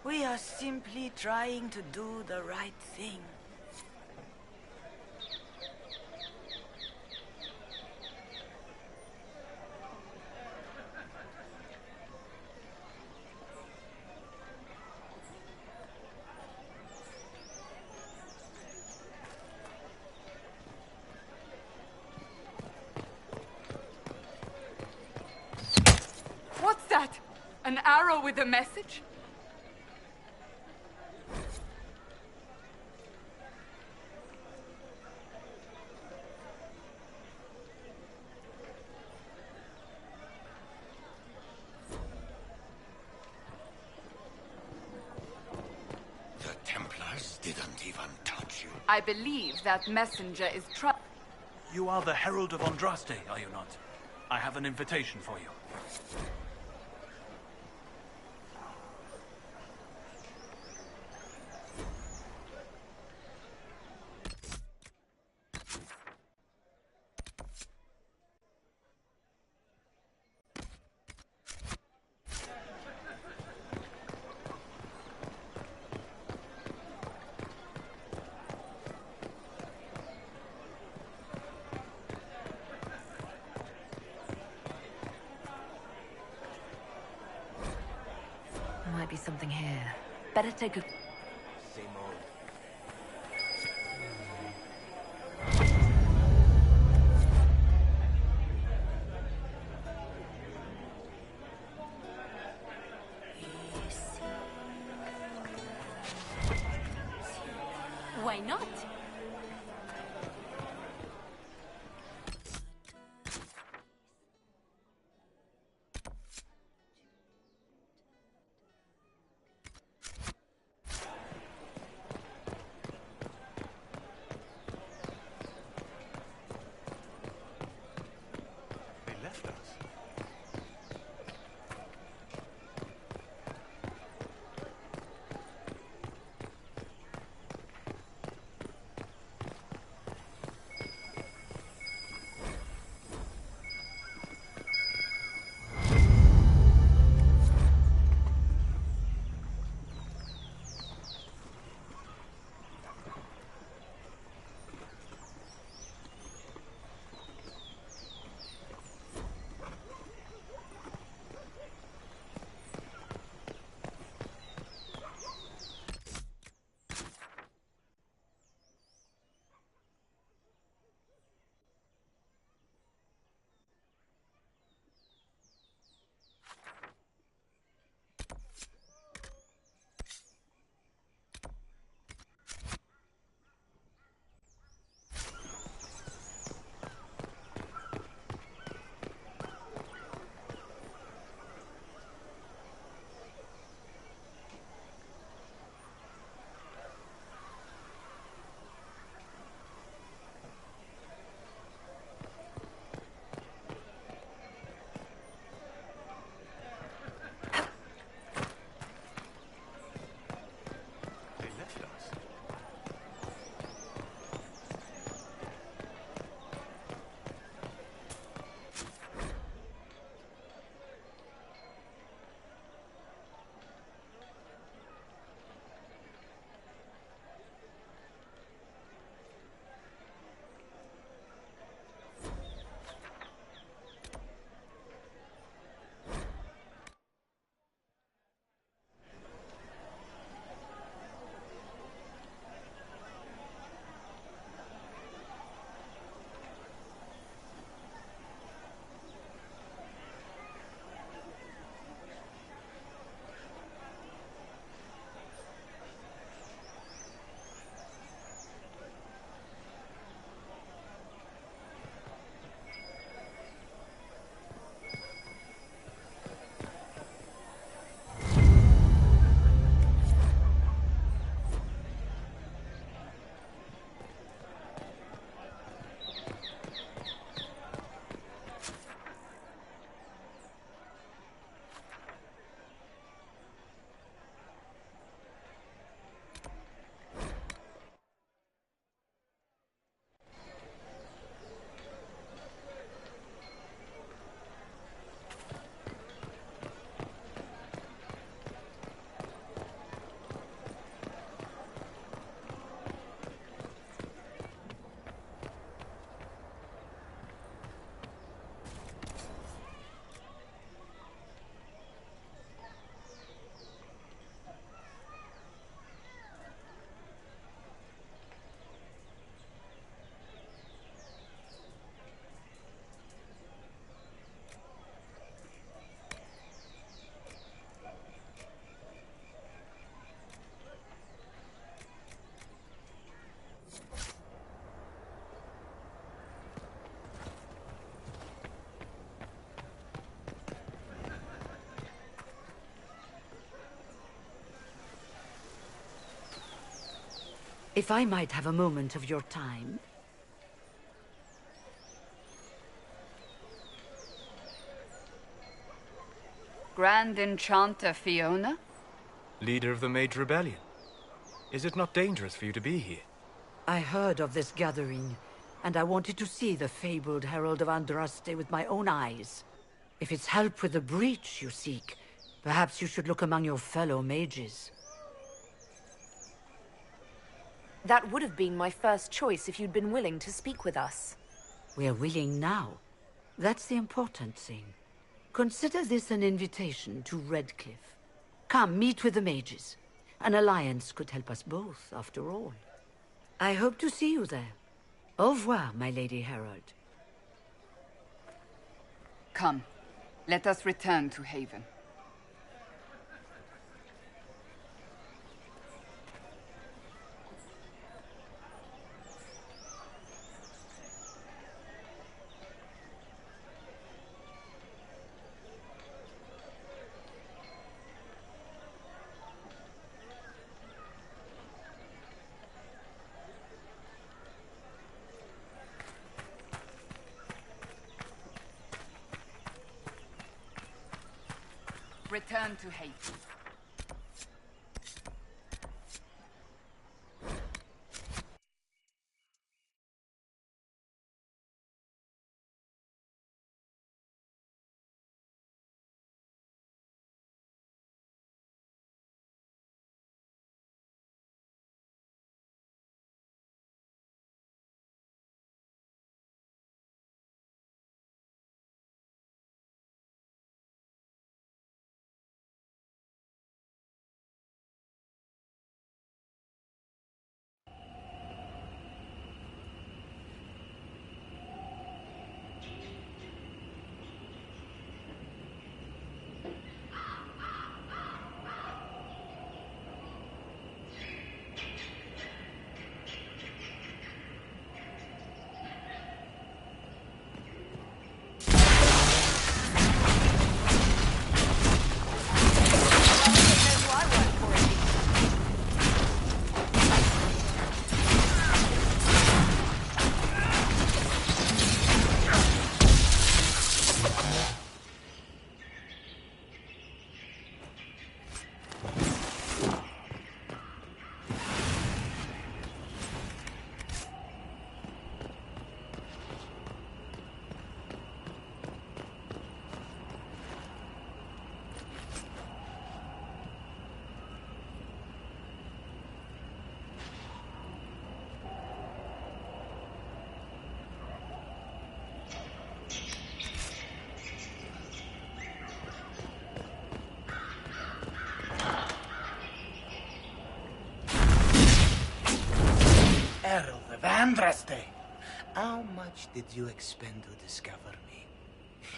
We are simply trying to do the right thing. What's that? An arrow with a message? The Templars didn't even touch you. I believe that messenger is You are the Herald of Andraste, are you not? I have an invitation for you. Might be something here. Better take a... Same old. Why not? They left us. If I might have a moment of your time. Grand Enchanter Fiona? Leader of the Mage Rebellion. Is it not dangerous for you to be here? I heard of this gathering, and I wanted to see the fabled Herald of Andraste with my own eyes. If it's help with the breach you seek, perhaps you should look among your fellow mages. That would have been my first choice if you'd been willing to speak with us. We're willing now. That's the important thing. Consider this an invitation to Redcliffe. Come, meet with the mages. An alliance could help us both, after all. I hope to see you there. Au revoir, my Lady Herald. Come, let us return to Haven. return to Haven. Herald of Andraste. How much did you expend to discover me?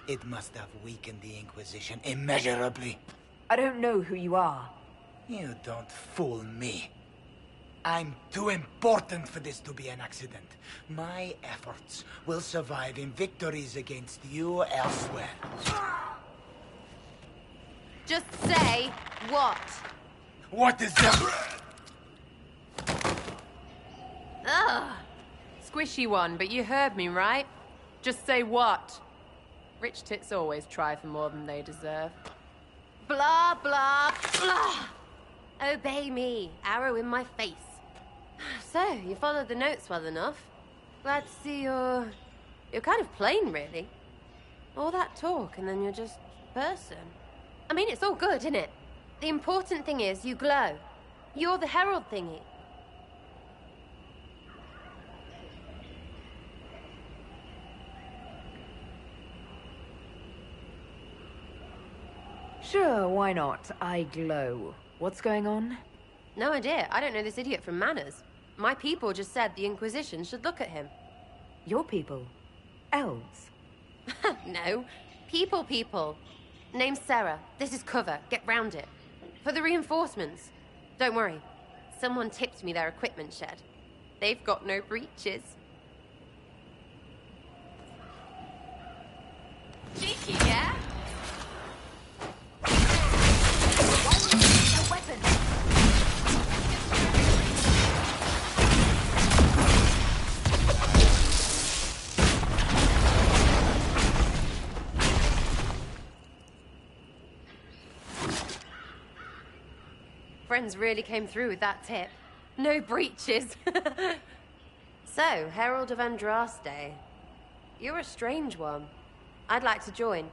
It must have weakened the Inquisition immeasurably. I don't know who you are. You don't fool me. I'm too important for this to be an accident. My efforts will survive in victories against you elsewhere. Just say what? What is that? Ugh. Squishy one, but you heard me, right? Just say what? Rich tits always try for more than they deserve. Blah, blah, blah. Obey me. Arrow in my face. So, you followed the notes well enough. Glad to see you're kind of plain, really. All that talk, and then you're just person. I mean, it's all good, isn't it? The important thing is you glow. You're the herald thingy. Sure, why not? I glow. What's going on? No idea. I don't know this idiot from Manners. My people just said the Inquisition should look at him. Your people? Elves? No. People. Name's Sarah. This is cover. Get round it. For the reinforcements. Don't worry. Someone tipped me their equipment shed. They've got no breaches. Cheeky, yeah? Why would you use a weapon? Friends really came through with that tip. No breaches. So, Herald of Andraste. You're a strange one. I'd like to join.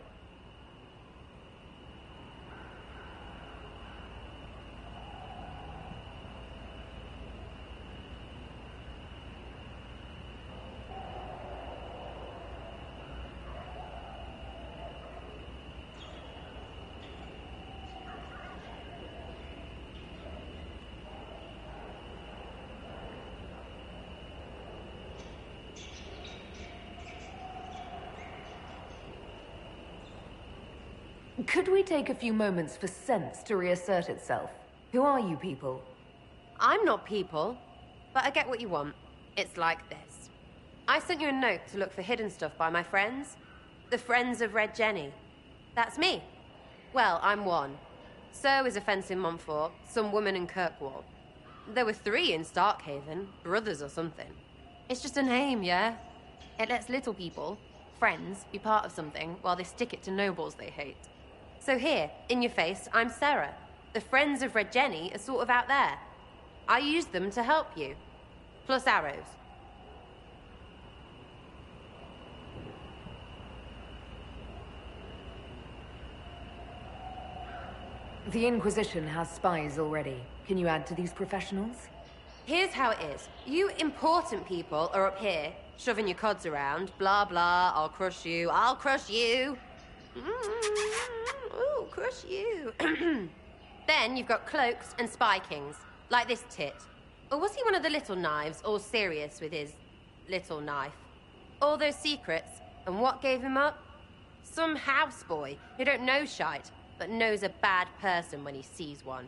Could we take a few moments for sense to reassert itself? Who are you people? I'm not people, but I get what you want. It's like this. I sent you a note to look for hidden stuff by my friends. The Friends of Red Jenny. That's me. Well, I'm one. So is a fence in Montfort, some woman in Kirkwall. There were 3 in Starkhaven, brothers or something. It's just a name, yeah? It lets little people, friends, be part of something while they stick it to nobles they hate. So here, in your face, I'm Sarah. The friends of Red Jenny are sort of out there. I use them to help you. Plus arrows. The Inquisition has spies already. Can you add to these professionals? Here's how it is. You important people are up here, shoving your cods around. Blah, blah, I'll crush you, I'll crush you. Ooh, crush you. Then you've got cloaks and spy kings, like this tit. Or was he one of the little knives, all serious with his little knife? All those secrets, and what gave him up? Some houseboy who don't know shite, but knows a bad person when he sees one.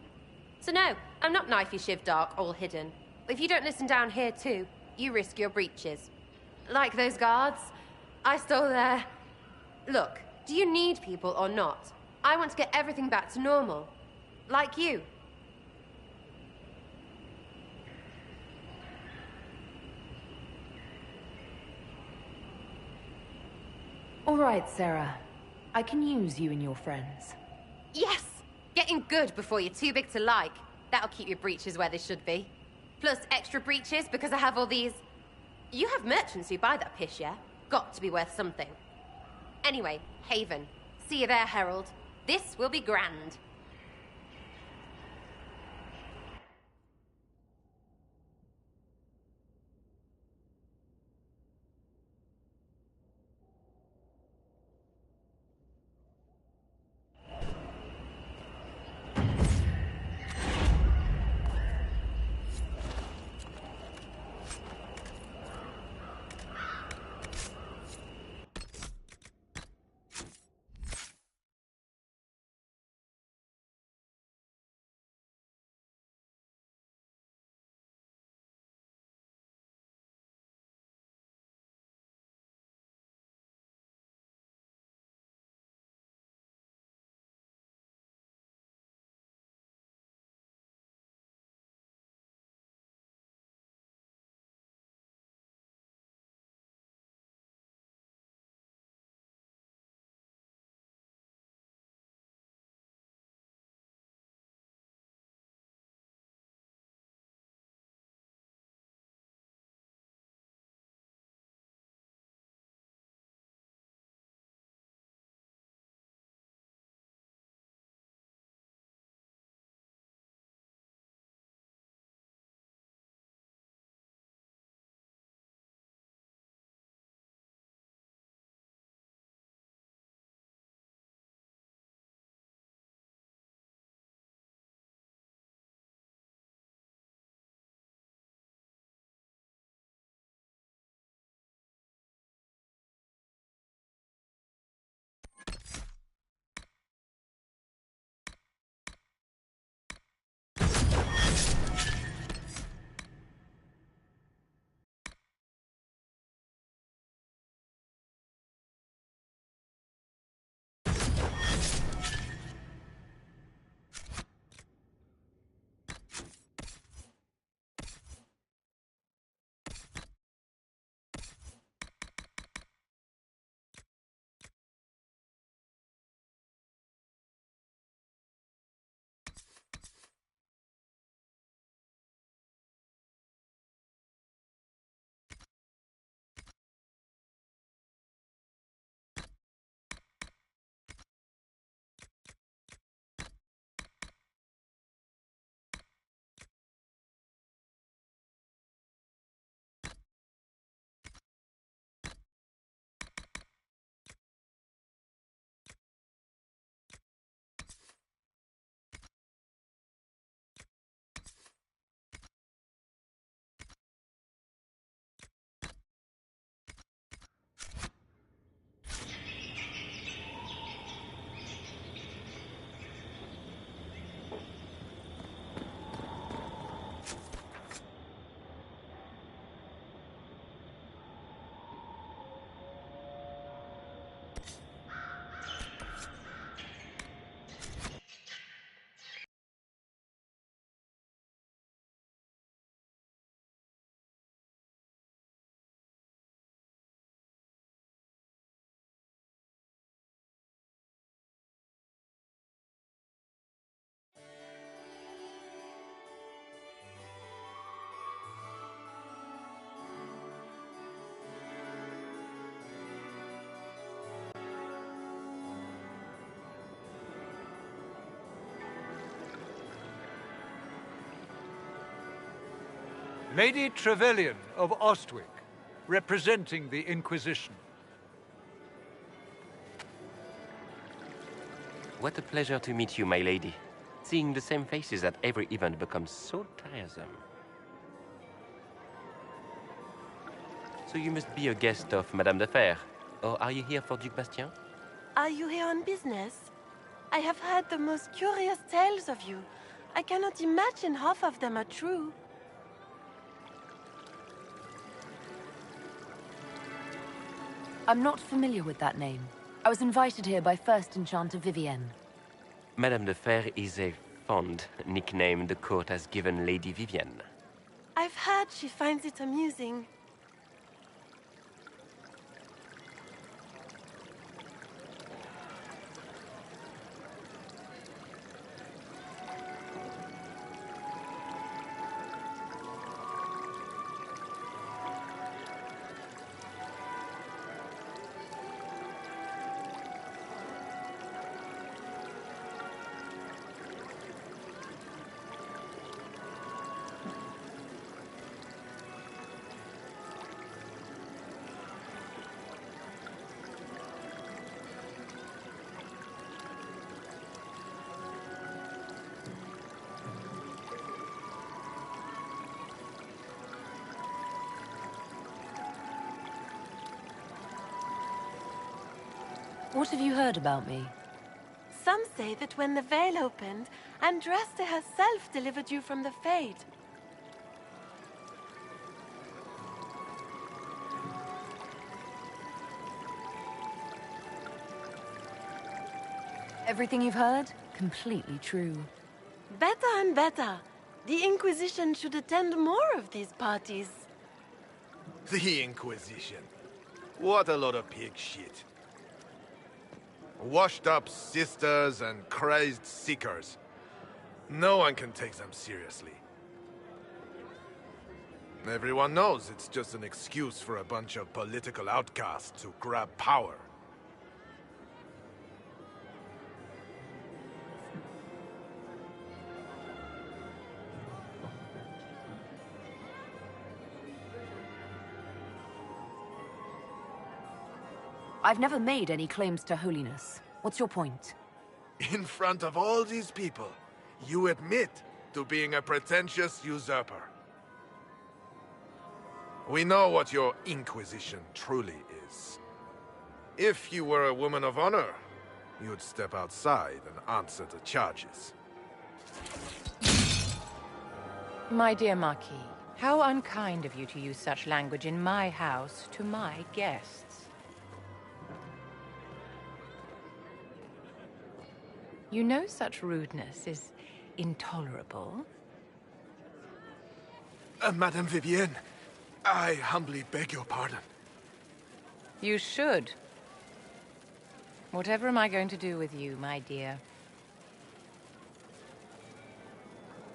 So no, I'm not knifey shiv dark, all hidden. If you don't listen down here too, you risk your breeches. Like those guards, I stole their... Look, do you need people or not? I want to get everything back to normal. Like you. All right, Sarah. I can use you and your friends. Yes! Getting good before you're too big to like. That'll keep your breeches where they should be. Plus extra breeches because I have all these... You have merchants who buy that piss, yeah? Got to be worth something. Anyway, Haven. See you there, Herald. This will be grand. Lady Trevelyan of Ostwick, representing the Inquisition. What a pleasure to meet you, my lady. Seeing the same faces at every event becomes so tiresome. So you must be a guest of Madame de Fer, or are you here for Duc Bastien? Are you here on business? I have heard the most curious tales of you. I cannot imagine half of them are true. I'm not familiar with that name. I was invited here by First Enchanter Vivienne. Madame de Fer is a fond nickname the court has given Lady Vivienne. I've heard she finds it amusing. What have you heard about me? Some say that when the veil opened, Andraste herself delivered you from the Fade. Everything you've heard? Completely true. Better and better. The Inquisition should attend more of these parties. The Inquisition. What a lot of pig shit. Washed-up sisters and crazed seekers. No one can take them seriously. Everyone knows it's just an excuse for a bunch of political outcasts to grab power. I've never made any claims to holiness. What's your point? In front of all these people, you admit to being a pretentious usurper. We know what your Inquisition truly is. If you were a woman of honor, you'd step outside and answer the charges. My dear Marquis, how unkind of you to use such language in my house to my guests. You know such rudeness is intolerable. Madame Vivienne, I humbly beg your pardon. You should. Whatever am I going to do with you, my dear?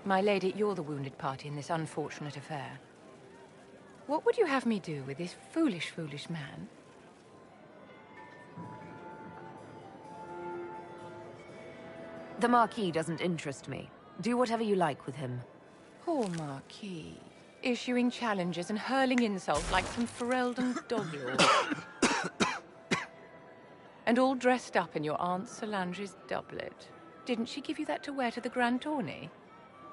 My lady, you're the wounded party in this unfortunate affair. What would you have me do with this foolish, foolish man? The Marquis doesn't interest me. Do whatever you like with him. Poor Marquis. Issuing challenges and hurling insults like some Ferelden doglord. And all dressed up in your Aunt Solange's doublet. Didn't she give you that to wear to the Grand Tourney?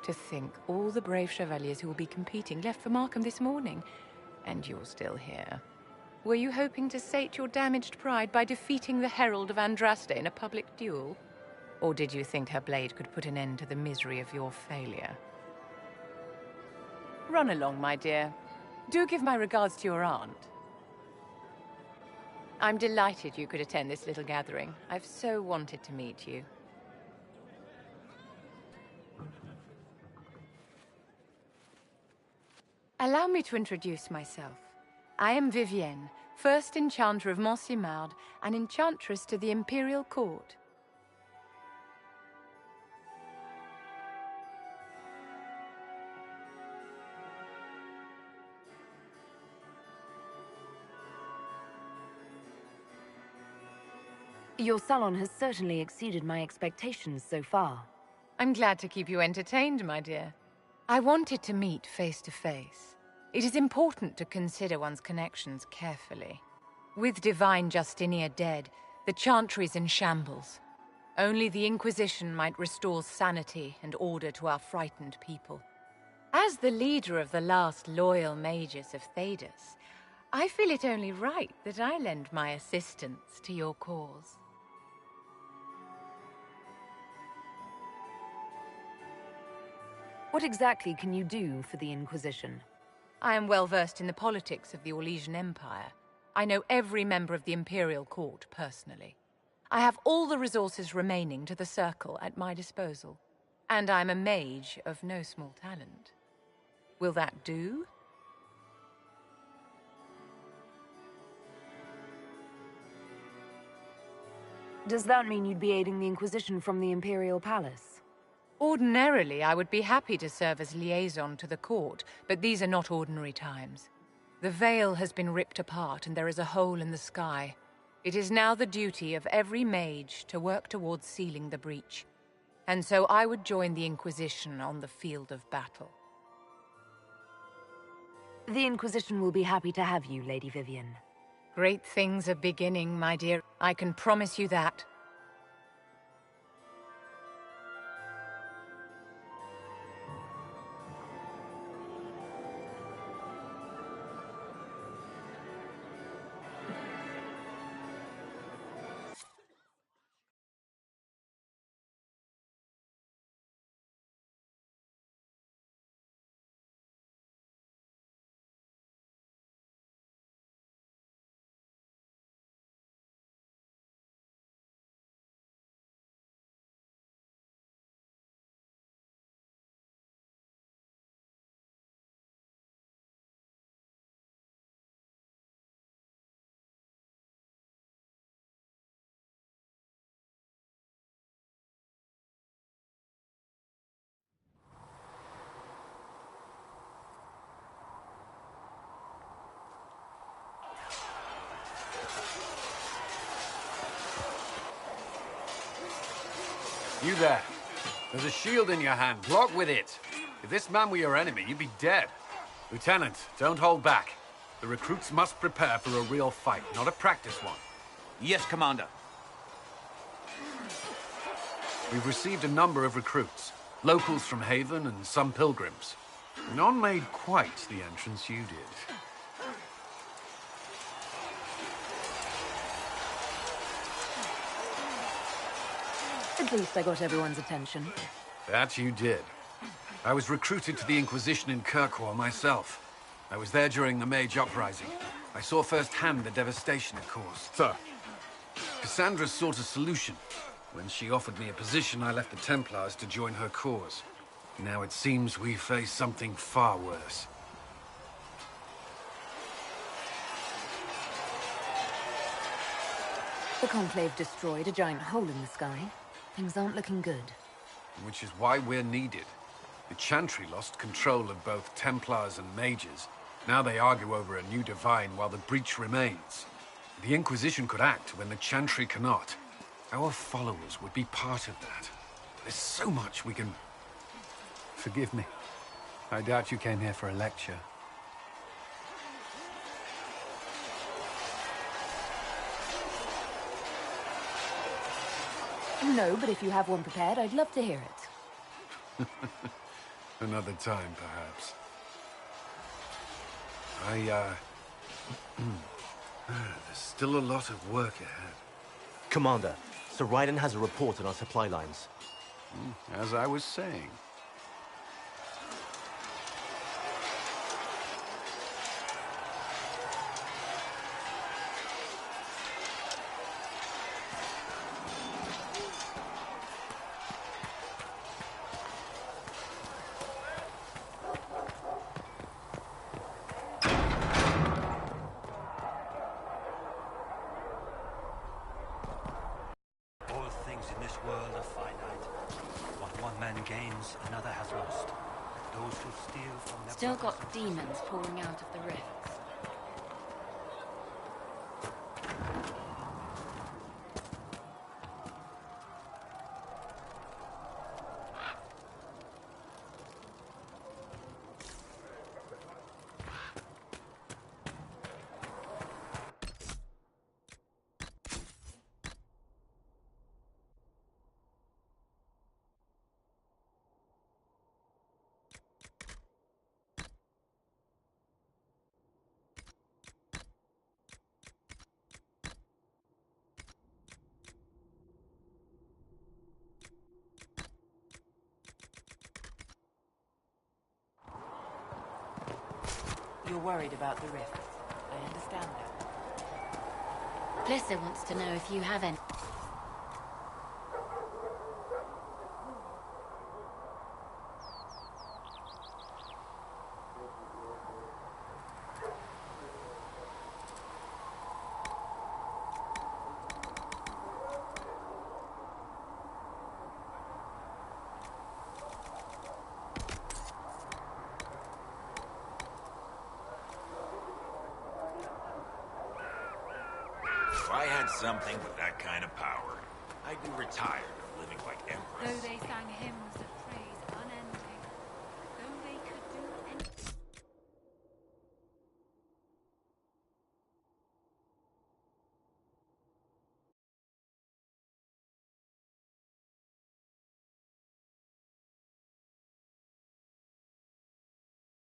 To think all the brave chevaliers who will be competing left for Markham this morning, and you're still here. Were you hoping to sate your damaged pride by defeating the Herald of Andraste in a public duel? Or did you think her blade could put an end to the misery of your failure? Run along, my dear. Do give my regards to your aunt. I'm delighted you could attend this little gathering. I've so wanted to meet you. Allow me to introduce myself. I am Vivienne, first Enchanter of Montsimard and Enchantress to the Imperial Court. Your salon has certainly exceeded my expectations so far. I'm glad to keep you entertained, my dear. I wanted to meet face to face. It is important to consider one's connections carefully. With Divine Justinia dead, the Chantry is in shambles. Only the Inquisition might restore sanity and order to our frightened people. As the leader of the last loyal mages of Thedas, I feel it only right that I lend my assistance to your cause. What exactly can you do for the Inquisition? I am well versed in the politics of the Orlesian Empire. I know every member of the Imperial Court personally. I have all the resources remaining to the Circle at my disposal. And I'm a mage of no small talent. Will that do? Does that mean you'd be aiding the Inquisition from the Imperial Palace? Ordinarily, I would be happy to serve as liaison to the court, but these are not ordinary times. The veil has been ripped apart and there is a hole in the sky. It is now the duty of every mage to work towards sealing the breach. And so I would join the Inquisition on the field of battle. The Inquisition will be happy to have you, Lady Vivian. Great things are beginning, my dear. I can promise you that. You there. There's a shield in your hand. Block with it. If this man were your enemy, you'd be dead. Lieutenant, don't hold back. The recruits must prepare for a real fight, not a practice one. Yes, Commander. We've received a number of recruits. Locals from Haven and some pilgrims. None made quite the entrance you did. At least I got everyone's attention. That you did. I was recruited to the Inquisition in Kirkwall myself. I was there during the Mage Uprising. I saw firsthand the devastation it caused. Sir. Cassandra sought a solution. When she offered me a position, I left the Templars to join her cause. Now it seems we face something far worse. The Conclave destroyed a giant hole in the sky. Things aren't looking good. Which is why we're needed. The Chantry lost control of both Templars and Mages. Now they argue over a new Divine while the breach remains. The Inquisition could act when the Chantry cannot. Our followers would be part of that. There's so much we can... Forgive me. I doubt you came here for a lecture. No, but if you have one prepared, I'd love to hear it. Another time, perhaps. There's still a lot of work ahead. Commander, Sir Raiden has a report on our supply lines. As I was saying. Still got demons pouring out of the rifts. You're worried about the rift. I understand that. Blissa wants to know if you have any... If I had something with that kind of power, I'd be retired of living like empress. Though they sang hymns of praise.